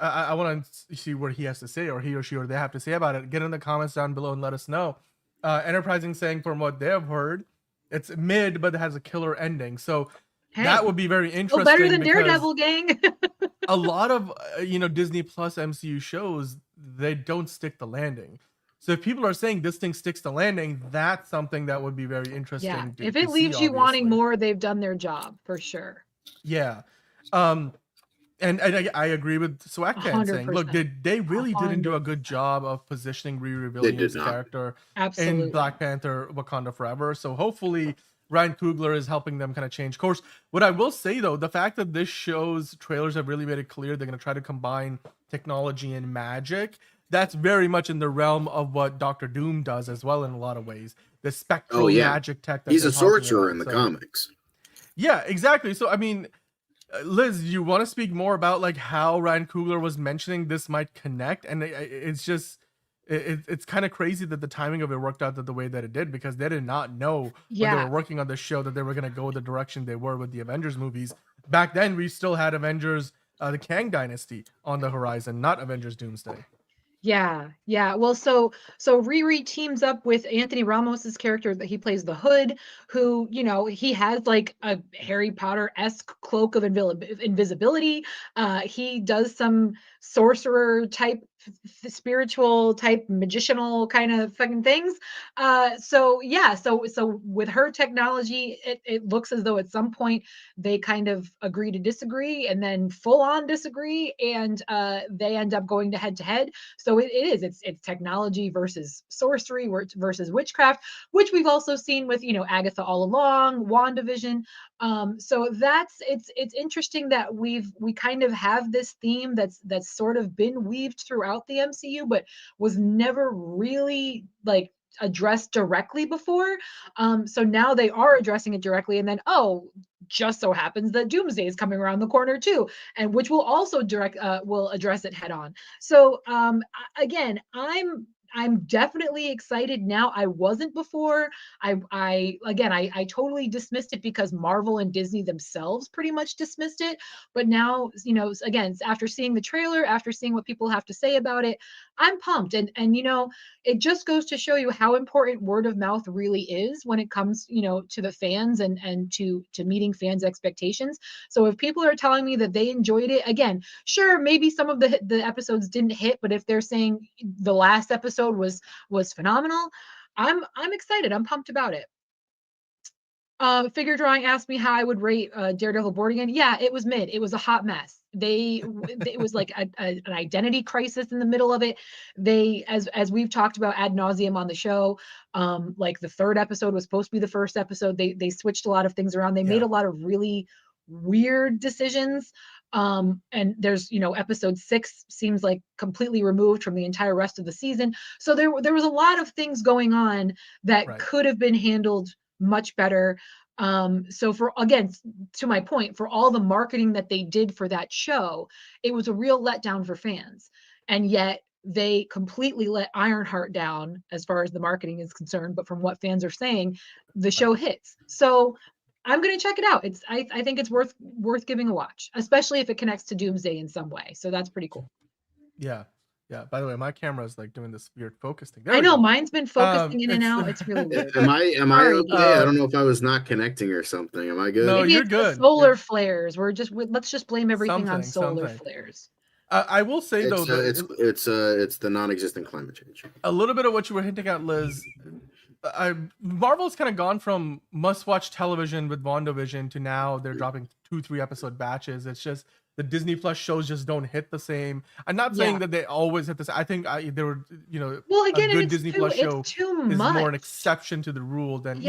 I want to see what he has to say, or he or she or they have to say about it. Get in the comments down below and let us know. Enterprising saying from what they have heard, it's mid, but it has a killer ending. So that would be very interesting. Better than Daredevil, gang. A lot of Disney Plus MCU shows, they don't stick the landing. So if people are saying this thing sticks the landing, that's something that would be very interesting. Yeah, if it leaves you wanting more, they've done their job for sure. Yeah. And I agree with Swag Fan saying, look, they really didn't do a good job of positioning Riri Williams' character in Black Panther Wakanda Forever. So hopefully Ryan Coogler is helping them kind of change course. What I will say, though, the fact that this show's trailers have really made it clear they're going to try to combine technology and magic, that's very much in the realm of what Doctor Doom does as well in a lot of ways. The spectral magic tech. That he's a sorcerer in the comics. Yeah, exactly. So, I mean, Liz, you want to speak more about like how Ryan Coogler was mentioning this might connect? And it's just, it's kind of crazy that the timing of it worked out the way that it did, because they did not know when they were working on this show that they were going to go the direction they were with the Avengers movies. Back then, we still had Avengers, the Kang Dynasty on the horizon, not Avengers Doomsday. Yeah. Well, so Riri teams up with Anthony Ramos's character that he plays, the Hood, who, he has like a Harry Potter-esque cloak of invisibility. He does some sorcerer type, spiritual type, magicianal kind of fucking things. So with her technology, it looks as though at some point they kind of agree to disagree, and then full on disagree, and they end up going to head. So it's technology versus sorcery versus witchcraft, which we've also seen with Agatha all along, WandaVision. So it's interesting that we kind of have this theme that's sort of been weaved throughout the MCU, but was never really like addressed directly before. So now they are addressing it directly, and then just so happens that Doomsday is coming around the corner too, and which will also will address it head on. So again, I'm definitely excited now. I wasn't before. I totally dismissed it because Marvel and Disney themselves pretty much dismissed it. But now, again, after seeing the trailer, after seeing what people have to say about it, I'm pumped. And it just goes to show you how important word of mouth really is when it comes, to the fans and to meeting fans' expectations. So if people are telling me that they enjoyed it, again, sure, maybe some of the episodes didn't hit, but if they're saying the last episode was phenomenal, I'm excited. I'm pumped about it. Figure Drawing asked me how I would rate Daredevil Born Again. Yeah, it was mid. It was a hot mess. It was like an identity crisis in the middle of it. They, as we've talked about ad nauseum on the show, like the 3rd episode was supposed to be the 1st episode. They switched a lot of things around. They made a lot of really weird decisions. And there's, episode 6 seems like completely removed from the entire rest of the season. So there was a lot of things going on that could have been handled much better. So again, to my point, for all the marketing that they did for that show, it was a real letdown for fans. And yet they completely let Ironheart down as far as the marketing is concerned. But from what fans are saying, the show hits. So I'm going to check it out. I think it's worth giving a watch, especially if it connects to Doomsday in some way. So that's pretty cool. Yeah. By the way, my camera is like doing this weird focus thing. I know mine's been focusing in and out. It's really weird. Am I okay? I don't know if I was not connecting or something. Am I good? No, Maybe you're it's good. Solar flares. Let's just blame everything on solar flares. I will say it's the non-existent climate change. A little bit of what you were hinting at, Liz. Marvel's kind of gone from must-watch television with WandaVision to now they're dropping 2-3 episode batches. It's just the Disney Plus shows just don't hit the same. I'm not saying that they always hit the same. I think they were, well, again, a good Disney Plus show is much. more an exception to the rule than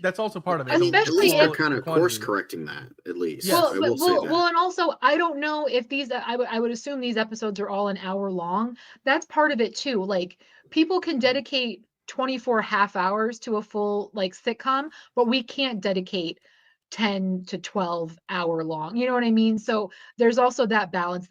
that's also part of it. Especially they're kind of course correcting that, at least. Yes. I will say that. Well, and also I don't know if these I would assume these episodes are all an hour long. That's part of it too. Like, people can dedicate 24 half hours to a full like sitcom, but we can't dedicate 10 to 12 hour long. You know what I mean? So there's also that balance.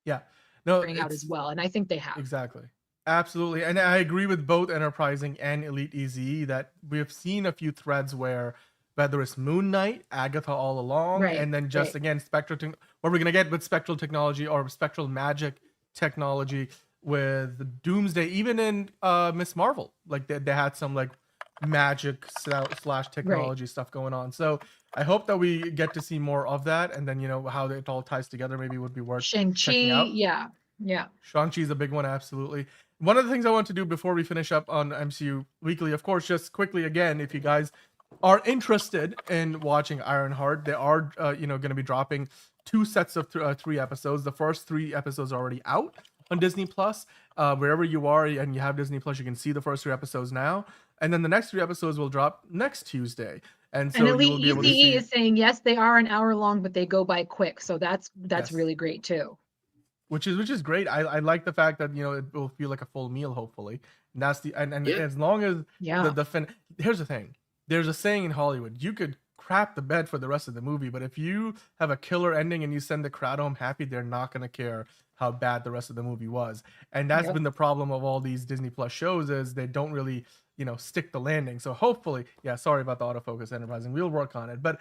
Yeah. No, bring out as well, and I think they have. Exactly. Absolutely. And I agree with both Enterprising and Elite EZ that we have seen a few threads where whether it's Moon Knight, Agatha all along, and then just again what we're gonna get with spectral technology or spectral magic technology with Doomsday, even in Miss Marvel, like they had some like magic / technology stuff going on. So I hope that we get to see more of that, and then how it all ties together maybe would be worth checking out. Yeah. Shang-Chi is a big one, absolutely. One of the things I want to do before we finish up on MCU Weekly, of course, just quickly again, if you guys are interested in watching Ironheart, they are going to be dropping 2 sets of 3 episodes. The first 3 episodes are already out on Disney Plus. Wherever you are and you have Disney Plus, you can see the first 3 episodes now, and then the next 3 episodes will drop next Tuesday. And so Elite you will be able to see... is saying yes, they are an hour long, but they go by quick, so that's really great too. Which is great. I like the fact that it will feel like a full meal, hopefully. And that's as long as here's the thing. There's a saying in Hollywood: you could crap the bed for the rest of the movie, but if you have a killer ending and you send the crowd home happy, they're not gonna care how bad the rest of the movie was. And that's been the problem of all these Disney Plus shows, is they don't really stick the landing. So hopefully, sorry about the autofocus, Enterprising, we'll work on it, but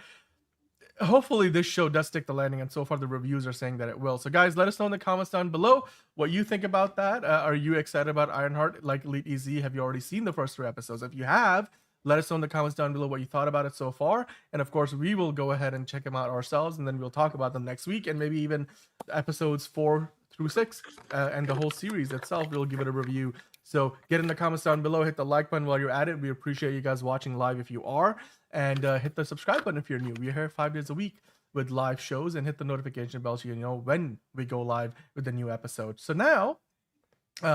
hopefully this show does stick the landing, and so far the reviews are saying that it will. So guys, let us know in the comments down below what you think about that. Are you excited about Ironheart like Elite EZ? Have you already seen the first 3 episodes? If you have, let us know in the comments down below what you thought about it so far, and of course we will go ahead and check them out ourselves, and then we'll talk about them next week, and maybe even episodes 4 through 6 and the whole series itself. We'll give it a review. So get in the comments down below, hit the like button while you're at it. We appreciate you guys watching live if you are, and hit the subscribe button if you're new. We're here 5 days a week with live shows, and hit the notification bell so you know when we go live with the new episode. So now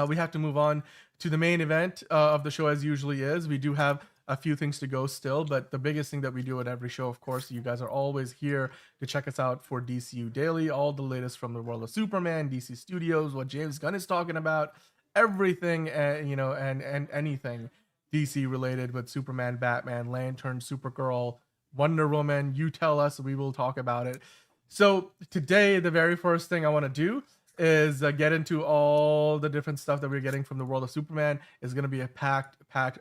we have to move on to the main event of the show, as usually is. We do have a few things to go still, but the biggest thing that we do at every show, of course, you guys are always here to check us out for DCU Daily, all the latest from the world of Superman, DC Studios, what James Gunn is talking about, everything, and anything DC related with Superman, Batman, Lantern, Supergirl, Wonder Woman. You tell us, we will talk about it. So today, the very first thing I want to do is get into all the different stuff that we're getting from the world of Superman. It's going to be a packed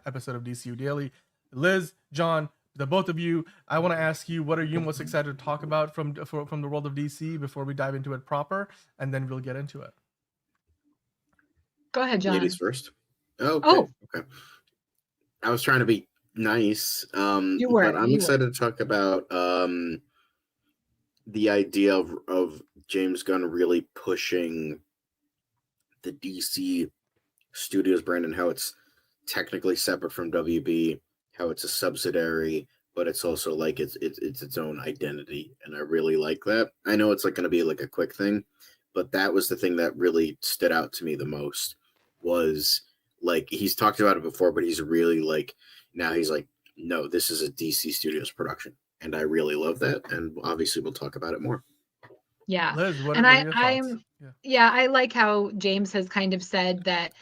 episode of DCU Daily. Liz, John, the both of you, I want to ask you, what are you most excited to talk about from the world of DC before we dive into it proper, and then we'll get into it. Go ahead, John. Ladies first. Okay. I was trying to be nice. But I'm excited to talk about the idea of James Gunn really pushing the DC Studios brand, and how it's technically separate from WB, how it's a subsidiary, but it's also like it's its own identity, and I really like that. I know it's like going to be like a quick thing, but that was the thing that really stood out to me the most. Was like, he's talked about it before, but he's really like, now he's like, no, this is a DC Studios production, and I really love that, and obviously we'll talk about it more. Yeah. Liz, I like how James has kind of said that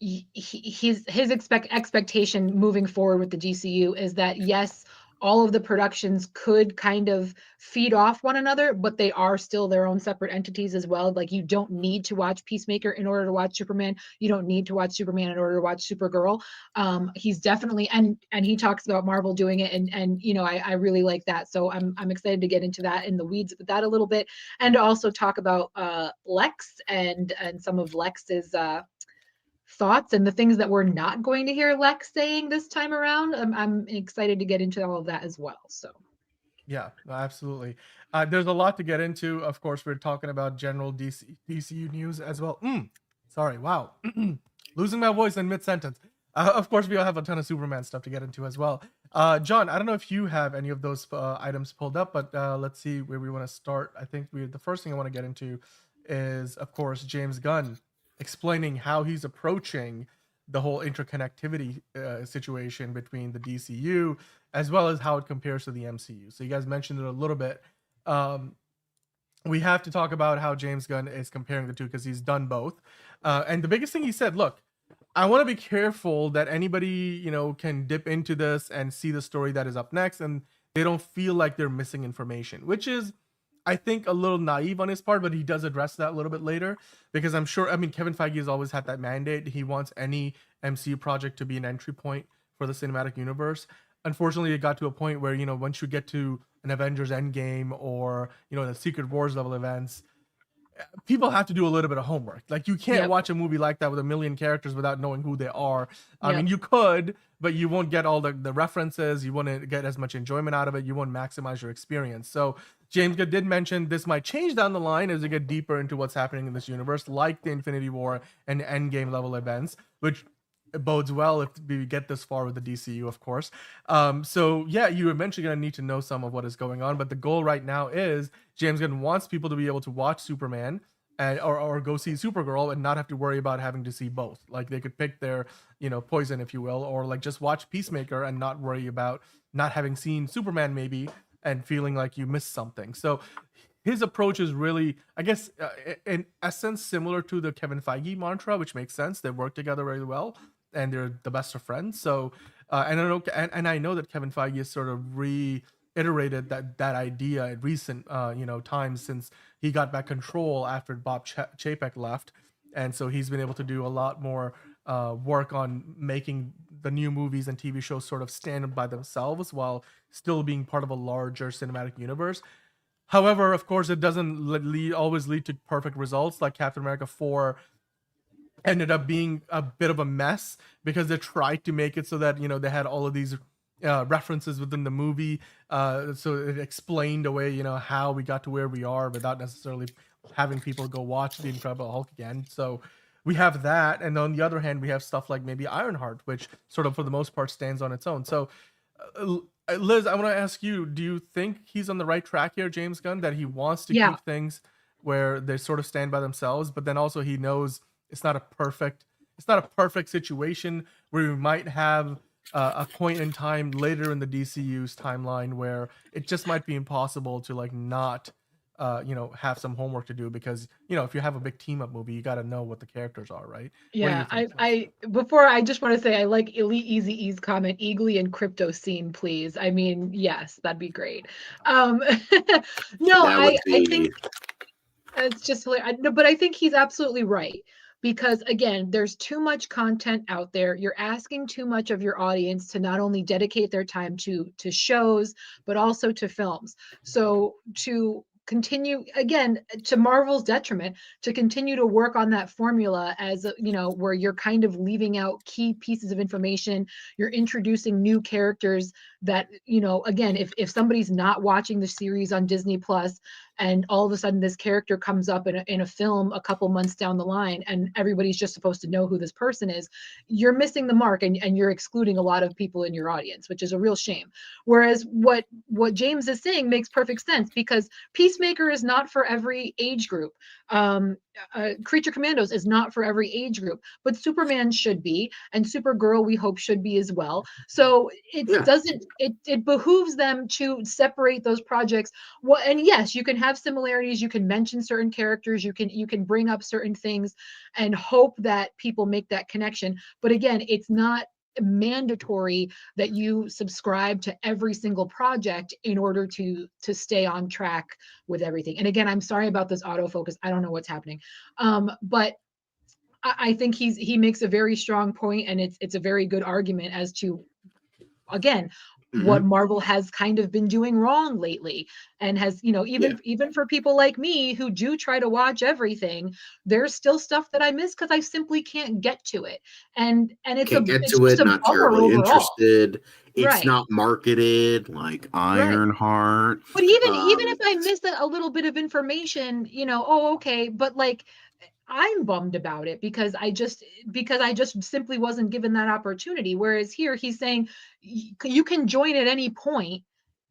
his expectation moving forward with the DCU is that, yes, all of the productions could kind of feed off one another, but they are still their own separate entities as well. Like, you don't need to watch Peacemaker in order to watch Superman. You don't need to watch Superman in order to watch Supergirl. He's definitely, and he talks about Marvel doing it, and I really like that. So I'm excited to get into that in the weeds with that a little bit, and also talk about Lex and some of Lex's thoughts and the things that we're not going to hear Lex saying this time around. I'm excited to get into all of that as well. So yeah, absolutely. There's a lot to get into. Of course, we're talking about general DCU news as well. Sorry, wow. Losing my voice in mid-sentence. Of course, we all have a ton of Superman stuff to get into as well. John, I don't know if you have any of those items pulled up, but let's see where we want to start. I think the first thing I want to get into is, of course, James Gunn explaining how he's approaching the whole interconnectivity situation between the DCU, as well as how it compares to the MCU. So you guys mentioned it a little bit. We have to talk about how James Gunn is comparing the two because he's done both. And the biggest thing he said, look, I want to be careful that anybody, can dip into this and see the story that is up next and they don't feel like they're missing information, which is, I think, a little naive on his part, but he does address that a little bit later because I'm sure, Kevin Feige has always had that mandate. He wants any MCU project to be an entry point for the cinematic universe. Unfortunately, it got to a point where, once you get to an Avengers Endgame or, the Secret Wars level events, people have to do a little bit of homework. Like, you can't watch a movie like that with a million characters without knowing who they are. I mean, you could, but you won't get all the references. You won't get as much enjoyment out of it. You won't maximize your experience. So James Gunn did mention this might change down the line as we get deeper into what's happening in this universe, like the Infinity War and Endgame level events, which bodes well if we get this far with the DCU, of course. So yeah, you eventually going to need to know some of what is going on, but the goal right now is James Gunn wants people to be able to watch Superman and or go see Supergirl and not have to worry about having to see both. Like, they could pick their, poison, if you will, or like just watch Peacemaker and not worry about not having seen Superman maybe and feeling like you missed something. So his approach is really, I guess, in essence, similar to the Kevin Feige mantra, which makes sense. They work together very well, and they're the best of friends. So, and I know that Kevin Feige has sort of reiterated that idea in recent, times since he got back control after Bob Chapek left, and so he's been able to do a lot more work on making the new movies and TV shows sort of stand by themselves while still being part of a larger cinematic universe. However, of course, it doesn't always lead to perfect results. Like Captain America 4 ended up being a bit of a mess because they tried to make it so that, they had all of these references within the movie. So it explained away, how we got to where we are without necessarily having people go watch The Incredible Hulk again. So we have that. And on the other hand, we have stuff like maybe Ironheart, which sort of for the most part stands on its own. So Liz, I want to ask you, do you think he's on the right track here, James Gunn, that he wants to keep things where they sort of stand by themselves, but then also he knows it's not a perfect situation where we might have a point in time later in the DCU's timeline where it just might be impossible to like not have some homework to do because if you have a big team up movie, you got to know what the characters are, right? Yeah, I just want to say I like Elite Easy E's comment, Eagly and Crypto Scene, please. I mean, yes, that'd be great. No, I think it's just hilarious. But I think he's absolutely right. Because again, there's too much content out there. You're asking too much of your audience to not only dedicate their time to shows, but also to films. So to continue, again, to Marvel's detriment, to continue to work on that formula as where you're kind of leaving out key pieces of information, you're introducing new characters that, again, if somebody's not watching the series on Disney Plus and all of a sudden this character comes up in a film a couple months down the line and everybody's just supposed to know who this person is, you're missing the mark and you're excluding a lot of people in your audience, which is a real shame. Whereas what James is saying makes perfect sense because Peacemaker is not for every age group. Creature Commandos is not for every age group, but Superman should be, and Supergirl we hope should be as well. So it behooves them to separate those projects. Well, and yes, you can have similarities, you can mention certain characters, you can bring up certain things and hope that people make that connection. But again, it's not mandatory that you subscribe to every single project in order to stay on track with everything. And again, I'm sorry about this autofocus. I don't know what's happening. But I think he makes a very strong point, and it's a very good argument as to, again, what Marvel has kind of been doing wrong lately, and has, even for people like me who do try to watch everything, there's still stuff that I miss because I simply can't get to it. And it's can't get to it, not terribly interested. It's not marketed like Ironheart. But even if I miss a little bit of information, okay, but like I'm bummed about it because I just simply wasn't given that opportunity. Whereas here he's saying you can join at any point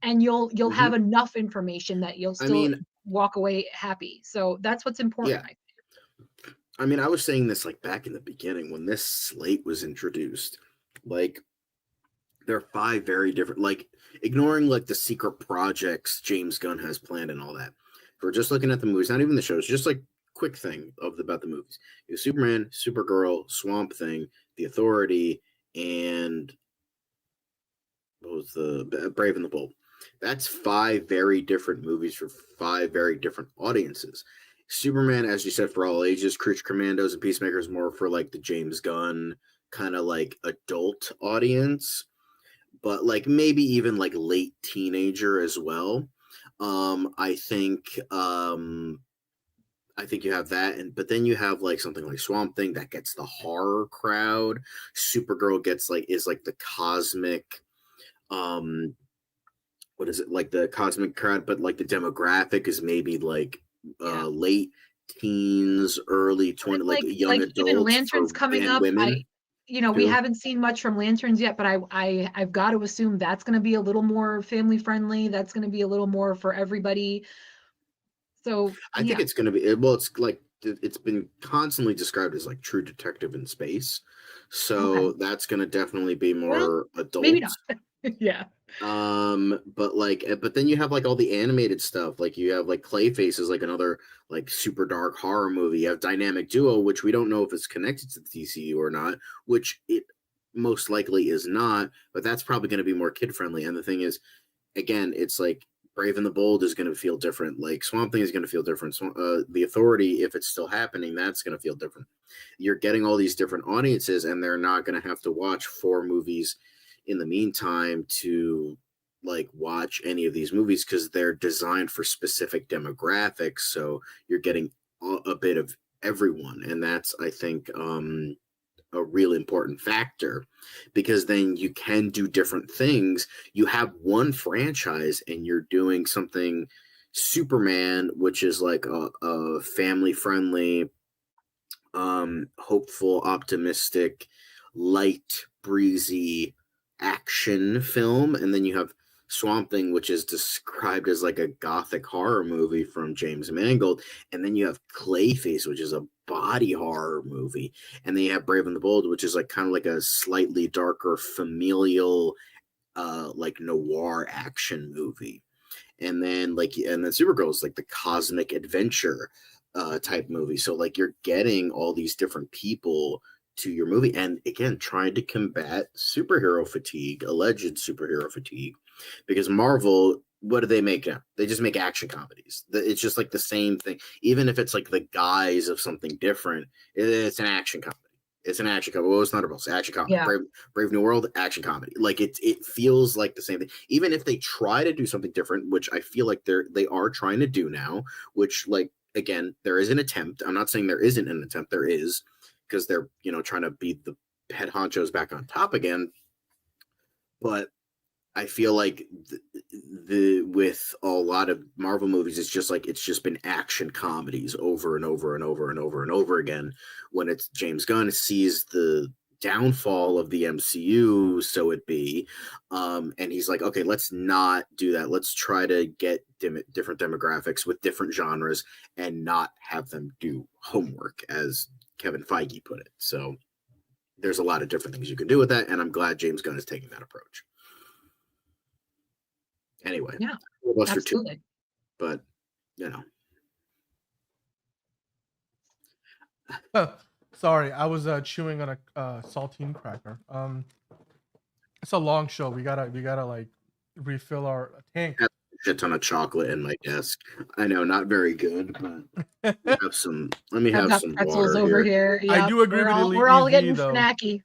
and you'll have enough information that you'll still walk away happy. So that's what's important. Yeah. I mean, I was saying this like back in the beginning when this slate was introduced, like there are 5 very different, like ignoring like the secret projects James Gunn has planned and all that. If we're just looking at the movies, not even the shows, just like quick thing about the movies. You have Superman, Supergirl, Swamp Thing, The Authority, and what was the Brave and the Bold. That's 5 very different movies for 5 very different audiences. Superman, as you said, for all ages. Creature Commandos and Peacemakers more for like the James Gunn kind of like adult audience, but like maybe even like late teenager as well. I think you have that, but then you have like something like Swamp Thing that gets the horror crowd. Supergirl is like the cosmic, what is it, like the cosmic crowd, but like the demographic is maybe like late teens, early 20s, like young adults. Even Lanterns coming up, women, we haven't seen much from Lanterns yet, but I've got to assume that's going to be a little more family friendly. That's going to be a little more for everybody. So I think it's going to be, well, it's like, it's been constantly described as like True Detective in space. So that's going to definitely be more adult. Maybe not. Yeah. But then you have like all the animated stuff. Like you have like Clayface is like another like super dark horror movie. You have Dynamic Duo, which we don't know if it's connected to the DCU or not, which it most likely is not, but that's probably going to be more kid friendly. And the thing is, again, it's like Brave and the Bold is going to feel different. Like Swamp Thing is going to feel different. The Authority, if it's still happening, that's going to feel different. You're getting all these different audiences, and they're not going to have to watch 4 movies in the meantime to like watch any of these movies because they're designed for specific demographics. So you're getting a bit of everyone, and that's, I think, a real important factor, because then you can do different things. You have one franchise and you're doing something Superman, which is like a family friendly, hopeful, optimistic, light, breezy action film. And then you have Swamp Thing, which is described as like a gothic horror movie from James Mangold. And then you have Clayface, which is a body horror movie. And then you have Brave and the Bold, which is like kind of like a slightly darker familial like noir action movie. And then Supergirl is like the cosmic adventure type movie. So like you're getting all these different people to your movie, and again, trying to combat superhero fatigue, alleged superhero fatigue, because Marvel, what do they make now? They just make action comedies. It's just like the same thing. Even if it's like the guise of something different, it's an action comedy. It's an action comedy. What was Thunderbolts? Action comedy. Yeah. Brave New World, action comedy. Like it feels like the same thing. Even if they try to do something different, which I feel like they are trying to do now, which, like, again, there is an attempt. I'm not saying there isn't an attempt. There is, because they're, trying to beat the head honchos back on top again. But I feel like with a lot of Marvel movies, it's just been action comedies over and over and over and over and over again. When it's James Gunn sees the downfall of the MCU, so it be, and he's like, okay, let's not do that. Let's try to get different demographics with different genres and not have them do homework, as Kevin Feige put it. So there's a lot of different things you can do with that, and I'm glad James Gunn is taking that approach. Anyway, yeah, absolutely. But sorry, I was chewing on a saltine cracker. It's a long show. We gotta like refill our tank. I have a shit ton of chocolate in my desk. I know, not very good, but let me have some pretzels water over here. Yep. I do agree with we're all getting though. Snacky.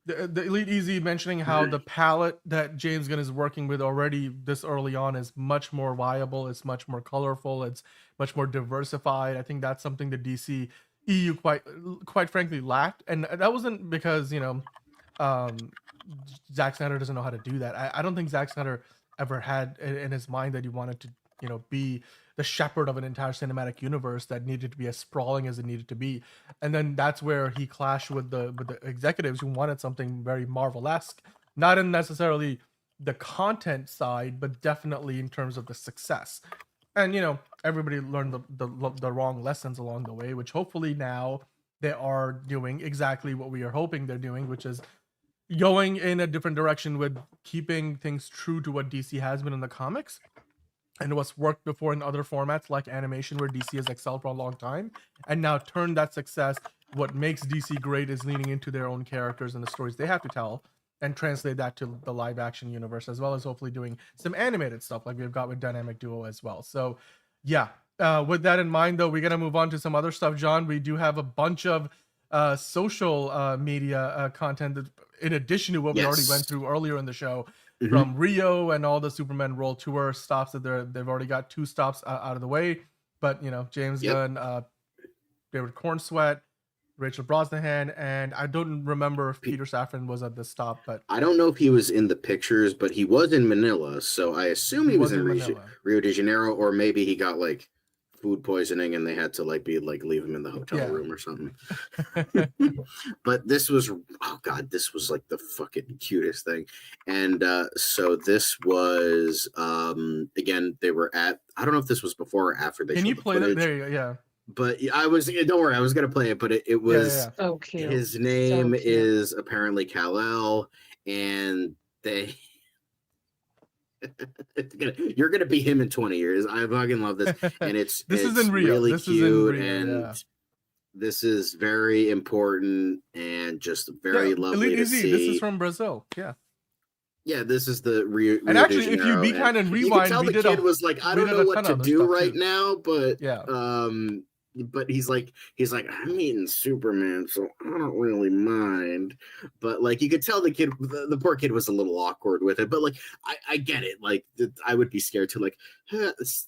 The Elite Easy mentioning how the palette that James Gunn is working with already this early on is much more viable. It's much more colorful. It's much more diversified. I think that's something the DC EU quite frankly lacked, and that wasn't because Zack Snyder doesn't know how to do that. I don't think Zack Snyder ever had in his mind that he wanted to be the shepherd of an entire cinematic universe that needed to be as sprawling as it needed to be. And then that's where he clashed with the executives who wanted something very Marvel-esque, not in necessarily the content side, but definitely in terms of the success. And everybody learned the wrong lessons along the way, which hopefully now they are doing exactly what we are hoping they're doing, which is going in a different direction with keeping things true to what DC has been in the comics and what's worked before in other formats like animation, where DC has excelled for a long time, and now turn that success. What makes DC great is leaning into their own characters and the stories they have to tell, and translate that to the live action universe, as well as hopefully doing some animated stuff like we've got with Dynamic Duo as well. So yeah, with that in mind, though, we're going to move on to some other stuff. John, we do have a bunch of social media content that, in addition to what we already went through earlier in the show, from Rio and all the Superman World Tour stops that they've already got 2 stops out of the way. But James Gunn, David Cornsweet, Rachel Brosnahan, and I don't remember if Peter Safran was at this stop, but I don't know if he was in the pictures, but he was in Manila, so I assume he was in Rio de Janeiro, or maybe he got like food poisoning and they had to leave him in the hotel room or something. But this was this was like the fucking cutest thing. And so this was again, they were at, I don't know if this was before or after they Can you play that? There you go, yeah. But don't worry, I was gonna play it, but it was so cute. His name is apparently Kal-El, and they you're gonna be him in 20 years. I fucking love this, and it's is in Rio. Really this cute, is in Rio, and this is very important and just very lovely to see. This is from Brazil, Yeah, this is the Rio and actually, de Janeiro, if you be kind and rewind, you can tell the kid was like, I don't know what to do right now, but but he's like, I'm eating Superman, so I don't really mind. But like, you could tell the kid, the poor kid, was a little awkward with it. But like, I get it. Like, I would be scared too. Like,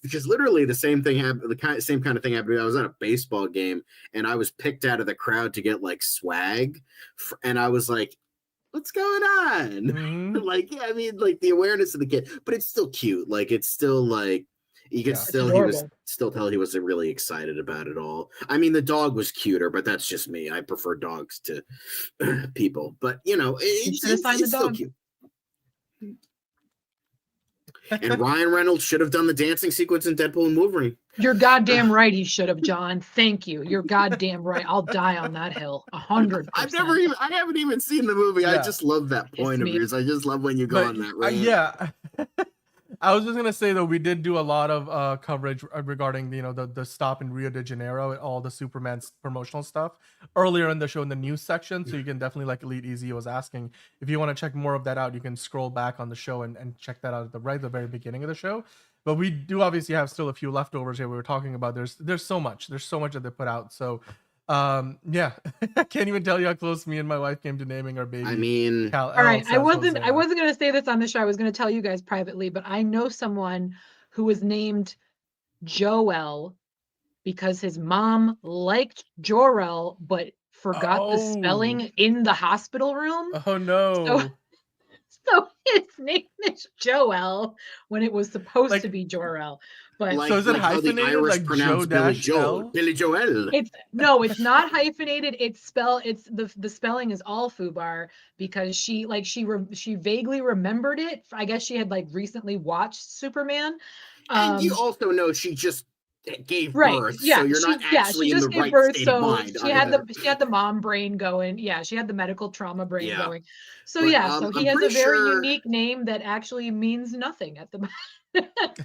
because literally the same thing happened. Same kind of thing happened. I was at a baseball game and I was picked out of the crowd to get like swag, and I was like, what's going on? Like, I mean, like the awareness of the kid, but it's still cute. Like, it's still like, you could he was still tell he wasn't really excited about it all. I mean, the dog was cuter, but that's just me. I prefer dogs to people, but it's still cute. And Ryan Reynolds should have done the dancing sequence in Deadpool and Wolverine. You're goddamn right. He should have, John. Thank you. You're goddamn right. I'll die on that hill. 100%. I haven't even seen the movie. I just love that point of yours. I just love when you go on that rant. I was just gonna say, though, we did do a lot of coverage regarding the stop in Rio de Janeiro and all the Superman's promotional stuff earlier in the show in the news section. So you can definitely, like Elite Easy was asking, if you want to check more of that out, you can scroll back on the show and check that out at the very beginning of the show. But we do obviously have still a few leftovers here we were talking about. There's so much that they put out. So I can't even tell you how close me and my wife came to naming our baby. I mean, all right, I wasn't going to say this on the show. I was going to tell you guys privately, but I know someone who was named Joel because his mom liked Jor-El but forgot the spelling in the hospital room. Oh no. So his name is Joel when it was supposed to be Jor-El. But so is it hyphenated, like Billy Joel? It's not hyphenated. The spelling is all foobar because she vaguely remembered it. I guess she had recently watched Superman. And you also know she just gave birth, so you're not actually in the right state of mind. She had the mom brain going. Yeah, she had the medical trauma brain going. So so he has a very unique name that actually means nothing at the moment.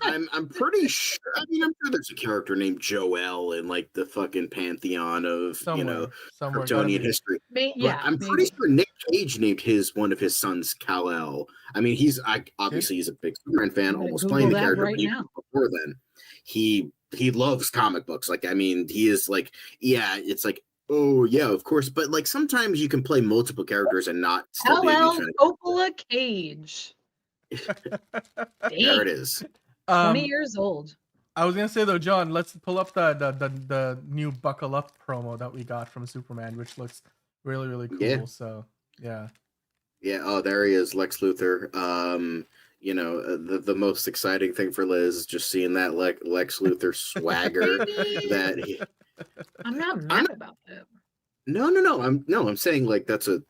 I'm pretty sure. I mean, I'm sure there's a character named Joel in like the fucking pantheon of Kryptonian history. I'm pretty sure Nick Cage named one of his sons Kal-El. I mean, he's a big Superman fan, almost playing the character. Right now. Before then, he loves comic books. Like, I mean, he is like, it's like, oh yeah, of course. But like, sometimes you can play multiple characters and not still be Coppola Cage. There it is. 20 years old. I was gonna say though, John, let's pull up the new Buckle Up promo that we got from Superman, which looks really, really cool. So yeah. Oh, there he is, Lex Luthor. the most exciting thing for Liz is just seeing that Lex Luthor swagger that he. I'm not mad about that. No. I'm saying like that's a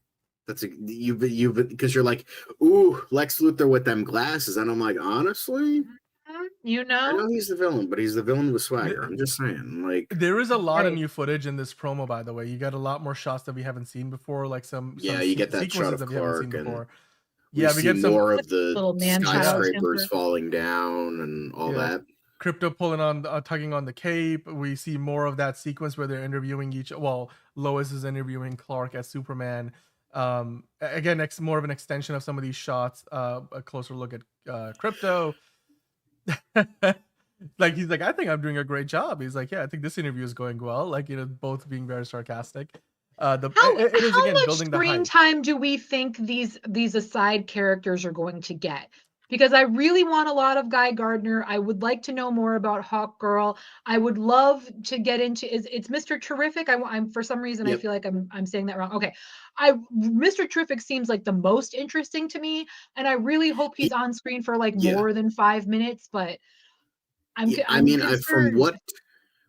you because you're like, ooh, Lex Luthor with them glasses, and I'm like, honestly, I know he's the villain, but he's the villain with swagger. I'm just saying, like, there is a lot of new footage in this promo, by the way. You got a lot more shots that we haven't seen before, like you get that shot of Clark, and we get more of the little skyscrapers falling down and all that. Crypto pulling on, tugging on the cape. We see more of that sequence where they're interviewing Lois is interviewing Clark as Superman. Again, more of an extension of some of these shots. A closer look at Crypto. Like, he's like, I think I'm doing a great job. He's like, yeah, I think this interview is going well. Like, both being very sarcastic. How much screen time do we think these aside characters are going to get? Because I really want a lot of Guy Gardner. I would like to know more about Hawk Girl. I would love to get into it's Mr. Terrific. I'm for some reason I feel like I'm saying that wrong. Okay, Mr. Terrific seems like the most interesting to me, and I really hope he's on screen for like more than 5 minutes. But I'm from what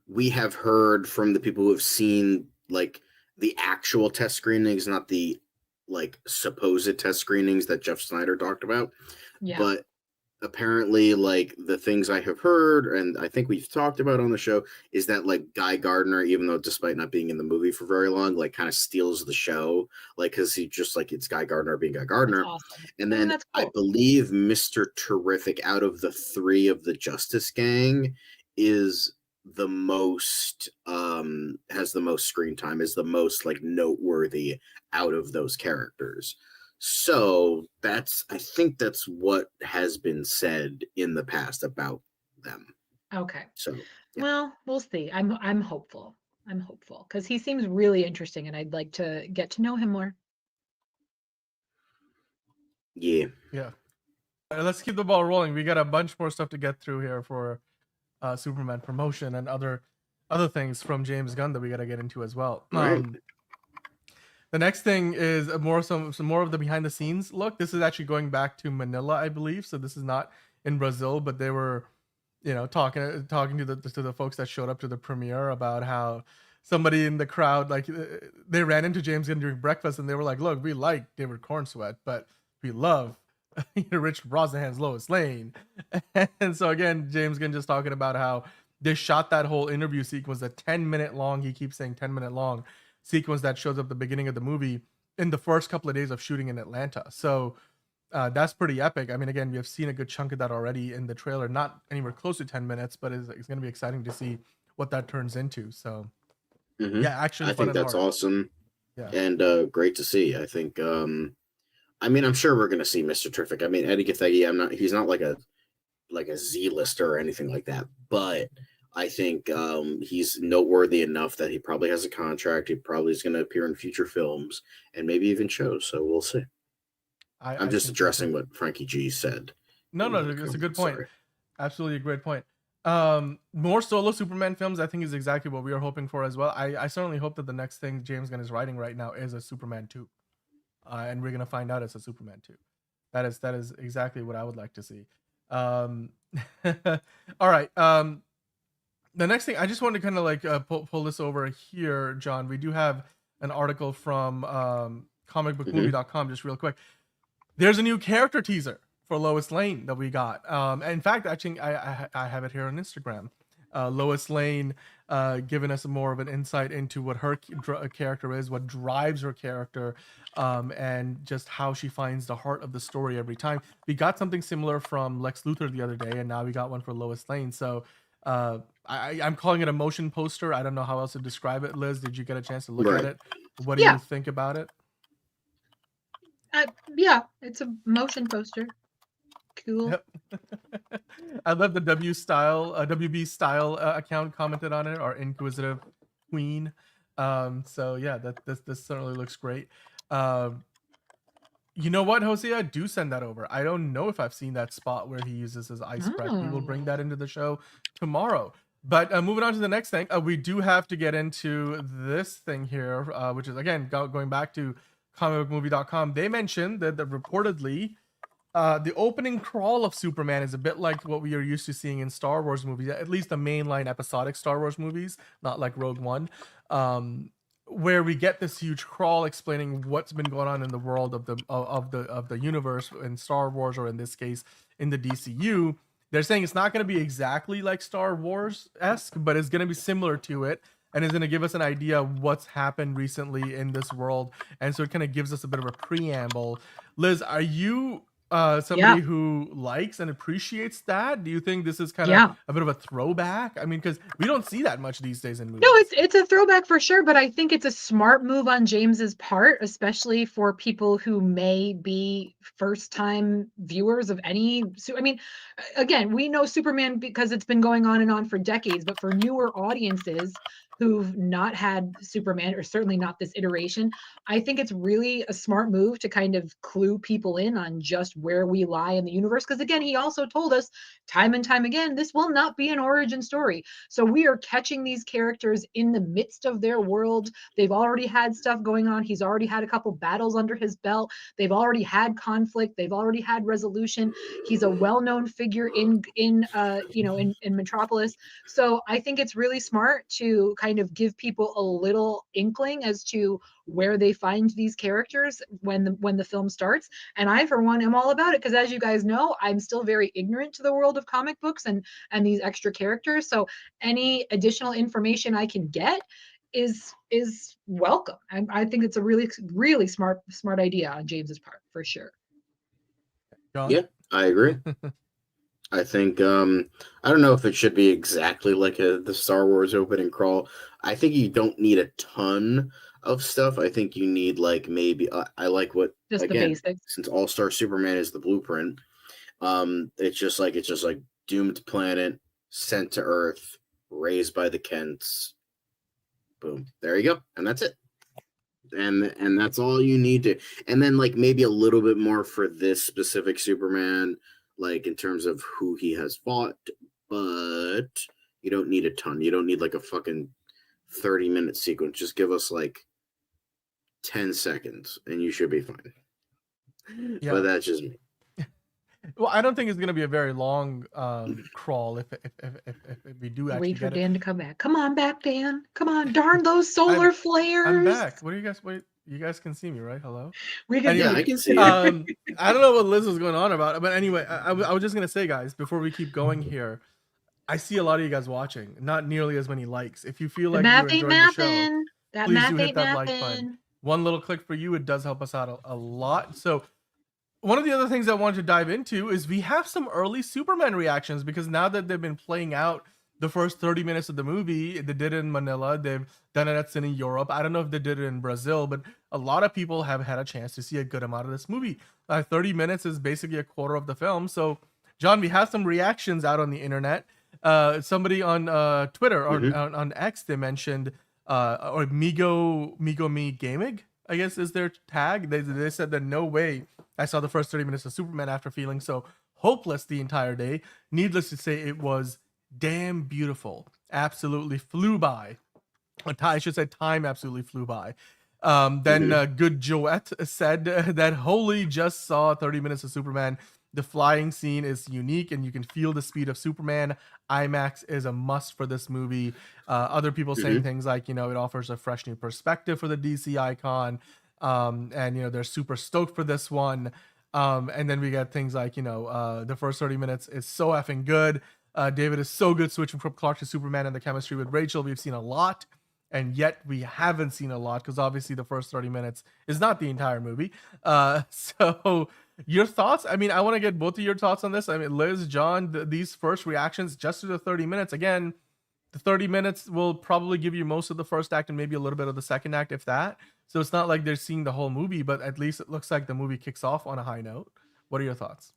we have heard from the people who have seen like the actual test screenings, not the like supposed test screenings that Jeff Snyder talked about. Yeah. But apparently, like, the things I have heard, and I think we've talked about on the show, is that like Guy Gardner, even though despite not being in the movie for very long, like kind of steals the show, like, because he just like it's Guy Gardner being Guy Gardner. Awesome. And then cool. I believe Mr. Terrific, out of the 3 of the Justice Gang, is the most has the most screen time, is the most like noteworthy out of those characters. So I think that's what has been said in the past about them. Okay. So well, we'll see. I'm hopeful. I'm hopeful because he seems really interesting, and I'd like to get to know him more. Yeah. Let's keep the ball rolling. We got a bunch more stuff to get through here for Superman promotion and other things from James Gunn that we got to get into as well. Right. The next thing is some more of the behind the scenes look. This is actually going back to Manila, I believe. So this is not in Brazil, but they were, talking to the folks that showed up to the premiere about how somebody in the crowd, like, they ran into James Gunn during breakfast, and they were like, "Look, we like David Cornsweet, but we love Richard Brosnahan's Lois Lane." And so again, James Gunn just talking about how they shot that whole interview sequence, a 10-minute long. He keeps saying 10-minute long sequence that shows up at the beginning of the movie in the first couple of days of shooting in Atlanta. So that's pretty epic. I mean, again, we have seen a good chunk of that already in the trailer, not anywhere close to 10 minutes, but it's going to be exciting to see what that turns into. So yeah, actually, I think that's awesome. Yeah. And great to see. I think, I mean, I'm sure we're going to see Mr. Terrific. I mean, Eddie Gathegi, he's not like a Z-lister or anything like that, but I think he's noteworthy enough that he probably has a contract. He probably is going to appear in future films and maybe even shows. So we'll see. I'm just addressing what Frankie G said. No, it's a good point. Sorry. Absolutely a great point. More solo Superman films, I think, is exactly what we are hoping for as well. I certainly hope that the next thing James Gunn is writing right now is a Superman 2. And we're going to find out it's a Superman 2. That is exactly what I would like to see. All right. The next thing, I just want to kind of like pull this over here, John. We do have an article from comicbookmovie.com, just real quick. There's a new character teaser for Lois Lane that we got. In fact, actually, I have it here on Instagram. Lois Lane giving us more of an insight into what her character is, what drives her character, and just how she finds the heart of the story every time. We got something similar from Lex Luthor the other day, and now we got one for Lois Lane. So I'm calling it a motion poster. I don't know how else to describe it. Liz, did you get a chance to look at it? What do you think about it? Yeah, it's a motion poster. Cool. Yep. I love the WB style account commented on it, our inquisitive queen. So yeah, this certainly looks great. You know what, Hosea? Do send that over. I don't know if I've seen that spot where he uses his ice breath. We will bring that into the show tomorrow. But moving on to the next thing, we do have to get into this thing here, which is, again, going back to comicbookmovie.com. They mentioned that reportedly the opening crawl of Superman is a bit like what we are used to seeing in Star Wars movies, at least the mainline episodic Star Wars movies, not like Rogue One, where we get this huge crawl explaining what's been going on in the world of the universe in Star Wars, or in this case in the DCU. They're saying it's not going to be exactly like Star Wars-esque, but it's going to be similar to it, and is going to give us an idea of what's happened recently in this world. And so it kind of gives us a bit of a preamble. Lizz, are you somebody who likes and appreciates that? Do you think this is kind of a bit of a throwback? I mean, because we don't see that much these days in movies. No, it's a throwback for sure, but I think it's a smart move on James's part, especially for people who may be first-time viewers of any. I mean, again, we know Superman because it's been going on and on for decades, but for newer audiences who've not had Superman, or certainly not this iteration, I think it's really a smart move to kind of clue people in on just where we lie in the universe. Because again, he also told us time and time again, this will not be an origin story. So we are catching these characters in the midst of their world. They've already had stuff going on. He's already had a couple battles under his belt. They've already had conflict. They've already had resolution. He's a well-known figure in Metropolis. So I think it's really smart to kind of give people a little inkling as to where they find these characters when the film starts. And I, for one, am all about it, because as you guys know, I'm still very ignorant to the world of comic books and these extra characters. So any additional information I can get is welcome. I think it's a really smart idea on James's part, for sure. John? Yeah, I agree. I think I don't know if it should be exactly like the Star Wars opening crawl. I think you don't need a ton of stuff. I think you need like maybe I like what, just again, the basics. Since All-Star Superman is the blueprint, it's just like doomed planet, sent to Earth, raised by the Kents. Boom. There you go. And that's it. And that's all you need to. And then like maybe a little bit more for this specific Superman, like in terms of who he has fought, but you don't need a ton. You don't need like a fucking 30-minute sequence. Just give us like 10 seconds and you should be fine. Yeah. But that's just me. Well, I don't think it's going to be a very long crawl if we do actually wait for Dan to come back. Come on back, Dan. Come on, darn those solar flares. I'm back. What are you guys? Wait, you guys can see me, right? Hello. We can. Yeah, I can see you. I don't know what Lizz was going on about, but anyway, I was just gonna say, guys, before we keep going here, I see a lot of you guys watching. Not nearly as many likes. If you feel like you're enjoying the show, please do hit that like button. One little click for you, it does help us out a lot. So. One of the other things I wanted to dive into is we have some early Superman reactions, because now that they've been playing out the first 30 minutes of the movie, they did it in Manila, they've done it at Cine Europe. I don't know if they did it in Brazil, but a lot of people have had a chance to see a good amount of this movie. 30 minutes is basically a quarter of the film. So, John, we have some reactions out on the internet. Somebody on Twitter or on X, they mentioned, or Migo Me Gaming, I guess is their tag. They said that no way I saw the first 30 minutes of Superman after feeling so hopeless the entire day. Needless to say, it was damn beautiful. Absolutely flew by. I should say time absolutely flew by. Then Good Joette said that holy, just saw 30 minutes of Superman. The flying scene is unique and you can feel the speed of Superman. IMAX is a must for this movie. Other people saying things like, it offers a fresh new perspective for the DC icon. And they're super stoked for this one. And then we got things like, the first 30 minutes is so effing good. David is so good switching from Clark to Superman, and the chemistry with Rachel. We've seen a lot, and yet we haven't seen a lot because obviously the first 30 minutes is not the entire movie. So your thoughts? I mean, I want to get both of your thoughts on this. I mean, Lizz, John, these first reactions just to the 30 minutes. Again, the 30 minutes will probably give you most of the first act and maybe a little bit of the second act, if that. So it's not like they're seeing the whole movie, but at least it looks like the movie kicks off on a high note. What are your thoughts?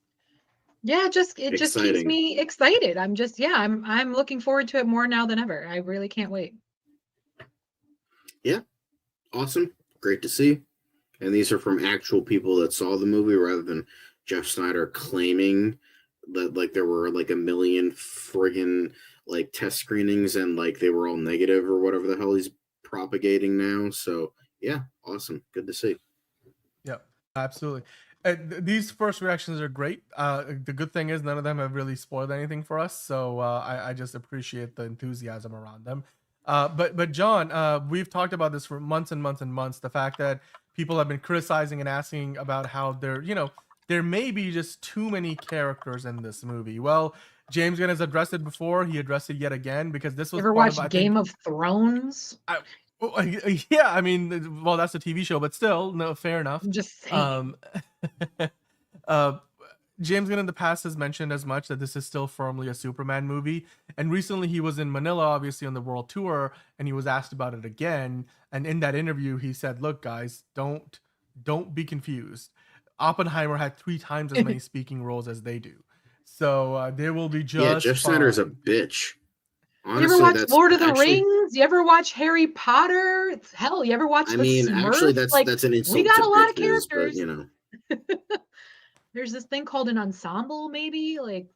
Yeah, it just keeps me excited. I'm looking forward to it more now than ever. I really can't wait. Yeah, awesome, great to see. And these are from actual people that saw the movie rather than Jeff Snyder claiming that like there were like a million friggin' like test screenings and like they were all negative or whatever the hell he's propagating now. So yeah, awesome, good to see. Yeah, absolutely. These first reactions are great. The good thing is none of them have really spoiled anything for us, so I just appreciate the enthusiasm around them. But John, we've talked about this for months and months and months. The fact that people have been criticizing and asking about how there may be just too many characters in this movie. Well, James Gunn has addressed it before. He addressed it yet again because this was ever part watched of, Game of Thrones? Yeah, I mean, well, that's a TV show, but still, no, fair enough. I'm just saying. James Gunn in the past has mentioned as much that this is still firmly a Superman movie. And recently he was in Manila, obviously on the world tour, and he was asked about it again. And in that interview, he said, "Look, guys, don't be confused. Oppenheimer had 3 times as many speaking roles as they do, so they will be just." Yeah, Jeff Snyder's a bitch. Honestly, you ever watch Lord of the Rings? You ever watch Harry Potter? Hell, you ever watch the Smurfs? Actually, that's an insult. We got to a lot of bitches, characters. But, you know. There's this thing called an ensemble, maybe. Like,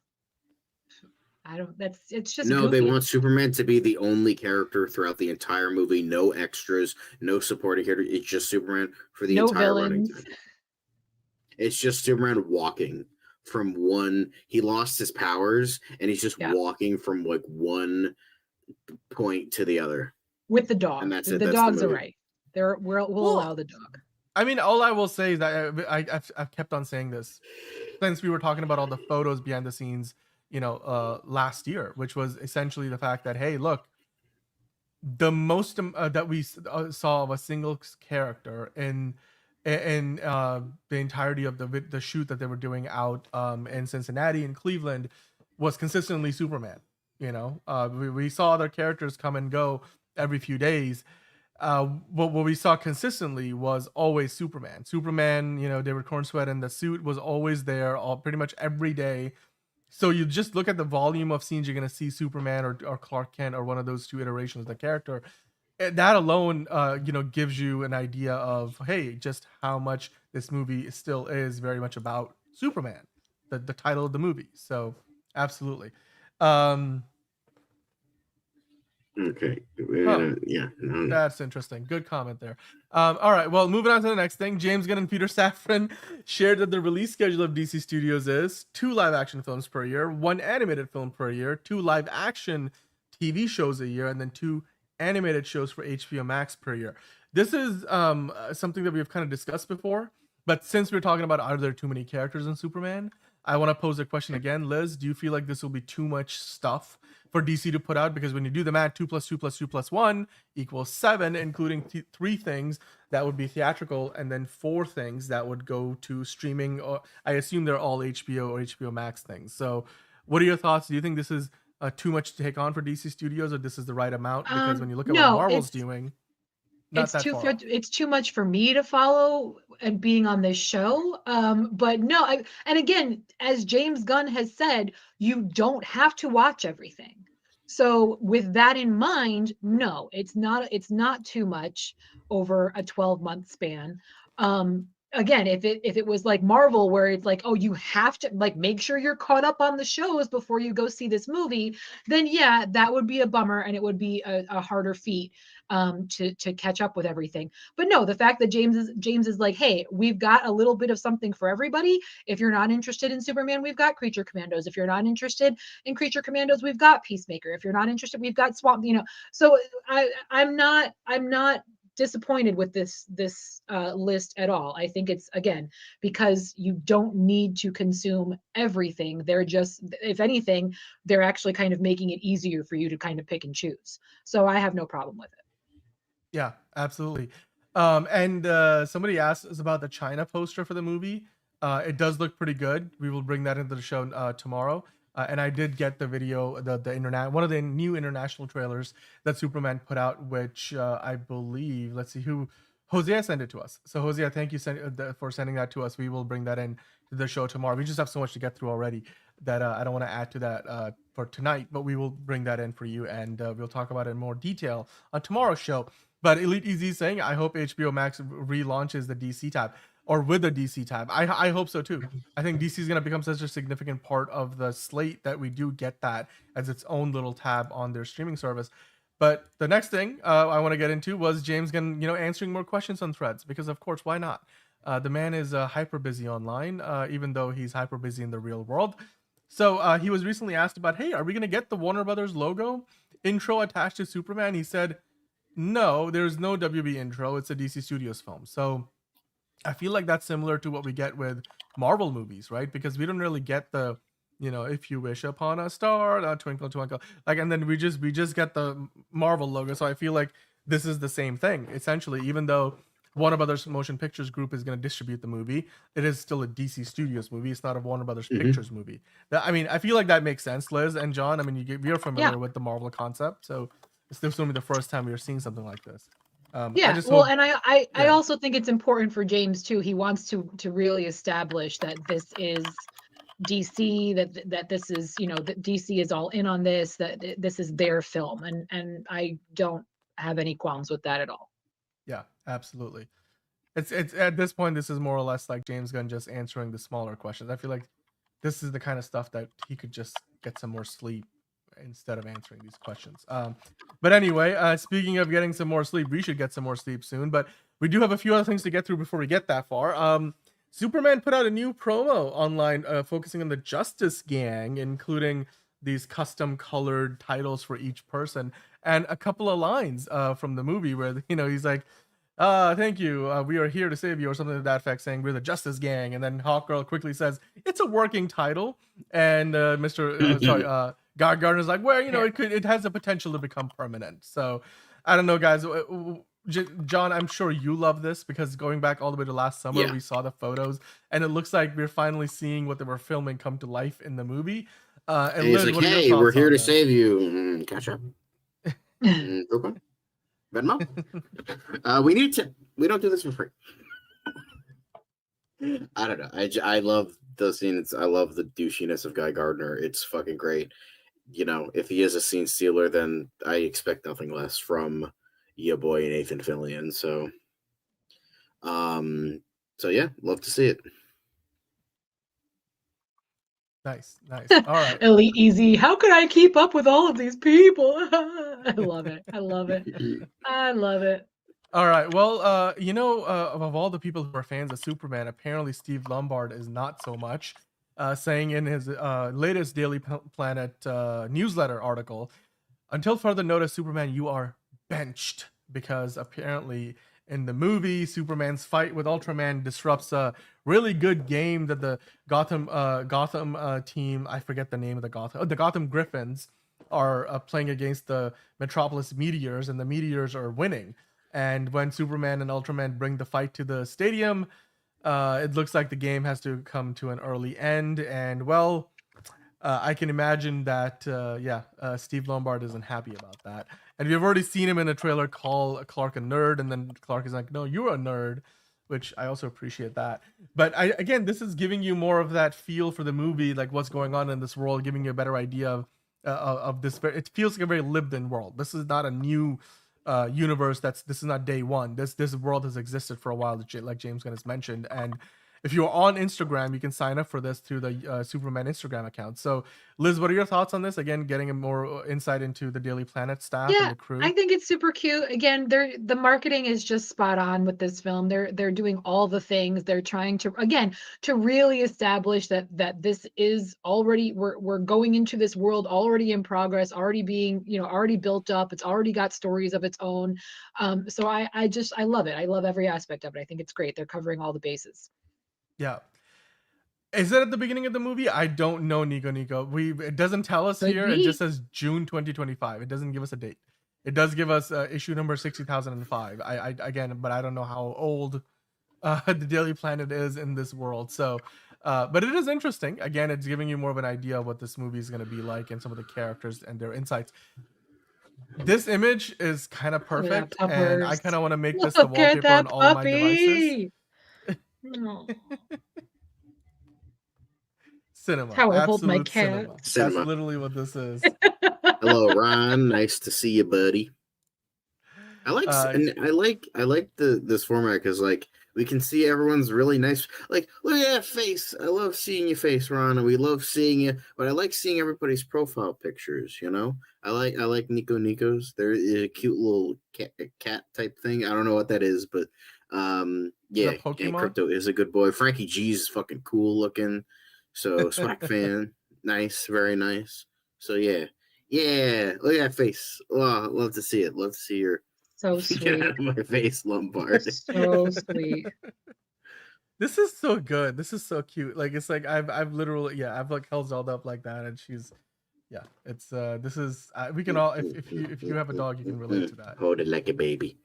I don't. It's just no. goofy. They want Superman to be the only character throughout the entire movie. No extras, no supporting character. It's just Superman for the entire running time. It's just Superman walking from one. He lost his powers, and he's just walking from like one point to the other with the dog. And that's the it. That's dogs the are right. We'll allow the dog. I mean, all I will say is that I've kept on saying this since we were talking about all the photos behind the scenes, last year, which was essentially the fact that, hey, look, the most that we saw of a single character in the entirety of the shoot that they were doing out in Cincinnati and Cleveland was consistently Superman. We saw other characters come and go every few days. What we saw consistently was always Superman. David Cornsweet in the suit was always there pretty much every day. So you just look at the volume of scenes you're going to see Superman or Clark Kent or one of those 2 iterations of the character. That alone, gives you an idea of, hey, just how much this movie still is very much about Superman, the title of the movie. So absolutely. Okay. Yeah. No. That's interesting. Good comment there. All right. Well, moving on to the next thing. James Gunn and Peter Safran shared that the release schedule of DC Studios is 2 live-action films per year, 1 animated film per year, 2 live-action TV shows a year, and then 2 animated shows for HBO Max per year. This is something that we've kind of discussed before, but since we're talking about are there too many characters in Superman, I want to pose the question again. Liz, do you feel like this will be too much stuff for DC to put out? Because when you do the math, 2 + 2 + 2 + 1 = 7, including 3 things that would be theatrical, and then 4 things that would go to streaming. Or I assume they're all HBO or HBO Max things. So what are your thoughts? Do you think this is too much to take on for DC Studios, or this is the right amount? Because when you look at what Marvel's doing, it's too much for me to follow and being on this show. But no, and again, as James Gunn has said, you don't have to watch everything. So with that in mind, no, it's not too much over a 12-month span. Again, if it was like Marvel, where it's like, oh, you have to like make sure you're caught up on the shows before you go see this movie, then yeah, that would be a bummer, and it would be a harder feat to catch up with everything. But no, the fact that James is like, hey, we've got a little bit of something for everybody. If you're not interested in Superman, we've got Creature Commandos. If you're not interested in Creature Commandos, we've got Peacemaker. If you're not interested, we've got Swamp. So I'm not disappointed with this list at all. I think it's, again, because you don't need to consume everything. They're just, if anything, they're actually kind of making it easier for you to kind of pick and choose. So I have no problem with it. Yeah, absolutely. And somebody asked us about the China poster for the movie. It does look pretty good. We will bring that into the show tomorrow. And I did get the video, one of the new international trailers that Superman put out, which I believe, let's see who, Hosea sent it to us. So Hosea, thank you for sending that to us. We will bring that in to the show tomorrow. We just have so much to get through already that I don't want to add to that for tonight, but we will bring that in for you, and we'll talk about it in more detail on tomorrow's show. But Elite Easy is saying, I hope HBO Max relaunches the DC tab. Or with the DC tab. I hope so too. I think DC is going to become such a significant part of the slate that we do get that as its own little tab on their streaming service. But the next thing I want to get into was James Gunn, answering more questions on Threads, because of course, why not? The man is hyper busy online, even though he's hyper busy in the real world. So he was recently asked about, hey, are we going to get the Warner Brothers logo intro attached to Superman? He said, no, there's no WB intro. It's a DC Studios film. So I feel like that's similar to what we get with Marvel movies, right? Because we don't really get the, if you wish upon a star, twinkle twinkle, like, and then we just get the Marvel logo. So I feel like this is the same thing essentially, even though Warner Brothers Motion Pictures Group is going to distribute the movie. It is still a DC Studios movie. It's not a Warner Brothers Pictures movie. I feel like that makes sense, Liz and John. I mean, you're familiar with the Marvel concept, so it's this will be the first time we're seeing something like this. I also think it's important for James too. He wants to really establish that this is DC, that this is, that DC is all in on this, that this is their film, and I don't have any qualms with that at all. Yeah, absolutely. It's at this point, this is more or less like James Gunn just answering the smaller questions. I feel like this is the kind of stuff that he could just get some more sleep instead of answering these questions. But anyway, speaking of getting some more sleep, we should get some more sleep soon. But we do have a few other things to get through before we get that far. Superman put out a new promo online focusing on the Justice Gang, including these custom colored titles for each person and a couple of lines from the movie where, he's like, thank you, we are here to save you, or something to that effect, saying we're the Justice Gang. And then Hawkgirl quickly says it's a working title, and Guy Gardner's like, well, it has the potential to become permanent. So I don't know, guys. John, I'm sure you love this because going back all the way to last summer, we saw the photos, and it looks like we're finally seeing what they were filming come to life in the movie. And he's Liz, like, hey, we're here to save you. Catch up. Venmo? We don't do this for free. I don't know. I love the scenes. I love the douchiness of Guy Gardner. It's fucking great. If he is a scene stealer, then I expect nothing less from your boy Nathan Fillion. So yeah, love to see it. Nice. All right. Ellie Easy. How could I keep up with all of these people? I love it. I love it. All right. Well, of all the people who are fans of Superman, apparently Steve Lombard is not so much, saying in his latest Daily Planet newsletter article, until further notice, Superman, you are benched, because apparently in the movie, Superman's fight with Ultraman disrupts a really good game that the Gotham team, I forget the name of the Gotham Griffins, are playing against the Metropolis Meteors, and the Meteors are winning. And when Superman and Ultraman bring the fight to the stadium, it looks like the game has to come to an early end. And well, I can imagine that, Steve Lombard isn't happy about that. And we've already seen him in a trailer call Clark a nerd, and then Clark is like, no, you're a nerd, which I also appreciate that. But again, this is giving you more of that feel for the movie, like what's going on in this world, giving you a better idea of this. It feels like a very lived-in world. This is not a new universe. This is not day one. This world has existed for a while, like James Gunn has mentioned. And if you're on Instagram, you can sign up for this through the Superman Instagram account. So, Liz, what are your thoughts on this? Again, getting a more insight into the Daily Planet staff and the crew. I think it's super cute. Again, the marketing is just spot on with this film. They're doing all the things. They're trying to really establish that this is already, we're going into this world already in progress, already being, already built up. It's already got stories of its own. So I love it. I love every aspect of it. I think it's great. They're covering all the bases. Yeah. Is it at the beginning of the movie? I don't know, Nico. It doesn't tell us here. It just says June 2025. It doesn't give us a date. It does give us issue number 60,005. But I don't know how old the Daily Planet is in this world. So, but it is interesting. Again, it's giving you more of an idea of what this movie is going to be like and some of the characters and their insights. This image is kind of perfect, and I kind of want to make this the wallpaper on all my devices. Cinema. That's how I hold my cat. That's literally what this is. Hello, Ron. Nice to see you, buddy. I like this format because we can see everyone's really nice. Like, look at that face. I love seeing your face, Ron, and we love seeing you. But I like seeing everybody's profile pictures. I like Nico's. There is a cute little cat type thing. I don't know what that is, but Yeah, and Crypto is a good boy. Frankie G's fucking cool looking. So Swag fan, nice, very nice. So yeah. Look at that face. Oh, love to see it. Love to see your so sweet. Get out of my face, Lombard. So sweet. This is so good. This is so cute. Like it's like I've literally I've like held Zelda up like that, and she's it's this is we can all if you have a dog you can relate to that. Hold it like a baby.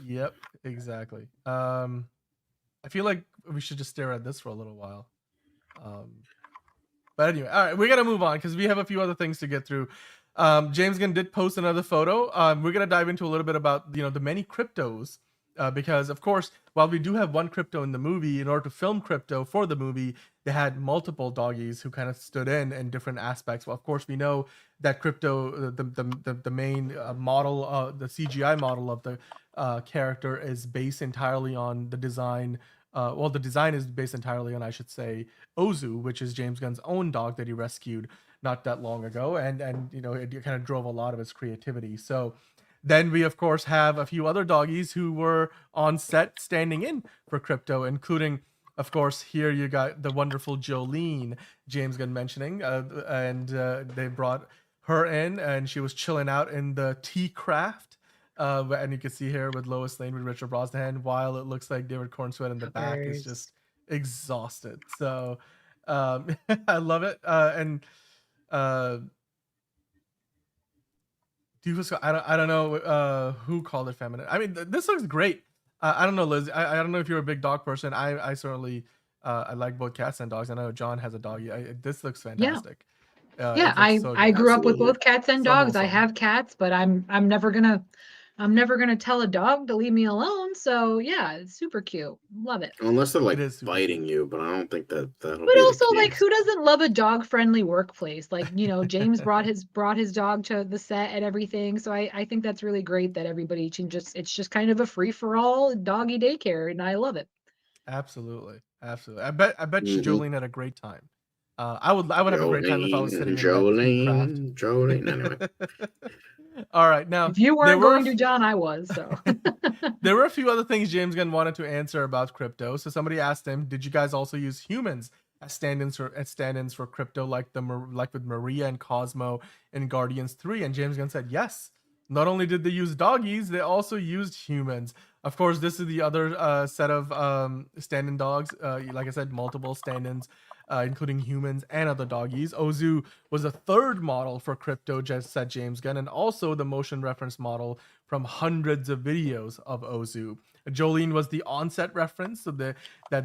Yep, exactly. I feel like we should just stare at this for a little while. But anyway, all right, we gotta move on because we have a few other things to get through. James Gunn did post another photo. We're gonna dive into a little bit about the many cryptos. Because of course, while we do have one crypto in the movie, in order to film crypto for the movie, they had multiple doggies who kind of stood in different aspects. Well, of course, we know that crypto, the main model, the CGI model of the character is based entirely on the design. Well, the design is based entirely on, I should say, Ozu, which is James Gunn's own dog that he rescued not that long ago, and it kind of drove a lot of his creativity. So. Then we, of course, have a few other doggies who were on set standing in for crypto, including, of course, here you got the wonderful Jolene, James Gunn mentioning, and they brought her in, and she was chilling out in the tea craft. And you can see here with Lois Lane with Richard Brosnahan, while it looks like David Cornsweet in the back is just exhausted. So I love it. I don't know who called it feminine. I mean, this looks great. I don't know, Liz. I don't know if you're a big dog person. I certainly I like both cats and dogs. I know John has a doggy. This looks fantastic. I grew up with both cats and dogs. I have cats, but I'm never gonna tell a dog to leave me alone. So yeah, it's super cute. Love it. Unless they're like biting you, but I don't think that'll But also, like, who doesn't love a dog-friendly workplace? Like, James brought his dog to the set and everything. So I think that's really great that everybody can it's just kind of a free-for-all doggy daycare, and I love it. Absolutely. I bet Jolene had a great time. I would have a great time if I was sitting in Jolene. Anyway. All right, now if you weren't going to, John, I was. So there were a few other things James Gunn wanted to answer about crypto. So somebody asked him, "Did you guys also use humans as stand-ins for crypto, like with Maria and Cosmo in Guardians 3?" And James Gunn said, "Yes. Not only did they use doggies, they also used humans. Of course, this is the other set of stand-in dogs. Like I said, multiple stand-ins." Including humans and other doggies. Ozu was a third model for crypto, just said James Gunn, and also the motion reference model from hundreds of videos of Ozu. Jolene was the onset reference, so that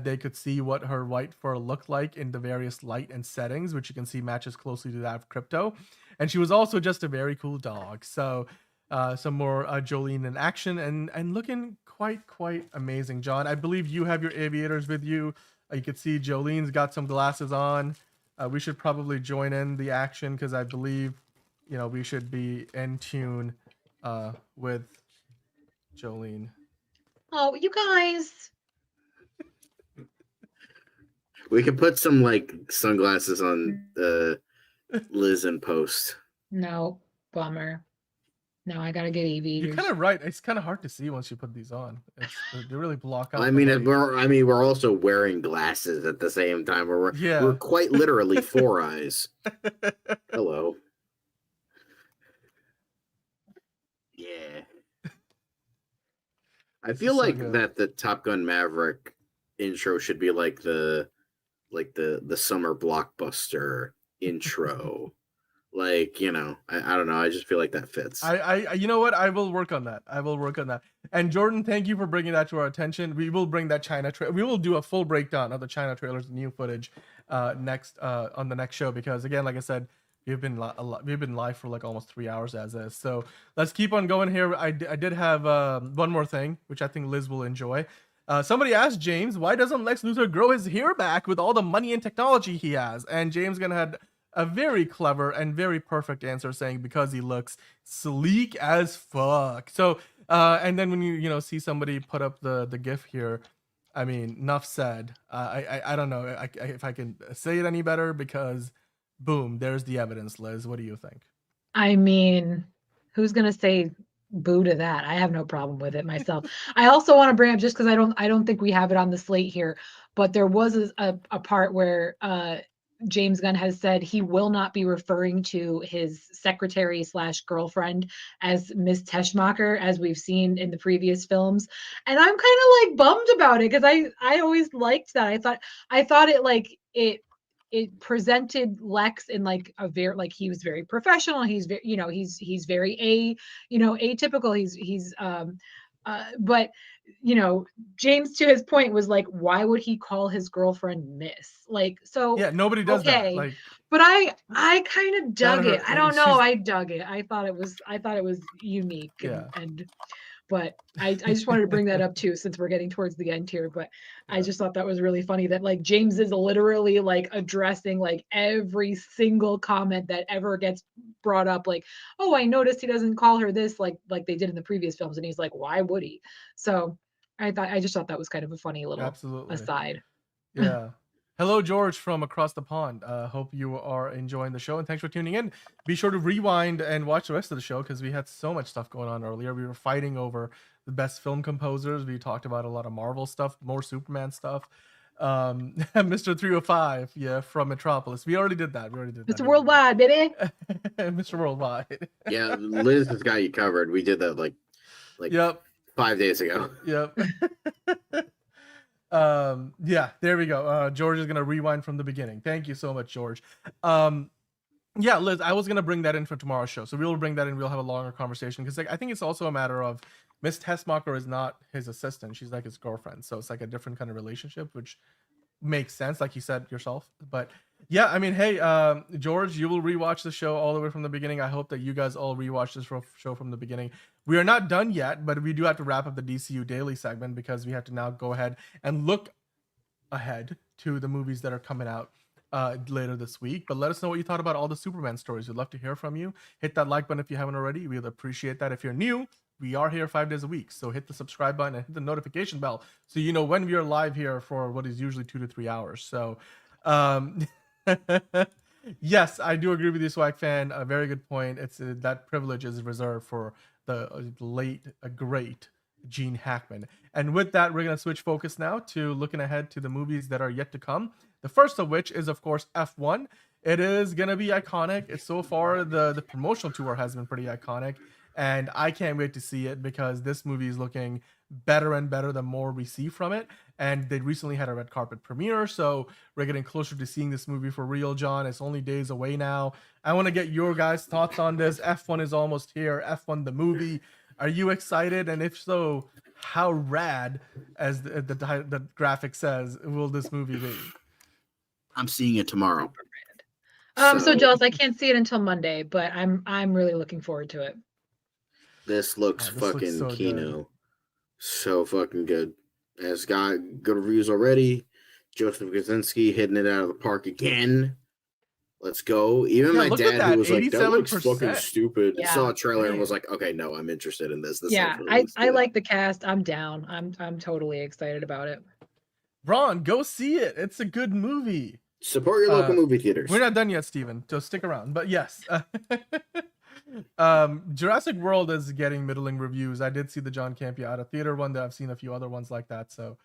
they could see what her white fur looked like in the various light and settings, which you can see matches closely to that of crypto. And she was also just a very cool dog. So some more Jolene in action and looking quite amazing. John, I believe you have your aviators with you. You can see Jolene's got some glasses on. We should probably join in the action because I believe, we should be in tune with Jolene. Oh, you guys. We could put some sunglasses on Liz in post. No, bummer. No, I gotta get aviators. You're kind of right. It's kind of hard to see once you put these on. They really block out. We're also wearing glasses at the same time. We're quite literally four eyes. Hello. Yeah. I feel that the Top Gun Maverick intro should be like the summer blockbuster intro. I don't know. I just feel like that fits. You know what? I will work on that. And Jordan, thank you for bringing that to our attention. We will bring that China trailer. We will do a full breakdown of the China trailers, new footage, next on the next show. Because again, like I said, we've been live for almost 3 hours as is. So let's keep on going here. I did have one more thing, which I think Liz will enjoy. Somebody asked James, why doesn't Lex Luthor grow his hair back with all the money and technology he has? And James Gunn had a very clever and very perfect answer, saying because he looks sleek as fuck. So and then when you see somebody put up the gif here, I mean, enough said. I don't know if I can say it any better, because boom, there's the evidence. Liz, what do you think? I mean, who's gonna say boo to that. I have no problem with it myself. I also want to bring up, just because I don't think we have it on the slate here, but there was a part where James Gunn has said he will not be referring to his secretary / girlfriend as Miss Teschmacher, as we've seen in the previous films. And I'm kind of like bummed about it, because I always liked that. I thought it like it presented Lex in like a very, like, he was very professional. He's very, he's very atypical. But James, to his point, was like, why would he call his girlfriend Miss? Like, so yeah, nobody does that. Like, but I kind of dug it. I don't know. she's- I dug it. I thought it was unique. Yeah. But I just wanted to bring that up too, since we're getting towards the end here. But I just thought that was really funny that like James is literally like addressing like every single comment that ever gets brought up. Like, oh, I noticed he doesn't call her this like they did in the previous films, and he's like, why would he? So I just thought that was kind of a funny little aside. Yeah. Hello, George from across the pond. Hope you are enjoying the show, and thanks for tuning in. Be sure to rewind and watch the rest of the show, because we had so much stuff going on earlier. We were fighting over the best film composers. We talked about a lot of Marvel stuff, more Superman stuff. Mr. 305, yeah, from Metropolis. We already did that. Mr. Worldwide, baby. Mr. Worldwide. Yeah, Liz has got you covered. We did that like yep. 5 days ago. Yep. Yeah, there we go. George is gonna rewind from the beginning. Thank you so much, George. Yeah, Liz, I was gonna bring that in for tomorrow's show, so we'll bring that in. We'll have a longer conversation, because like, I think it's also a matter of Miss Teschmacher is not his assistant; she's like his girlfriend, so it's like a different kind of relationship, which makes sense, like you said yourself. But yeah, I mean, hey, George, you will rewatch the show all the way from the beginning. I hope that you guys all rewatch this show from the beginning. We are not done yet, but we do have to wrap up the DCU Daily segment, because we have to now go ahead and look ahead to the movies that are coming out later this week. But let us know what you thought about all the Superman stories. We'd love to hear from you. Hit that like button if you haven't already. We'd appreciate that. If you're new, we are here 5 days a week, so hit the subscribe button and hit the notification bell, so you know when we are live here for what is usually 2 to 3 hours. So yes, I do agree with you, Swag fan. A very good point. It's that privilege is reserved for the late great Gene Hackman. And with that, we're going to switch focus now to looking ahead to the movies that are yet to come. The first of which is, of course, F1. It is going to be iconic. It's so far, the promotional tour has been pretty iconic, and I can't wait to see it, because this movie is looking better and better the more we see from it. And they recently had a red carpet premiere, so we're getting closer to seeing this movie for real, John. It's only days away now. I want to get your guys' thoughts on this. F1 is almost here. F1 the movie. Are you excited? And if so, how rad, as the graphic says, will this movie be? I'm seeing it tomorrow. I'm so jealous. I can't see it until Monday, but I'm really looking forward to it. This looks fucking so Kino. good. So fucking good. It's got good reviews already. Joseph Kosinski hitting it out of the park again. Let's go. Even my dad, who was like, that looks fucking stupid, saw a trailer and was like, okay, no, I'm interested in this. Yeah, I like the cast. I'm down. I'm totally excited about it. Ron, go see it. It's a good movie. Support your local movie theaters. We're not done yet, Steven. So stick around. But yes. Jurassic World is getting middling reviews. I did see the John Campea out of theater one. That I've seen a few other ones like that. So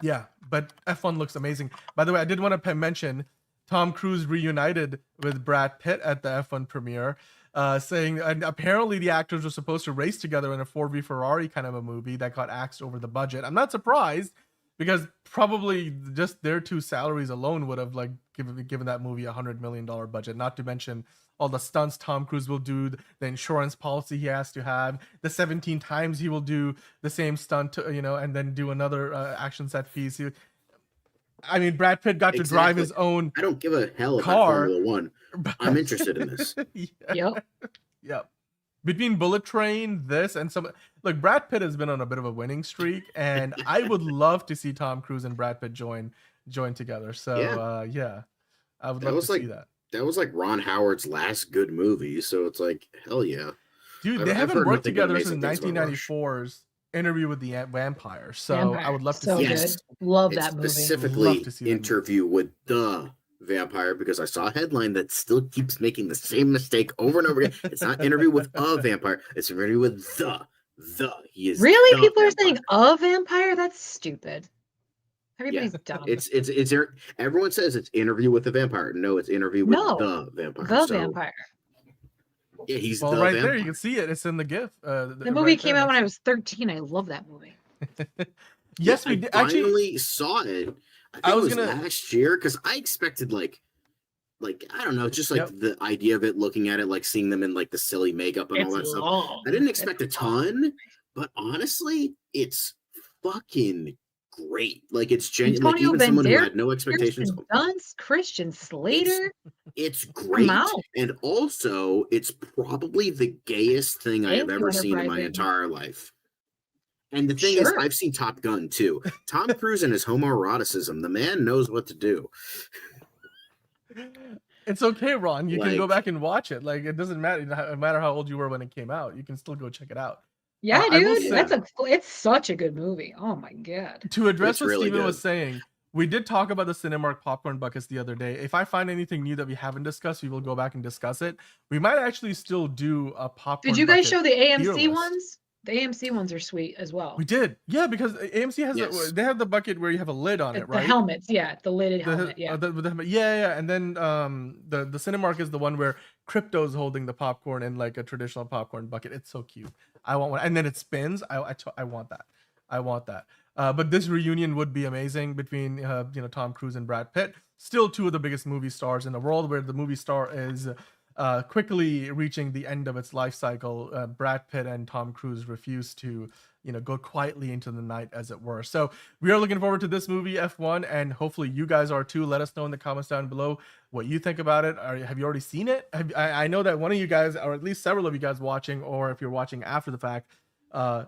yeah, but F1 looks amazing. By the way, I did want to mention Tom Cruise reunited with Brad Pitt at the F1 premiere, saying, and apparently the actors were supposed to race together in a 4v Ferrari kind of a movie that got axed over the budget. I'm not surprised, because probably just their two salaries alone would have like given that movie $100 million budget, not to mention all the stunts Tom Cruise will do, the insurance policy he has to have, the 17 times he will do the same stunt, and then do another action set piece. I mean, Brad Pitt got to drive his own. I don't give a hell about car. Formula One. I'm interested in this. Yep. Between Bullet Train, this, and some, like, Brad Pitt has been on a bit of a winning streak, and I would love to see Tom Cruise and Brad Pitt join together. So yeah, I would love to see that. That was like Ron Howard's last good movie, so it's like, hell yeah. Dude, they haven't worked together since 1994's Interview with the Vampire. So I would love to see it. Love that movie. Specifically, Interview with the vampire because I saw a headline that still keeps making the same mistake over and over again. It's not interview with a vampire, it's an interview with the. He is really? the People vampire. are saying a vampire? That's stupid. Everybody's dumb. It's everyone says it's interview with the vampire. No, it's interview with the vampire. The vampire. Yeah, he's right vampire. there. You can see it. It's in the GIF. The movie came out when I was 13. I love that movie. Yes, we did. Finally saw it. I think it was last year because I expected like I don't know, just like the idea of it, looking at it, like seeing them in like the silly makeup and all that stuff. I didn't expect a ton, but honestly, it's fucking great. Like it's genuine. Like even someone who had no expectations. Dunst, Christian Slater. It's great, and also it's probably the gayest thing I have ever seen in my entire life. And the thing is, I've seen Top Gun too. Tom Cruise and his homoeroticism. The man knows what to do. It's okay, Ron. You can go back and watch it. Like it doesn't matter. No matter how old you were when it came out, you can still go check it out. Yeah, dude, it's such a good movie. Oh my god. To address what Steven was saying, we did talk about the Cinemark popcorn buckets the other day. If I find anything new that we haven't discussed, we will go back and discuss it. We might actually still do a popcorn. Did you guys show the AMC ones? The AMC ones are sweet as well. We did, yeah, because AMC has they have the bucket where you have a lid on it, right? The helmets, yeah, the lidded helmet, yeah. Yeah, and then the Cinemark is the one where Crypto's holding the popcorn in like a traditional popcorn bucket. It's so cute. I want one, and then it spins. I want that. I want that. But this reunion would be amazing between Tom Cruise and Brad Pitt. Still two of the biggest movie stars in the world, where the movie star is quickly reaching the end of its life cycle. Brad Pitt and Tom Cruise refuse to go quietly into the night, as it were. So we are looking forward to this movie F1, and hopefully you guys are too. Let us know in the comments down below what you think about it. Have you already seen it? I know that one of you guys, or at least several of you guys watching, or if you're watching after the fact,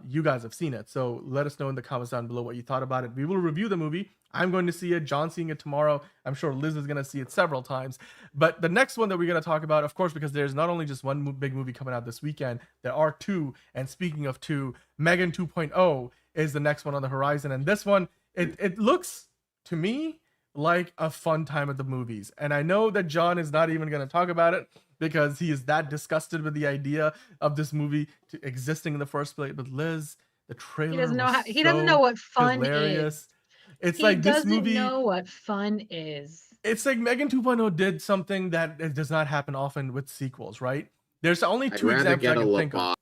you guys have seen it. So let us know in the comments down below what you thought about it. We will review the movie. I'm going to see it. John's seeing it tomorrow. I'm sure Liz is going to see it several times. But the next one that we're going to talk about, of course, because there's not only just one big movie coming out this weekend, there are two. And speaking of two, Megan 2.0 is the next one on the horizon. And this one, it looks to me like a fun time at the movies. And I know that John is not even going to talk about it because he is that disgusted with the idea of this movie existing in the first place. But Liz, the trailer, he doesn't know what fun is. It's like this movie. He doesn't know what fun is. It's like Megan 2.0 did something that it does not happen often with sequels, right? There's only two examples I can think of.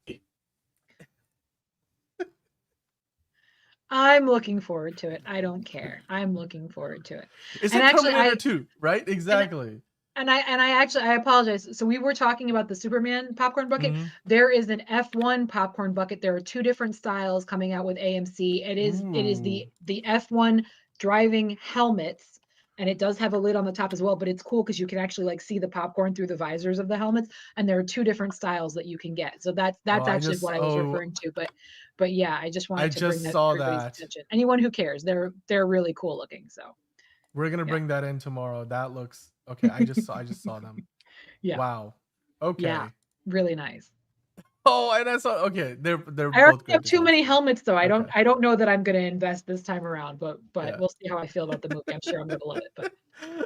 I'm looking forward to it. I don't care. I'm looking forward to it. It's like Terminator 2, right? Exactly. And I apologize. So we were talking about the Superman popcorn bucket. Mm-hmm. There is an F1 popcorn bucket. There are two different styles coming out with AMC. It is the F1 driving helmets, and it does have a lid on the top as well, but it's cool because you can actually like see the popcorn through the visors of the helmets, and there are two different styles that you can get. So that's actually what I was referring to. But yeah, I just wanted to bring that to everybody's attention. Anyone who cares, they're really cool looking. So we're gonna bring that in tomorrow. That looks okay. I just saw them. Yeah. Wow. Okay. Yeah. Really nice. Oh, and I saw. Okay, they're. I already have too many helmets, though. I don't know that I'm going to invest this time around, but we'll see how I feel about the movie. I'm sure I'm going to love it, but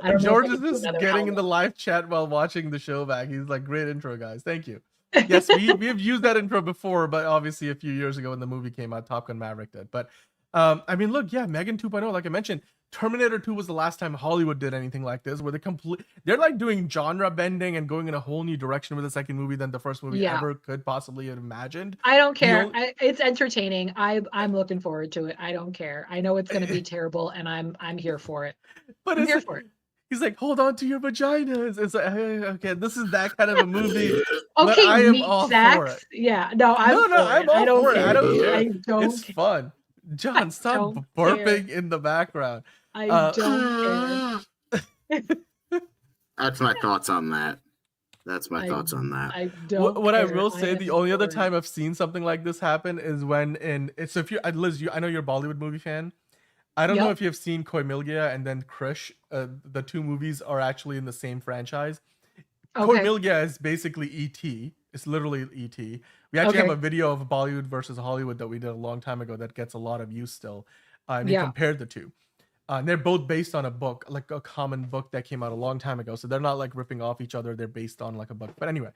I don't know. George is just getting in the live chat while watching the show back. He's like, "Great intro, guys. Thank you." Yes, we have used that intro before, but obviously a few years ago when the movie came out, Top Gun Maverick did. But I mean, look, yeah, Megan 2.0, like I mentioned, Terminator 2 was the last time Hollywood did anything like this, where they're like doing genre bending and going in a whole new direction with the second movie than the first movie ever could possibly have imagined. I don't care. It's entertaining. I'm looking forward to it. I don't care. I know it's going to be terrible, and I'm here for it. But I'm here for it. He's like, hold on to your vaginas. It's like, okay, this is that kind of a movie. Okay, I am all for it. Yeah, no, I'm all for it. I don't it's fun. John, stop burping in the background. I don't care. That's my thoughts on that. I don't. What I will say, the only other time I've seen something like this happen is when so if you Liz, I know you're a Bollywood movie fan. I don't know if you have seen Koi Mil Gaya and then Krish. The two movies are actually in the same franchise. Koi Mil Gaya is basically E.T. It's literally E.T. We actually have a video of Bollywood versus Hollywood that we did a long time ago that gets a lot of views still. And he compared the two. And they're both based on a book, like a common book that came out a long time ago. So they're not like ripping off each other. They're based on like a book. But anyway,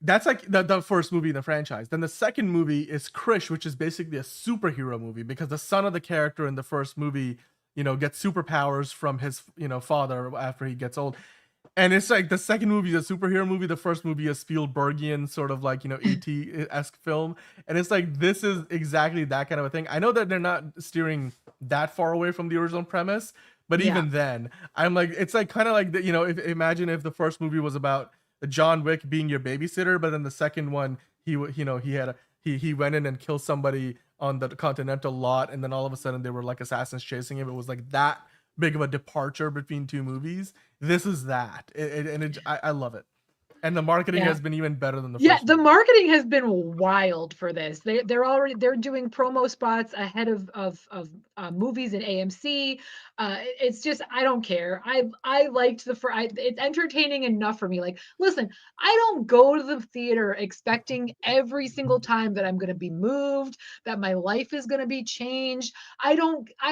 that's like the first movie in the franchise. Then the second movie is Krish, which is basically a superhero movie because the son of the character in the first movie, gets superpowers from his, father after he gets old. And it's like the second movie is a superhero movie. The first movie is Spielbergian, sort of like, E.T.-esque film. And it's like, this is exactly that kind of a thing. I know that they're not steering that far away from the original premise, but even then, I'm like, it's like kind of like, imagine if the first movie was about John Wick being your babysitter, but then the second one, he went in and killed somebody on the Continental lot, and then all of a sudden they were like assassins chasing him. It was like that big of a departure between two movies. This is that, I love it, and the marketing has been even better than the first the movie. marketing has been wild for this. They're doing promo spots ahead of movies in AMC. It's just, I don't care. I liked it's entertaining enough for me. Like, listen, I don't go to the theater expecting every single time that I'm going to be moved, that my life is going to be changed. I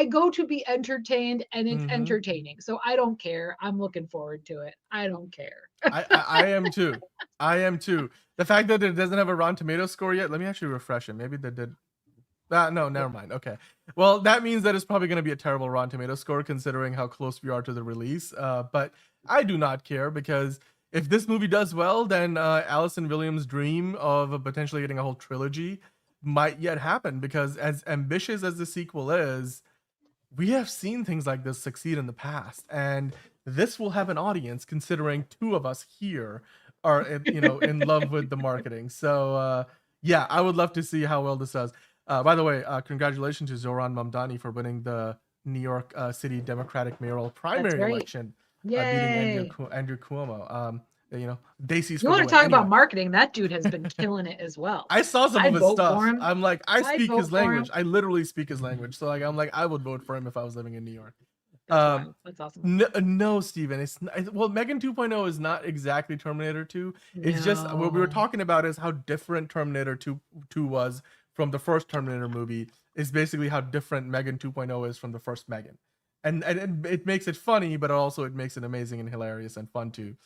go to be entertained, and it's entertaining. So I don't care. I'm looking forward to it. I don't care. I am too. I am too. The fact that it doesn't have a Rotten Tomatoes score yet, let me actually refresh it. Maybe they did. No, never mind. Okay. Well, that means that it's probably going to be a terrible Rotten Tomatoes score considering how close we are to the release. But I do not care, because if this movie does well, then Allison Williams' dream of potentially getting a whole trilogy might yet happen, because as ambitious as the sequel is, we have seen things like this succeed in the past, and this will have an audience considering two of us here are, in love with the marketing. So yeah, I would love to see how well this does. By the way, congratulations to Zoran Mamdani for winning the New York City Democratic mayoral primary election, beating Andrew Cuomo. Daisy's. You want to talk about marketing? That dude has been killing it as well. I saw some of his stuff. I'm like, I speak his language. I literally speak his language. So like, I'm like, I would vote for him if I was living in New York. That's awesome. No, Steven. Well, Megan 2.0 is not exactly Terminator 2. It's just what we were talking about is how different Terminator 2 was from the first Terminator movie. Is basically how different Megan 2.0 is from the first Megan, and it makes it funny, but also it makes it amazing and hilarious and fun to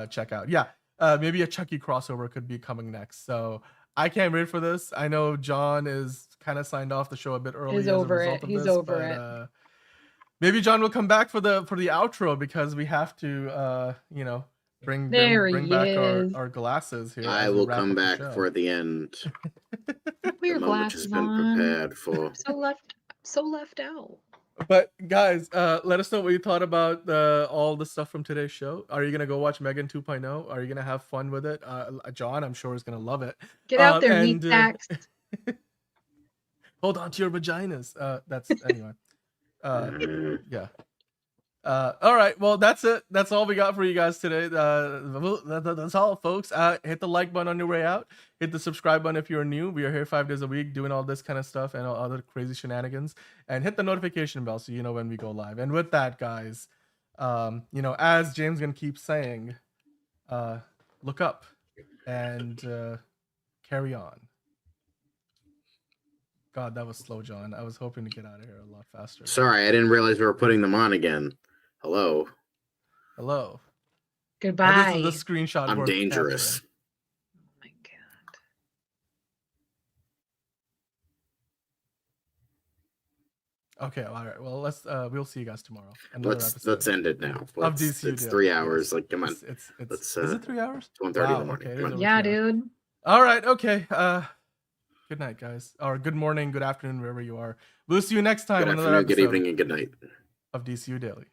check out. Yeah, maybe a Chucky crossover could be coming next. So I can't wait for this. I know John is kind of signed off the show a bit early. He's over it. He's over it. Maybe John will come back for the outro, because we have to bring back our glasses here. I will come back for the end. Put your glasses on. Prepared for. So left out. But guys, let us know what you thought about all the stuff from today's show. Are you gonna go watch Megan 2.0? Are you gonna have fun with it? John, I'm sure is gonna love it. Get out there, meat sacks. Hold on to your vaginas. That's anyway. Yeah. All right. Well, that's it. That's all we got for you guys today. That's all, folks. Hit the like button on your way out. Hit the subscribe button if you're new. We are here 5 days a week doing all this kind of stuff and all other crazy shenanigans. And hit the notification bell so you know when we go live. And with that, guys, as James gonna keep saying, look up and carry on. God, that was slow, John. I was hoping to get out of here a lot faster. Sorry, I didn't realize we were putting them on again. Hello. Goodbye. This is the screenshot. I'm dangerous. Oh my God. Okay, all right. Well, we'll see you guys tomorrow. Let's end it now. It's DCU 3 hours. Like, come on. Is it 3 hours? 1:30 in the morning. Okay, yeah, dude. All right. Okay. Good night, guys. Or good morning, good afternoon, wherever you are. We'll see you next time. Good afternoon, good evening, and good night of DCU Daily.